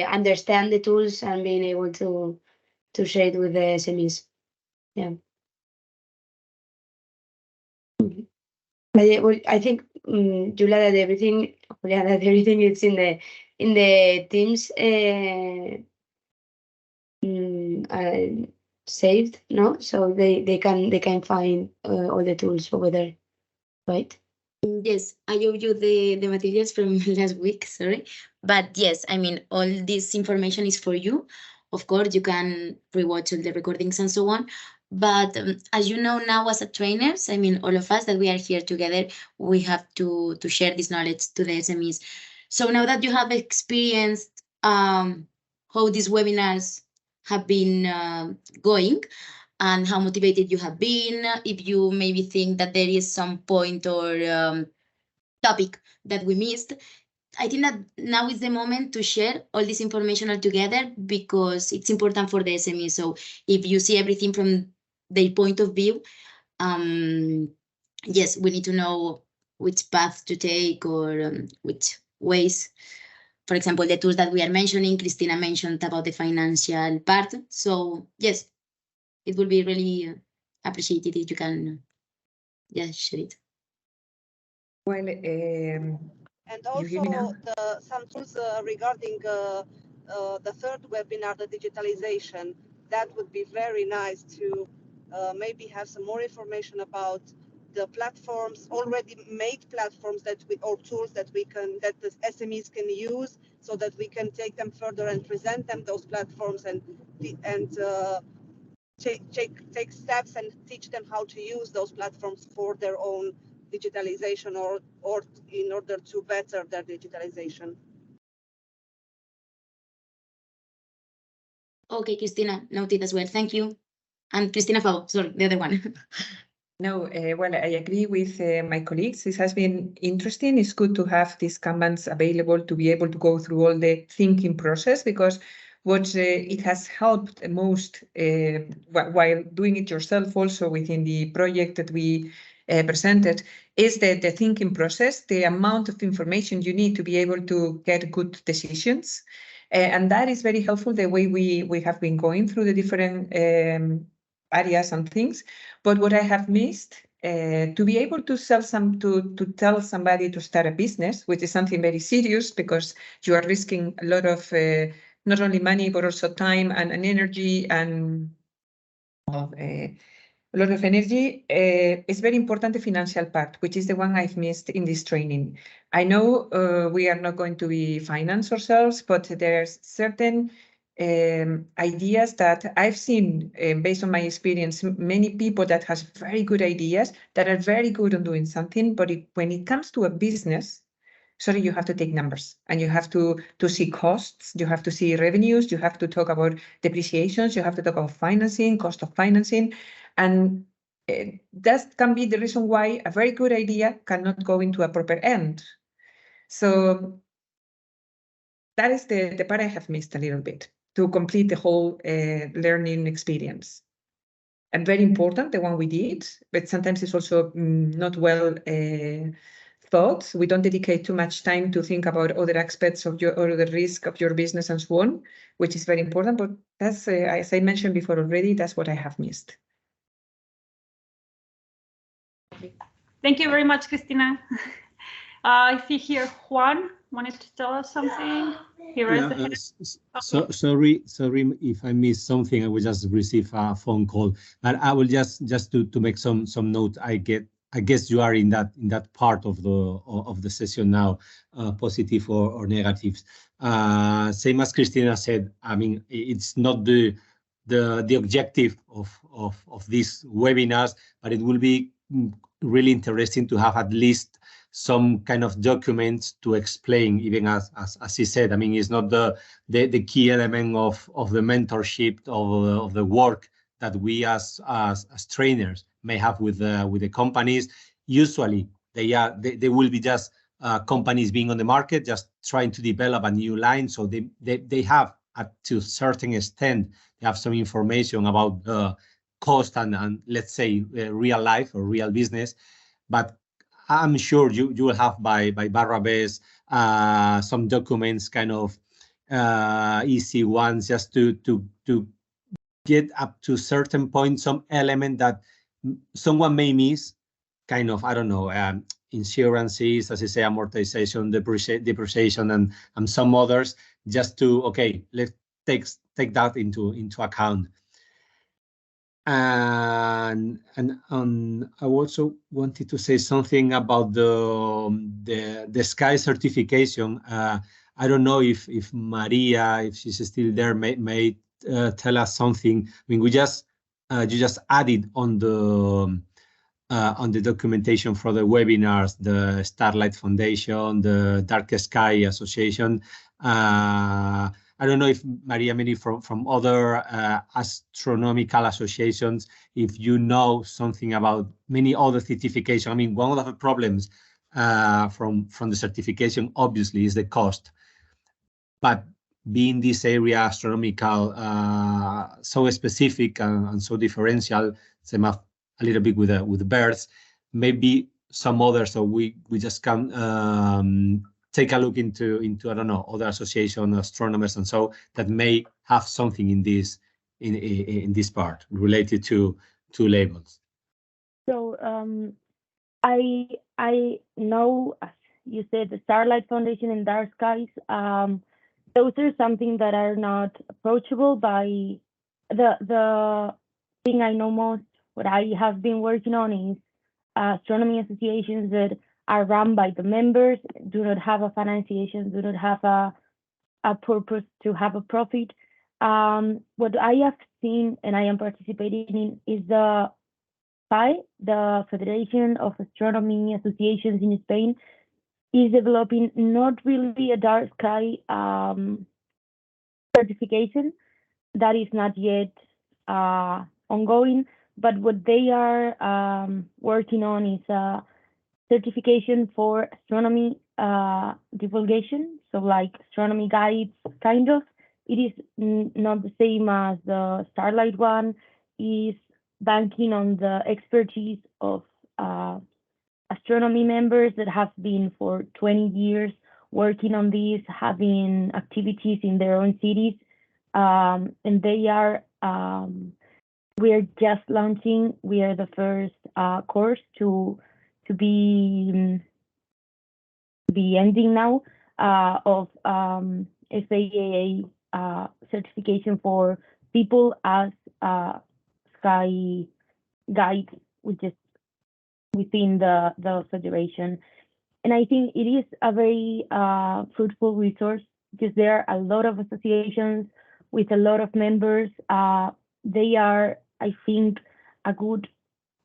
understand the tools and being able to share it with the SMEs. Yeah. But I think, Julia, that everything is in the Teams saved, no? So they can find all the tools over there, right? Yes, I owe you the materials from last week, sorry. But yes, I mean, all this information is for you. Of course, you can rewatch all the recordings and so on. But as you know now, as a trainers, I mean, all of us that we are here together, we have to share this knowledge to the SMEs. So now that you have experienced how these webinars have been going, and how motivated you have been, if you maybe think that there is some point or topic that we missed, I think that now is the moment to share all this information all together, because it's important for the SME. So if you see everything from their point of view, yes, we need to know which path to take, or which ways. For example, the tools that we are mentioning, Cristina mentioned about the financial part. So yes, it will be really appreciated if you can share it. Well, and also some tools regarding the 3rd webinar, the digitalization. That would be very nice to maybe have some more information about the platforms, already made platforms or tools that the SMEs can use, so that we can take them further and present them those platforms, and take steps and teach them how to use those platforms for their own digitalization, or in order to better their digitalization. Okay, Cristina, noted as well. Thank you. And Cristina Favo, sorry, the other one. No, well, I agree with my colleagues. This has been interesting. It's good to have these Kanbans available to be able to go through all the thinking process, because what it has helped most while doing it yourself also within the project that we presented is the thinking process, the amount of information you need to be able to get good decisions. And that is very helpful, the way we have been going through the different areas and things. But what I have missed, to be able to to tell somebody to start a business, which is something very serious, because you are risking a lot of not only money but also time and energy, and a lot of energy. It's very important, the financial part, which is the one I've missed in this training. I know we are not going to be finance ourselves, but there's certain ideas that I've seen, based on my experience, many people that has very good ideas, that are very good on doing something, but when it comes to a business, sorry, you have to take numbers, and you have to see costs, you have to see revenues, you have to talk about depreciations, you have to talk about financing, cost of financing, and that can be the reason why a very good idea cannot go into a proper end. So that is the part I have missed a little bit. to complete the whole learning experience. And very important, the one we did, but sometimes it's also not well thought. We don't dedicate too much time to think about other aspects of or the risk of your business and so on, which is very important. But that's, as I mentioned before already, that's what I have missed. Thank you very much, Cristina. I see here Juan wanted to tell us something. Sorry if I missed something. I will just receive a phone call, but I will just to make some note. I guess you are in that part of the session now, positive or negatives. Same as Cristina said. I mean, it's not the objective of these webinars, but it will be really interesting to have at least some kind of documents to explain, even as he said. I mean, it's not the key element of the mentorship of the work that we as trainers may have with the companies. Usually, they will be just companies being on the market, just trying to develop a new line. So they have, to a certain extent, they have some information about cost and let's say real life or real business, but I'm sure you will have by Barrabés some documents, kind of easy ones, just to get up to a certain point, some element that someone may miss, kind of, I don't know, insurances, as I say, amortization, depreciation, and some others, just to, okay, let's take that into account. And I also wanted to say something about the Sky certification. I don't know if Maria, if she's still there, may tell us something. I mean, you just added on the documentation for the webinars, the Starlight Foundation, the Dark Sky Association. I don't know if Maria, maybe from other astronomical associations, if you know something about many other certifications. I mean, one of the problems from the certification, obviously, is the cost. But being this area astronomical so specific and so differential, same a little bit with the birds, maybe some others. So we just can take a look into I don't know, other association astronomers and so that may have something in this part related to labels. So I know, as you said, the Starlight Foundation and Dark Skies. Those are something that are not approachable by the thing I know most. What I have been working on is astronomy associations that are run by the members, do not have a financiation, do not have a purpose to have a profit. What I have seen and I am participating in is the FAI, the Federation of Astronomy Associations in Spain, is developing not really a dark sky certification. That is not yet ongoing, but what they are working on is a certification for astronomy divulgation, so like astronomy guides, kind of. It is not the same as the Starlight one. Is banking on the expertise of astronomy members that have been for 20 years working on this, having activities in their own cities, and they are. We're just launching. We are the first course to be ending now of FAA certification for people as sky guides, which is within the federation. And I think it is a very fruitful resource because there are a lot of associations with a lot of members. They are, I think,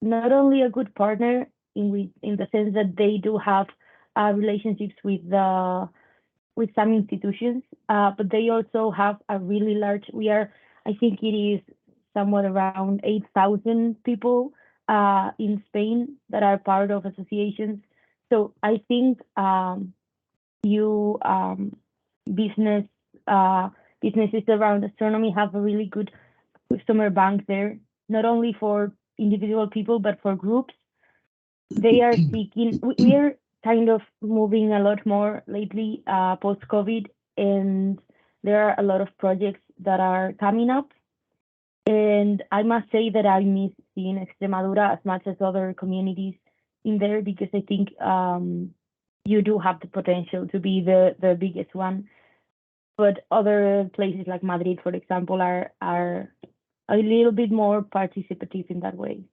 not only a good partner in the sense that they do have relationships with some institutions, but they also have a really large. I think it is somewhat around 8,000 people in Spain that are part of associations. So I think business businesses around astronomy have a really good customer bank there, not only for individual people, but for groups. They are seeking, we are kind of moving a lot more lately post-COVID, and there are a lot of projects that are coming up. And I must say that I miss seeing Extremadura as much as other communities in there, because I think you do have the potential to be the biggest one. But other places like Madrid, for example, are a little bit more participative in that way.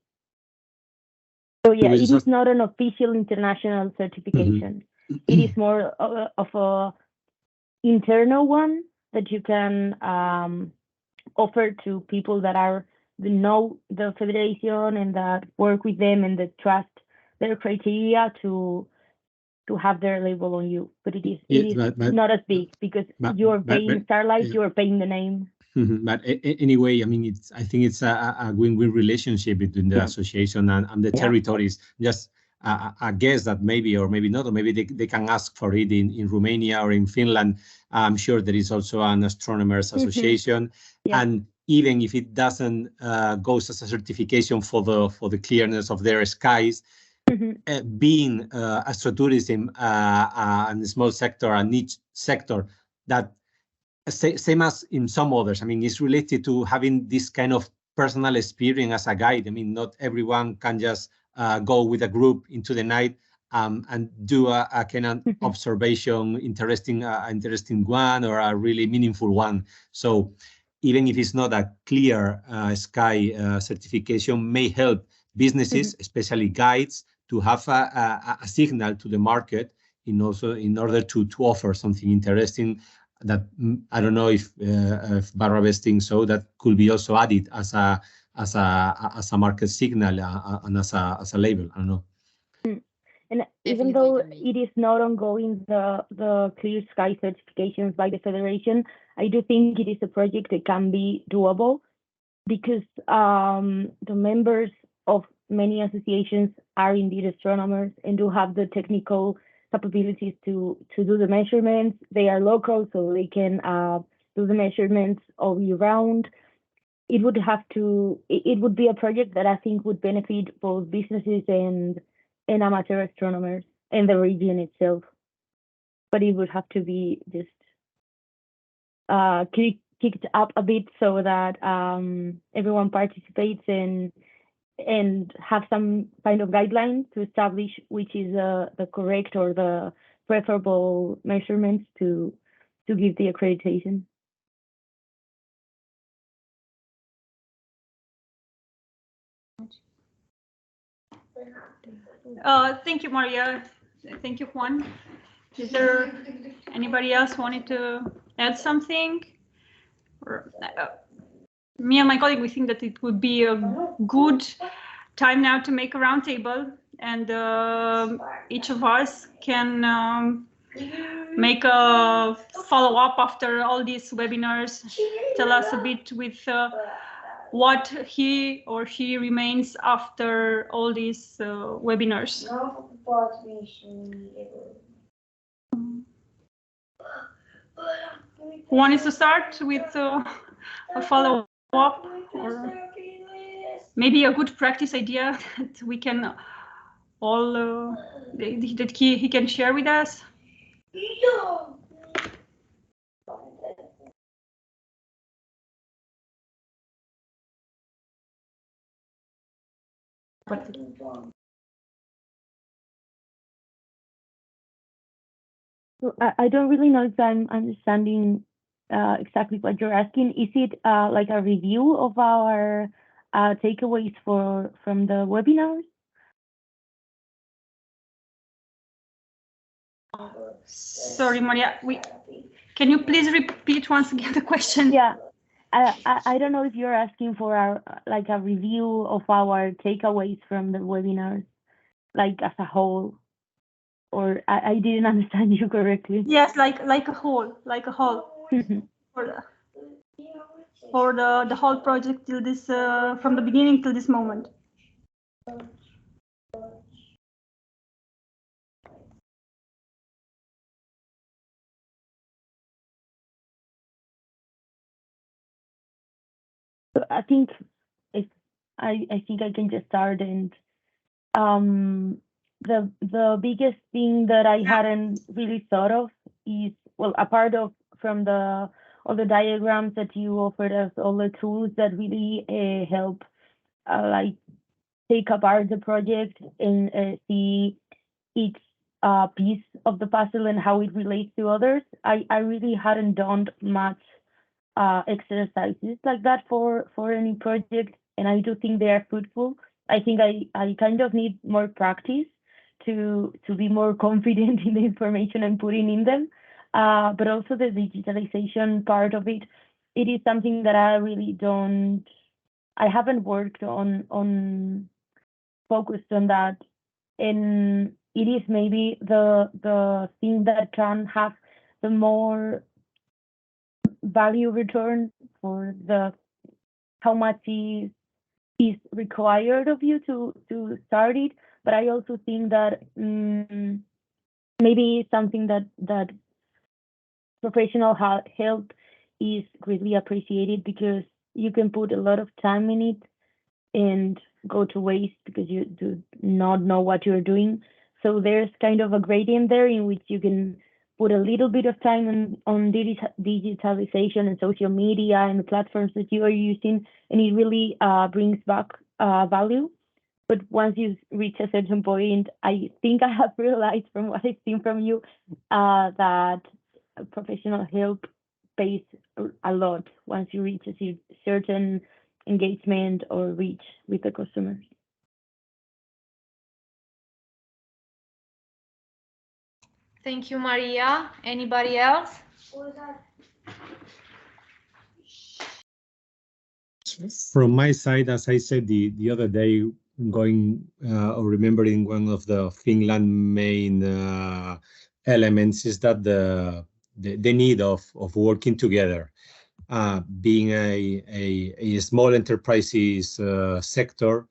So yeah, it is not an official international certification. It is more of a internal one that you can offer to people that know the federation and that work with them and that trust their criteria to have their label on you. But it is not as big, because you're paying Starlight, you're paying the name. But anyway, I mean, I think it's a win-win relationship between the association and the territories. Just I guess that maybe or maybe not, or maybe they can ask for it in Romania or in Finland. I'm sure there is also an astronomers association, and even if it doesn't go as a certification for the clearness of their skies, being astrotourism and a small sector, a niche sector that same as in some others, I mean, it's related to having this kind of personal experience as a guide. I mean, not everyone can just go with a group into the night and do a kind of observation, interesting one or a really meaningful one. So even if it's not a clear sky certification, may help businesses, especially guides, to have a signal to the market in order to offer something interesting that I don't know if Barrabás thinks so, that could be also added as a market signal and as a label. I don't know. And even though it is not ongoing, the Clear Sky certifications by the Federation, I do think it is a project that can be doable, because the members of many associations are indeed astronomers and do have the technical capabilities to do the measurements. They are local, so they can do the measurements all year round. It would be a project that I think would benefit both businesses and amateur astronomers and the region itself. But it would have to be just kicked up a bit so that everyone participates and have some kind of guidelines to establish which is the correct or the preferable measurements to give the accreditation. Thank you, Maria. Thank you, Juan. Is there anybody else wanted to add something? Or, me and my colleague, we think that it would be a good time now to make a roundtable, and each of us can make a follow-up after all these webinars, tell us a bit with what he or she remains after all these webinars. Who wants to start with a follow-up, or maybe a good practice idea that we can all that he can share with us? So I don't really know if I'm understanding exactly what you're asking. Is it like a review of our takeaways from the webinars? Sorry, Maria. Can you please repeat once again the question? Yeah, I don't know if you're asking for a review of our takeaways from the webinars, like as a whole, or I didn't understand you correctly. Yes, like a whole, for the whole project till this from the beginning till this moment. So I think I think I can just start. And the biggest thing that I hadn't really thought of is, well, apart of from all the diagrams that you offered us, all the tools that really help like take apart the project and see each piece of the puzzle and how it relates to others. I really hadn't done much exercises like that for any project, and I do think they are fruitful. I think I kind of need more practice to be more confident in the information I'm putting in them. But also the digitalization part of it, it is something that I haven't worked on focused on that. And it is maybe the thing that can have the more value return for the how much is required of you to start it. But I also think that maybe something that professional help is greatly appreciated, because you can put a lot of time in it and go to waste because you do not know what you're doing. So there's kind of a gradient there in which you can put a little bit of time on digitalization and social media and the platforms that you are using, and it really brings back value. But once you reach a certain point, I think I have realized from what I've seen from you that professional help pays a lot once you reach a certain engagement or reach with the customers. Thank you, Maria. Anybody else? From my side, as I said the other day, going or remembering one of the Finland main elements is that the need of working together. Being a small enterprises sector,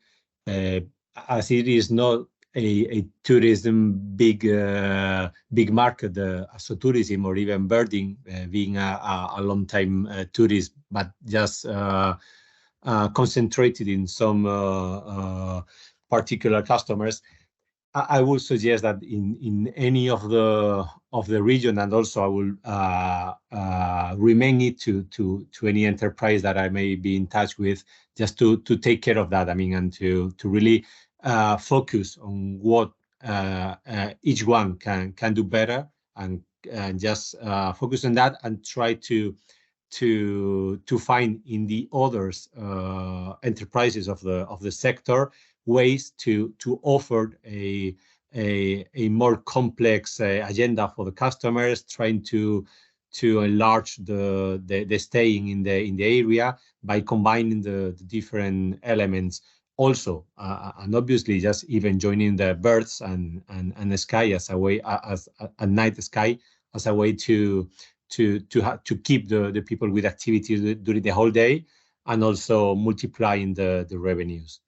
as it is not a tourism big market, so tourism or even birding, being a long time tourist, but just concentrated in some particular customers. I would suggest that in any of the region, and also I will remain it to any enterprise that I may be in touch with, just to take care of that. I mean, and to really focus on what each one can do better, and just focus on that and try to find in the others enterprises of the sector ways to offer a more complex agenda for the customers, trying to enlarge the staying in the area by combining the different elements also, and obviously just even joining the birds and the sky as a way, as a night sky, as a way to keep the people with activities during the whole day, and also multiplying the revenues.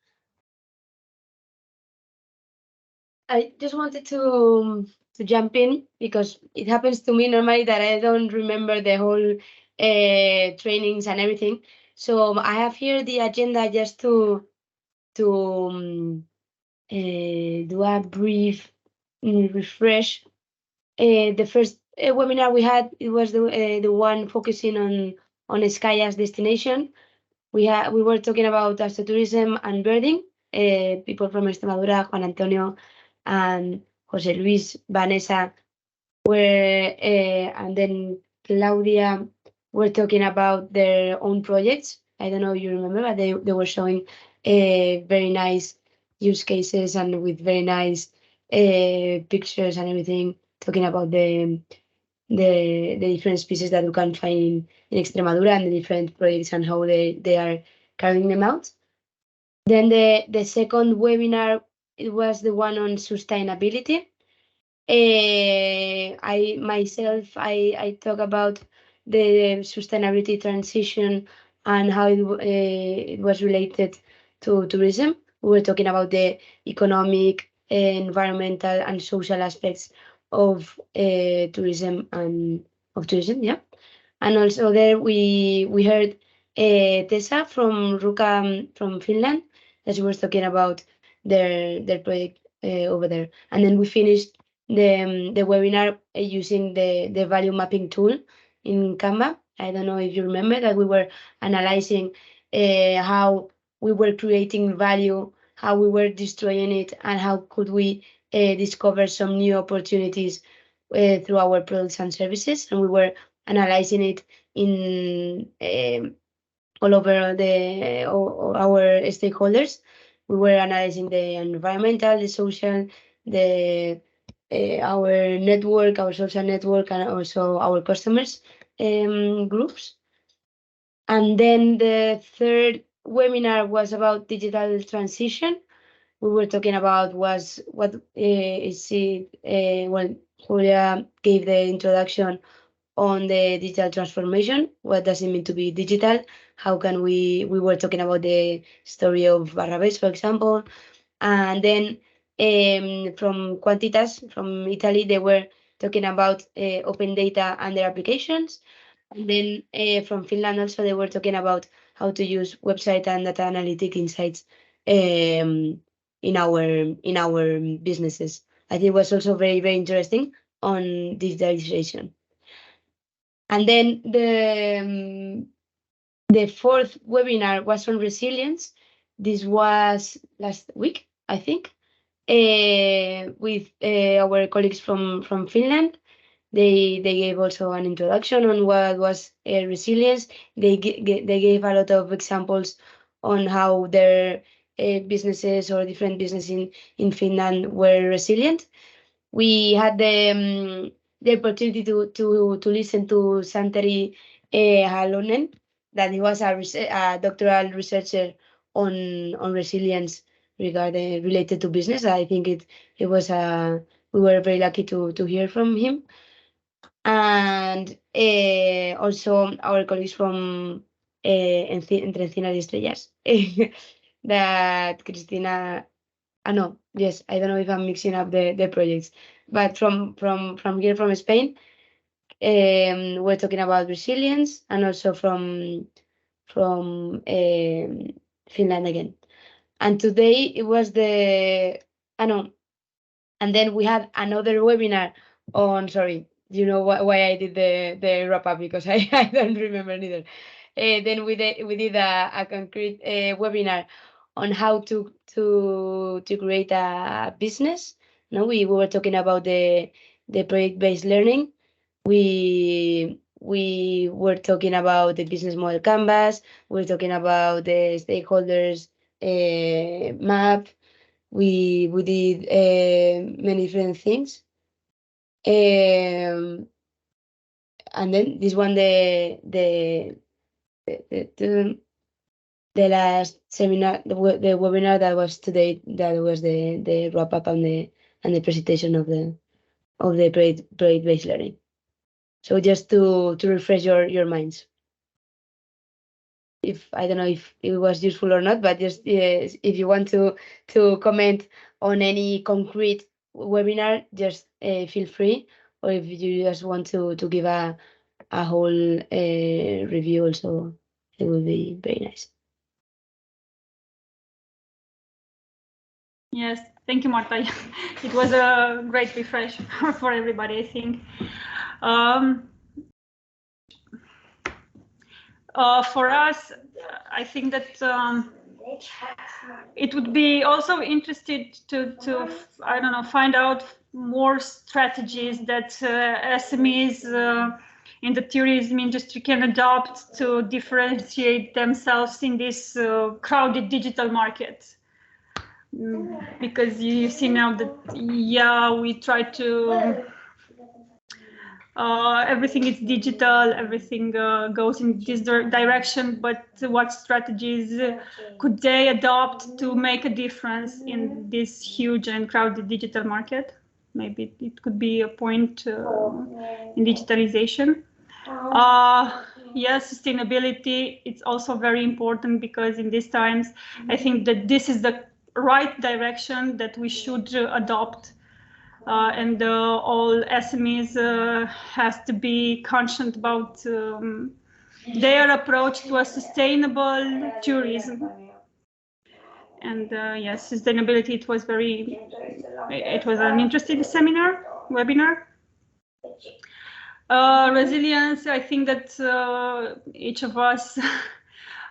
I just wanted to jump in, because it happens to me normally that I don't remember the whole trainings and everything. So I have here the agenda just to do a brief refresh. The first webinar we had, it was the one focusing on sky as destination. We were talking about astrotourism and birding. People from Extremadura, Juan Antonio and Jose Luis, Vanessa were, and then Claudia were talking about their own projects. I don't know if you remember, but they were showing very nice use cases and with very nice pictures and everything, talking about the different species that we can find in Extremadura and the different projects and how they are carrying them out. Then the second webinar, it was the one on sustainability. I talk about the sustainability transition and how it was related to tourism. We were talking about the economic, environmental, and social aspects of tourism, yeah. And also there we heard Tessa from LookUP from Finland, that she was talking about their project over there. And then we finished the webinar using the value mapping tool in Canva. I don't know if you remember that we were analyzing how we were creating value, how we were destroying it, and how could we discover some new opportunities through our products and services. And we were analyzing it in all over our stakeholders. We were analyzing the environmental, the social, the our network, our social network, and also our customers groups. And then the third webinar was about digital transition. We were talking about what is it. Well, Julia gave the introduction on the digital transformation. What does it mean to be digital? How can we were talking about the story of Barrabés, for example. And then from Quantitas, from Italy, they were talking about open data and their applications. And then from Finland also, they were talking about how to use website and data analytic insights in our businesses. I think it was also very, very interesting on digitalization. And then the fourth webinar was on resilience. This was last week, I think, with our colleagues from Finland. They gave also an introduction on what was resilience. They gave a lot of examples on how their businesses or different businesses in Finland were resilient. We had the opportunity to listen to Santeri Halonen, that he was a doctoral researcher on resilience related to business. I think it was we were very lucky to hear from him. And also our colleagues from Entre Encinas y Estrellas, that Cristina. No, yes, I don't know if I'm mixing up the projects, but from here, from Spain, we're talking about resilience, and also from Finland again. And today it was and then we had another webinar on, sorry, you know why I did the wrap up, because I don't remember neither. Then we did a concrete webinar on how to create a business. No, we were talking about the project-based learning. We were talking about the business model canvas. We were talking about the stakeholders map. We did many different things. And then this one, the last seminar, the webinar that was today, that was the wrap up and the presentation of the project-based learning. So just to refresh your minds. If I don't know if it was useful or not, but just if you want to comment on any concrete webinar, just feel free. Or if you just want to give a whole review also, it will be very nice. Yes, thank you, Marta. It was a great refresh for everybody, I think. For us, I think that it would be also interested to I don't know, find out more strategies that SMEs in the tourism industry can adopt to differentiate themselves in this crowded digital market. Because you see now that, yeah, we try to everything is digital, everything goes in this direction, but what strategies could they adopt to make a difference in this huge and crowded digital market? Maybe it could be a point in digitalization. Yes, sustainability, it's also very important, because in these times, I think that this is the right direction that we should adopt. And all SMEs has to be conscious about their approach to a sustainable tourism. And yes, sustainability, it was an interesting webinar. Resilience, I think that each of us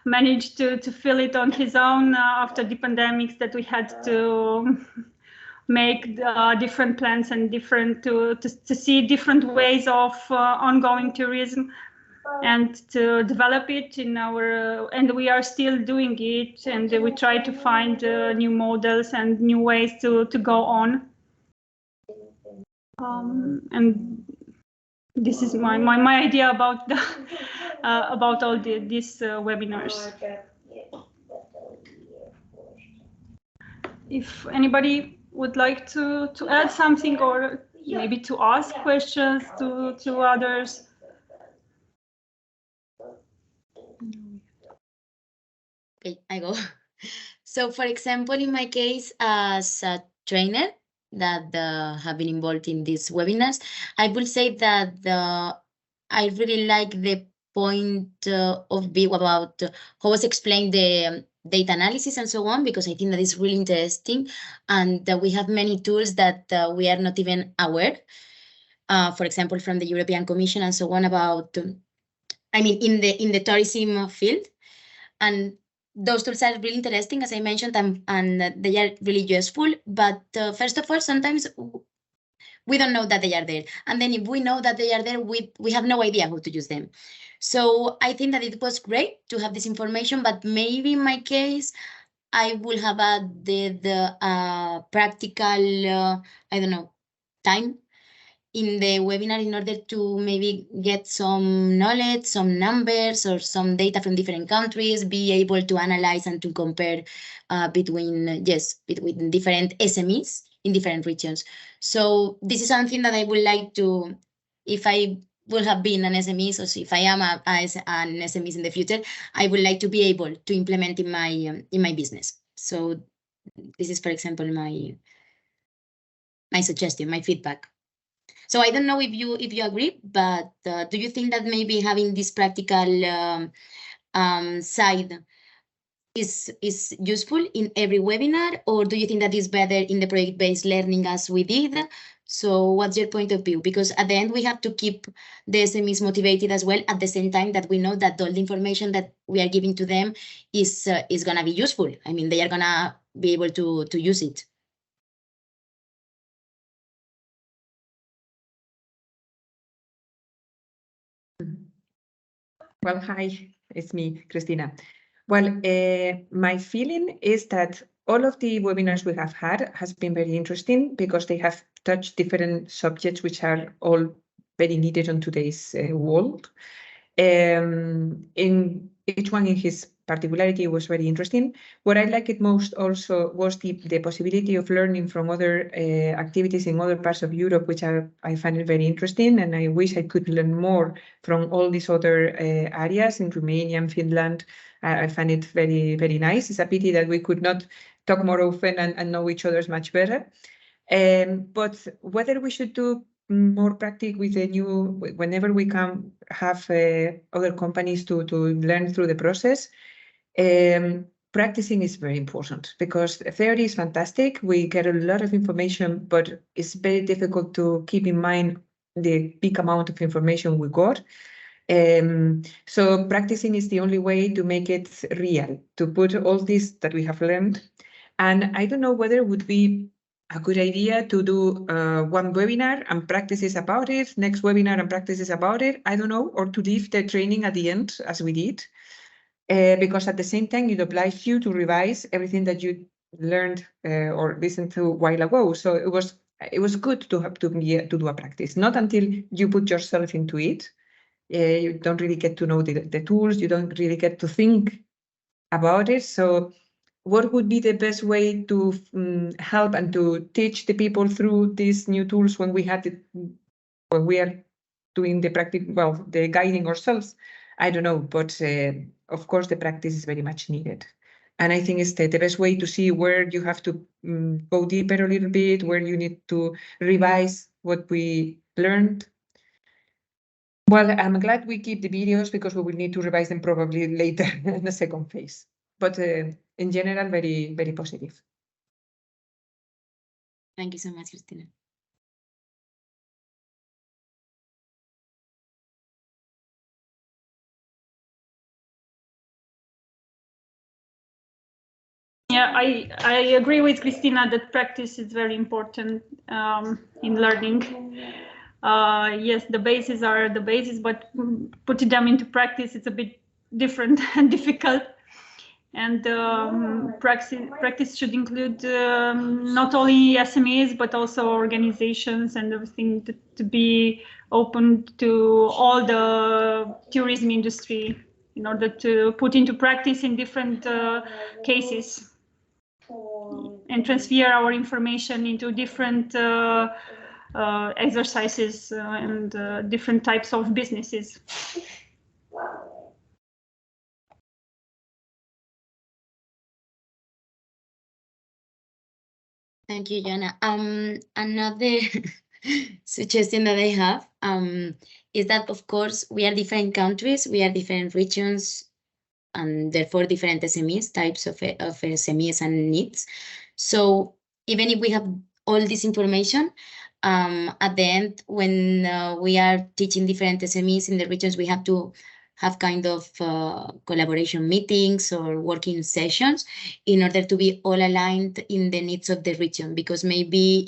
managed to feel it on his own after the pandemics, that we had to make different plans and to see different ways of ongoing tourism, and to develop it in our, and we are still doing it, and we try to find new models and new ways to go on. And this is my idea about the about all these webinars. If anybody would like to add something, or maybe to ask questions to others. Okay, I go. So, for example, in my case, as a trainer that have been involved in these webinars, I will say that I really like the point of view about how was explained the data analysis and so on, because I think that is really interesting, and that we have many tools that we are not even aware. For example, from the European Commission and so on about, I mean, in the tourism field, and those tools are really interesting, as I mentioned, and they are really useful. But first of all, sometimes we don't know that they are there. And then if we know that they are there, we have no idea how to use them. So I think that it was great to have this information, but maybe in my case, I will have added practical, I don't know, time in the webinar in order to maybe get some knowledge, some numbers, or some data from different countries, be able to analyze and to compare between different SMEs in different regions. So this is something that I would like to, if I will have been an SME, so if I am an SME in the future, I would like to be able to implement in my business. So this is, for example, my suggestion, my feedback. So I don't know if you agree, but do you think that maybe having this practical side is useful in every webinar, or do you think that is better in the project-based learning as we did? So what's your point of view? Because at the end, we have to keep the SMEs motivated as well, at the same time that we know that all the information that we are giving to them is going to be useful. I mean, they are going to be able to use it. Well, hi, it's me, Cristina. Well, my feeling is that all of the webinars we have had has been very interesting, because they have touched different subjects which are all very needed on today's world. In each one in his particularity was very interesting. What I liked it most also was the possibility of learning from other activities in other parts of Europe, which I find it very interesting, and I wish I could learn more from all these other areas in Romania and Finland. I find it very, very nice. It's a pity that we could not talk more often and know each other much better. But whether we should do more practice with the new, whenever we can have other companies to learn through the process, practicing is very important, because theory is fantastic. We get a lot of information, but it's very difficult to keep in mind the big amount of information we got. So practicing is the only way to make it real, to put all this that we have learned. And I don't know whether it would be a good idea to do one webinar and practices about it, next webinar and practices about it, I don't know, or to leave the training at the end as we did, because at the same time it obliges you to revise everything that you learned or listened to a while ago. So it was good to have to do a practice, not until you put yourself into it. You don't really get to know the tools, you don't really get to think about it. So what would be the best way to help and to teach the people through these new tools when we are doing the practice, well, the guiding ourselves? I don't know, but of course the practice is very much needed. And I think it's the best way to see where you have to go deeper a little bit, where you need to revise what we learned. Well, I'm glad we keep the videos because we will need to revise them probably later in the second phase. But in general, very, very positive. Thank you so much, Cristina. Yeah, I agree with Cristina that practice is very important in learning. Yes, the bases are the bases, but putting them into practice, it's a bit different and difficult. And practice should include not only SMEs, but also organizations and everything to be open to all the tourism industry in order to put into practice in different cases and transfer our information into different exercises and different types of businesses. Thank you, Joanna. Another suggestion that I have is that, of course, we are different countries, we are different regions, and therefore different SMEs, types of SMEs and needs. So even if we have all this information, at the end, when we are teaching different SMEs in the regions, we have to have kind of collaboration meetings or working sessions in order to be all aligned in the needs of the region. Because maybe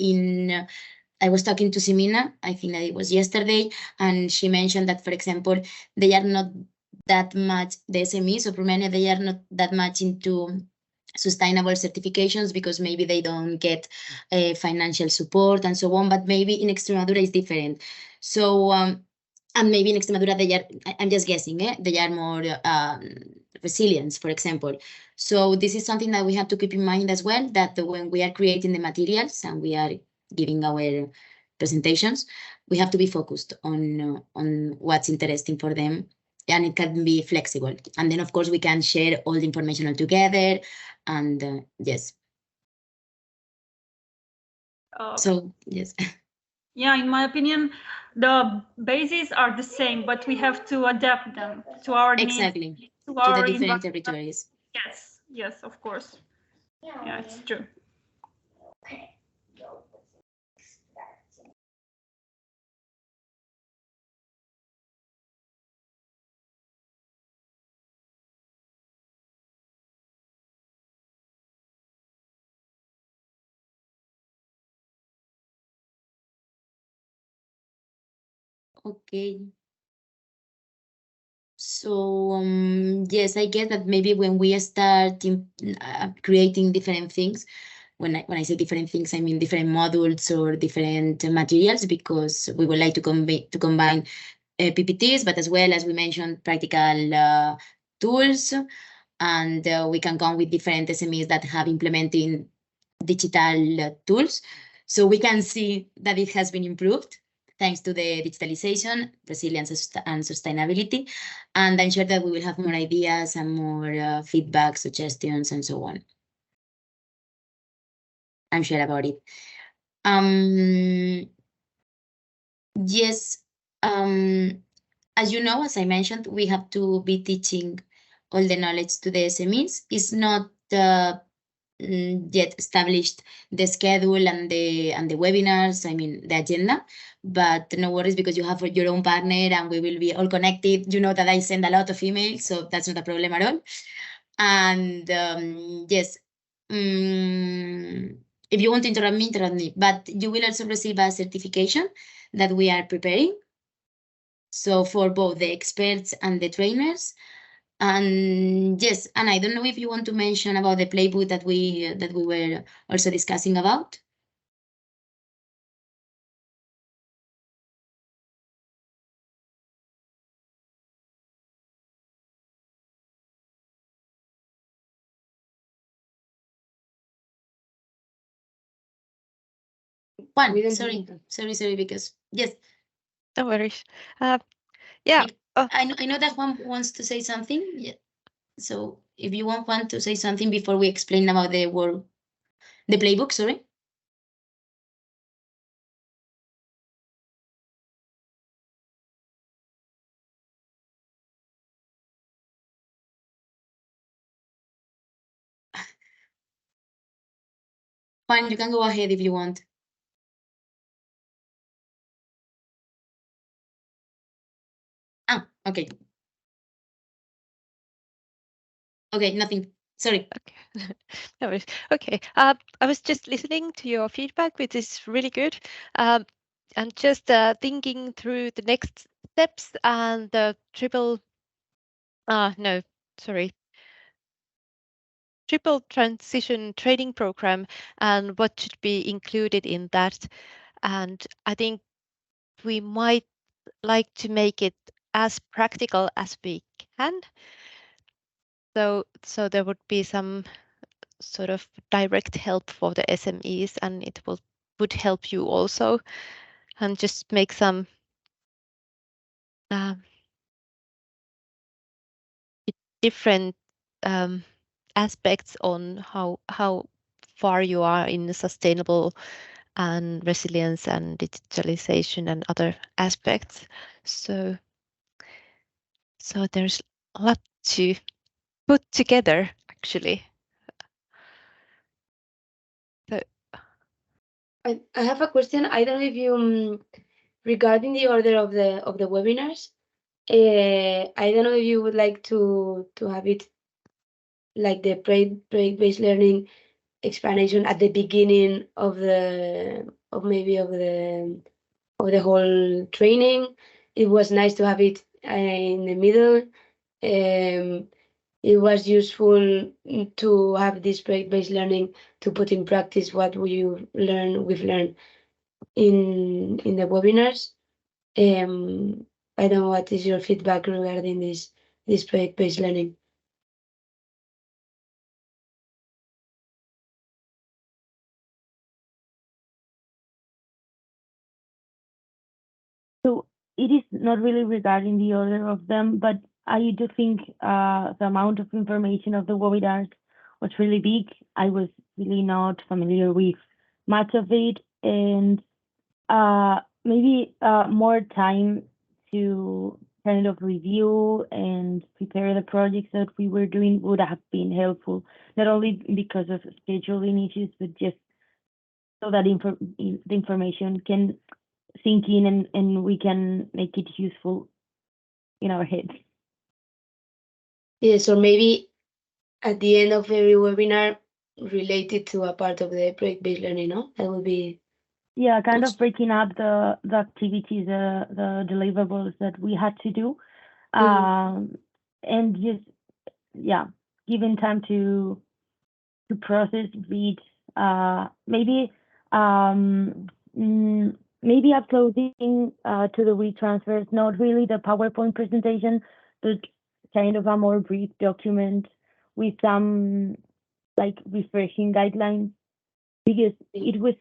I was talking to Simina, I think that it was yesterday, and she mentioned that, for example, they are not that much, the SMEs of Romania, they are not that much into sustainable certifications because maybe they don't get financial support and so on, but maybe in Extremadura is different. So, and maybe in Extremadura, I'm just guessing, they are more resilient, for example. So this is something that we have to keep in mind as well, that when we are creating the materials and we are giving our presentations, we have to be focused on what's interesting for them, and it can be flexible. And then, of course, we can share all the information all together, and yes. So, yes. Yeah, in my opinion, the bases are the same, but we have to adapt them to our exactly. needs, to the different territories. Yes, yes, of course. Yeah, it's true. Okay. So yes, I guess that maybe when we start creating different things, when I say different things, I mean different modules or different materials, because we would like to combine PPTs, but as well as we mentioned, practical tools, and we can come with different SMEs that have implementing digital tools. So we can see that it has been improved thanks to the digitalization, resilience, and sustainability. And I'm sure that we will have more ideas and more feedback, suggestions, and so on. I'm sure about it. Yes, as you know, as I mentioned, we have to be teaching all the knowledge to the SMEs. It's not yet established the schedule and the webinars, I mean the agenda, but no worries, because you have your own partner and we will be all connected. You know that I send a lot of emails, so that's not a problem at all. And yes, if you want to interrupt me, but you will also receive a certification that we are preparing. So for both the experts and the trainers. And yes, and I don't know if you want to mention about the playbook that we were also discussing about. Juan, sorry, because yes. No worries. Yeah. I know that Juan wants to say something. Yeah. So if you want Juan to say something before we explain about the playbook, sorry. Juan, you can go ahead if you want. Ah, okay. Okay, nothing. Sorry. Okay. No worries. Okay. I was just listening to your feedback, which is really good. And just thinking through the next steps and the triple transition training program and what should be included in that. And I think we might like to make it as practical as we can. So there would be some sort of direct help for the SMEs, and it would help you also, and just make some different aspects on how far you are in sustainable and resilience and digitalization and other aspects. So there's a lot to put together, actually. So, I have a question. I don't know if you regarding the order of the webinars. I don't know if you would like to have it like the project-based learning explanation at the beginning of the whole training. It was nice to have it in the middle. It was useful to have this project-based learning to put in practice what we've learned in the webinars. I don't know what is your feedback regarding this project-based learning. So it is not really regarding the order of them, but I do think the amount of information of the webinars was really big. I was really not familiar with much of it, and maybe more time to kind of review and prepare the projects that we were doing would have been helpful, not only because of scheduling issues, but just so that the information can sink in and we can make it useful in our heads. Yes, or maybe at the end of every webinar related to a part of the project-based learning, no? That would be... Yeah, kind of breaking up the activities, the deliverables that we had to do, and just, yeah, giving time to process, read, maybe maybe uploading to the WeTransfers, not really the PowerPoint presentation, but kind of a more brief document with some like refreshing guidelines, because it was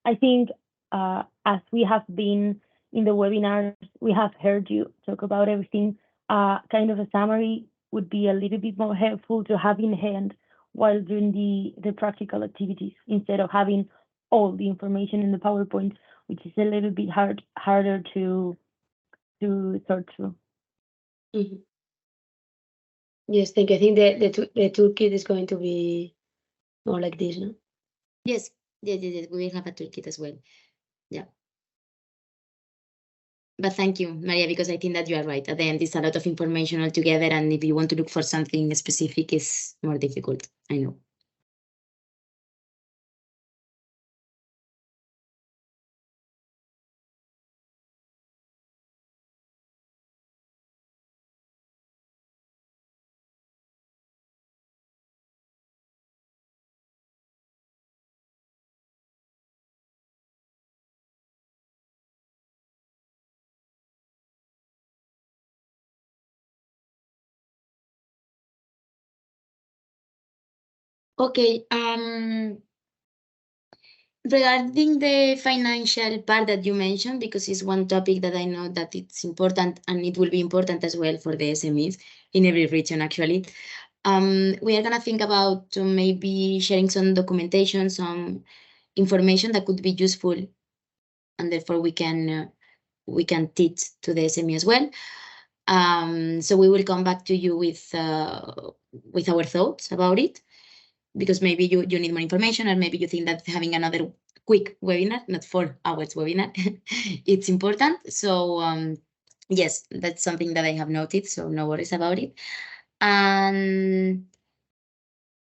I think as we have been in the webinars, we have heard you talk about everything. Kind of a summary would be a little bit more helpful to have in hand while doing the practical activities, instead of having all the information in the PowerPoint, which is a little bit harder to sort through. Mm-hmm. Yes, thank you. I think the toolkit is going to be more like this, no? Yes. We will have a toolkit as well. Yeah. But thank you, Maria, because I think that you are right. At the end, it's a lot of information all together, and if you want to look for something specific, it's more difficult. I know. Okay. Regarding the financial part that you mentioned, because it's one topic that I know that it's important, and it will be important as well for the SMEs in every region, actually. We are gonna think about maybe sharing some documentation, some information that could be useful, and therefore we can teach to the SME as well. So we will come back to you with our thoughts about it. because maybe you need more information, or maybe you think that having another quick webinar, not 4 hours webinar, it's important. So yes, that's something that I have noted, so no worries about it. And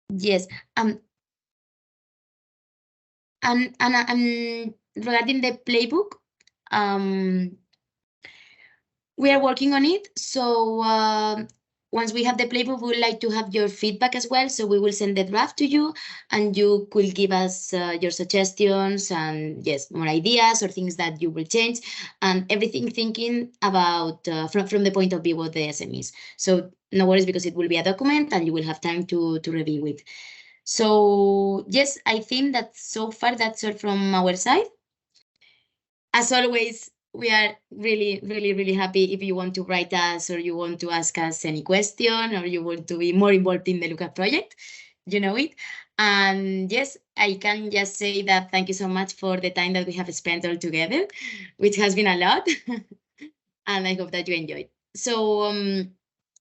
yes, and regarding the playbook, we are working on it. So once we have the playbook, we would like to have your feedback as well. So we will send the draft to you, and you could give us your suggestions and yes, more ideas or things that you will change, and everything thinking about from the point of view of the SMEs. So no worries, because it will be a document and you will have time to review it. So yes, I think that so far that's all from our side. As always, we are really happy if you want to write us, or you want to ask us any question, or you want to be more involved in the LookUP project, you know it. And yes, I can just say that thank you so much for the time that we have spent all together, which has been a lot. And I hope that you enjoyed. So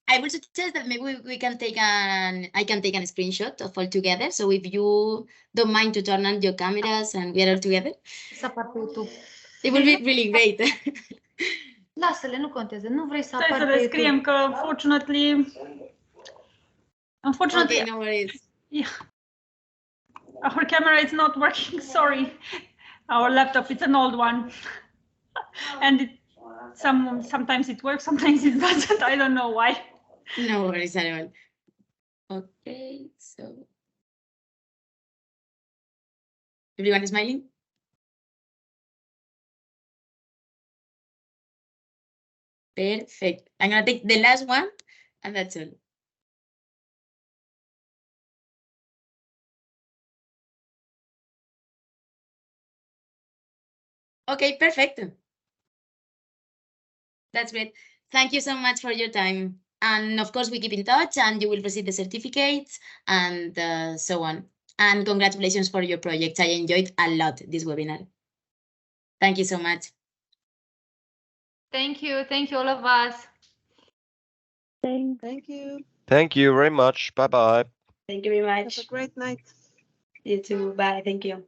I would suggest that maybe I can take a screenshot of all together. So if you don't mind to turn on your cameras and we are all together, it will be really great. Lasă-le, nu contează. Nu vrei să Stai apar să pe descriem YouTube. că, unfortunately, Okay, no worries. yeah, our camera is not working. Sorry, our laptop, it's an old one, and sometimes it works, sometimes it doesn't. I don't know why. No worries at all. Okay, so everyone is smiling? Perfect. I'm gonna take the last one, and that's all. Okay, perfect. That's great. Thank you so much for your time. And of course, we keep in touch, and you will receive the certificates and so on. And congratulations for your project. I enjoyed a lot this webinar. Thank you so much. Thank you all of us. Thanks. Thank you. Thank you very much. Bye-bye. Thank you very Have much. a great night. You too. Bye. Thank you.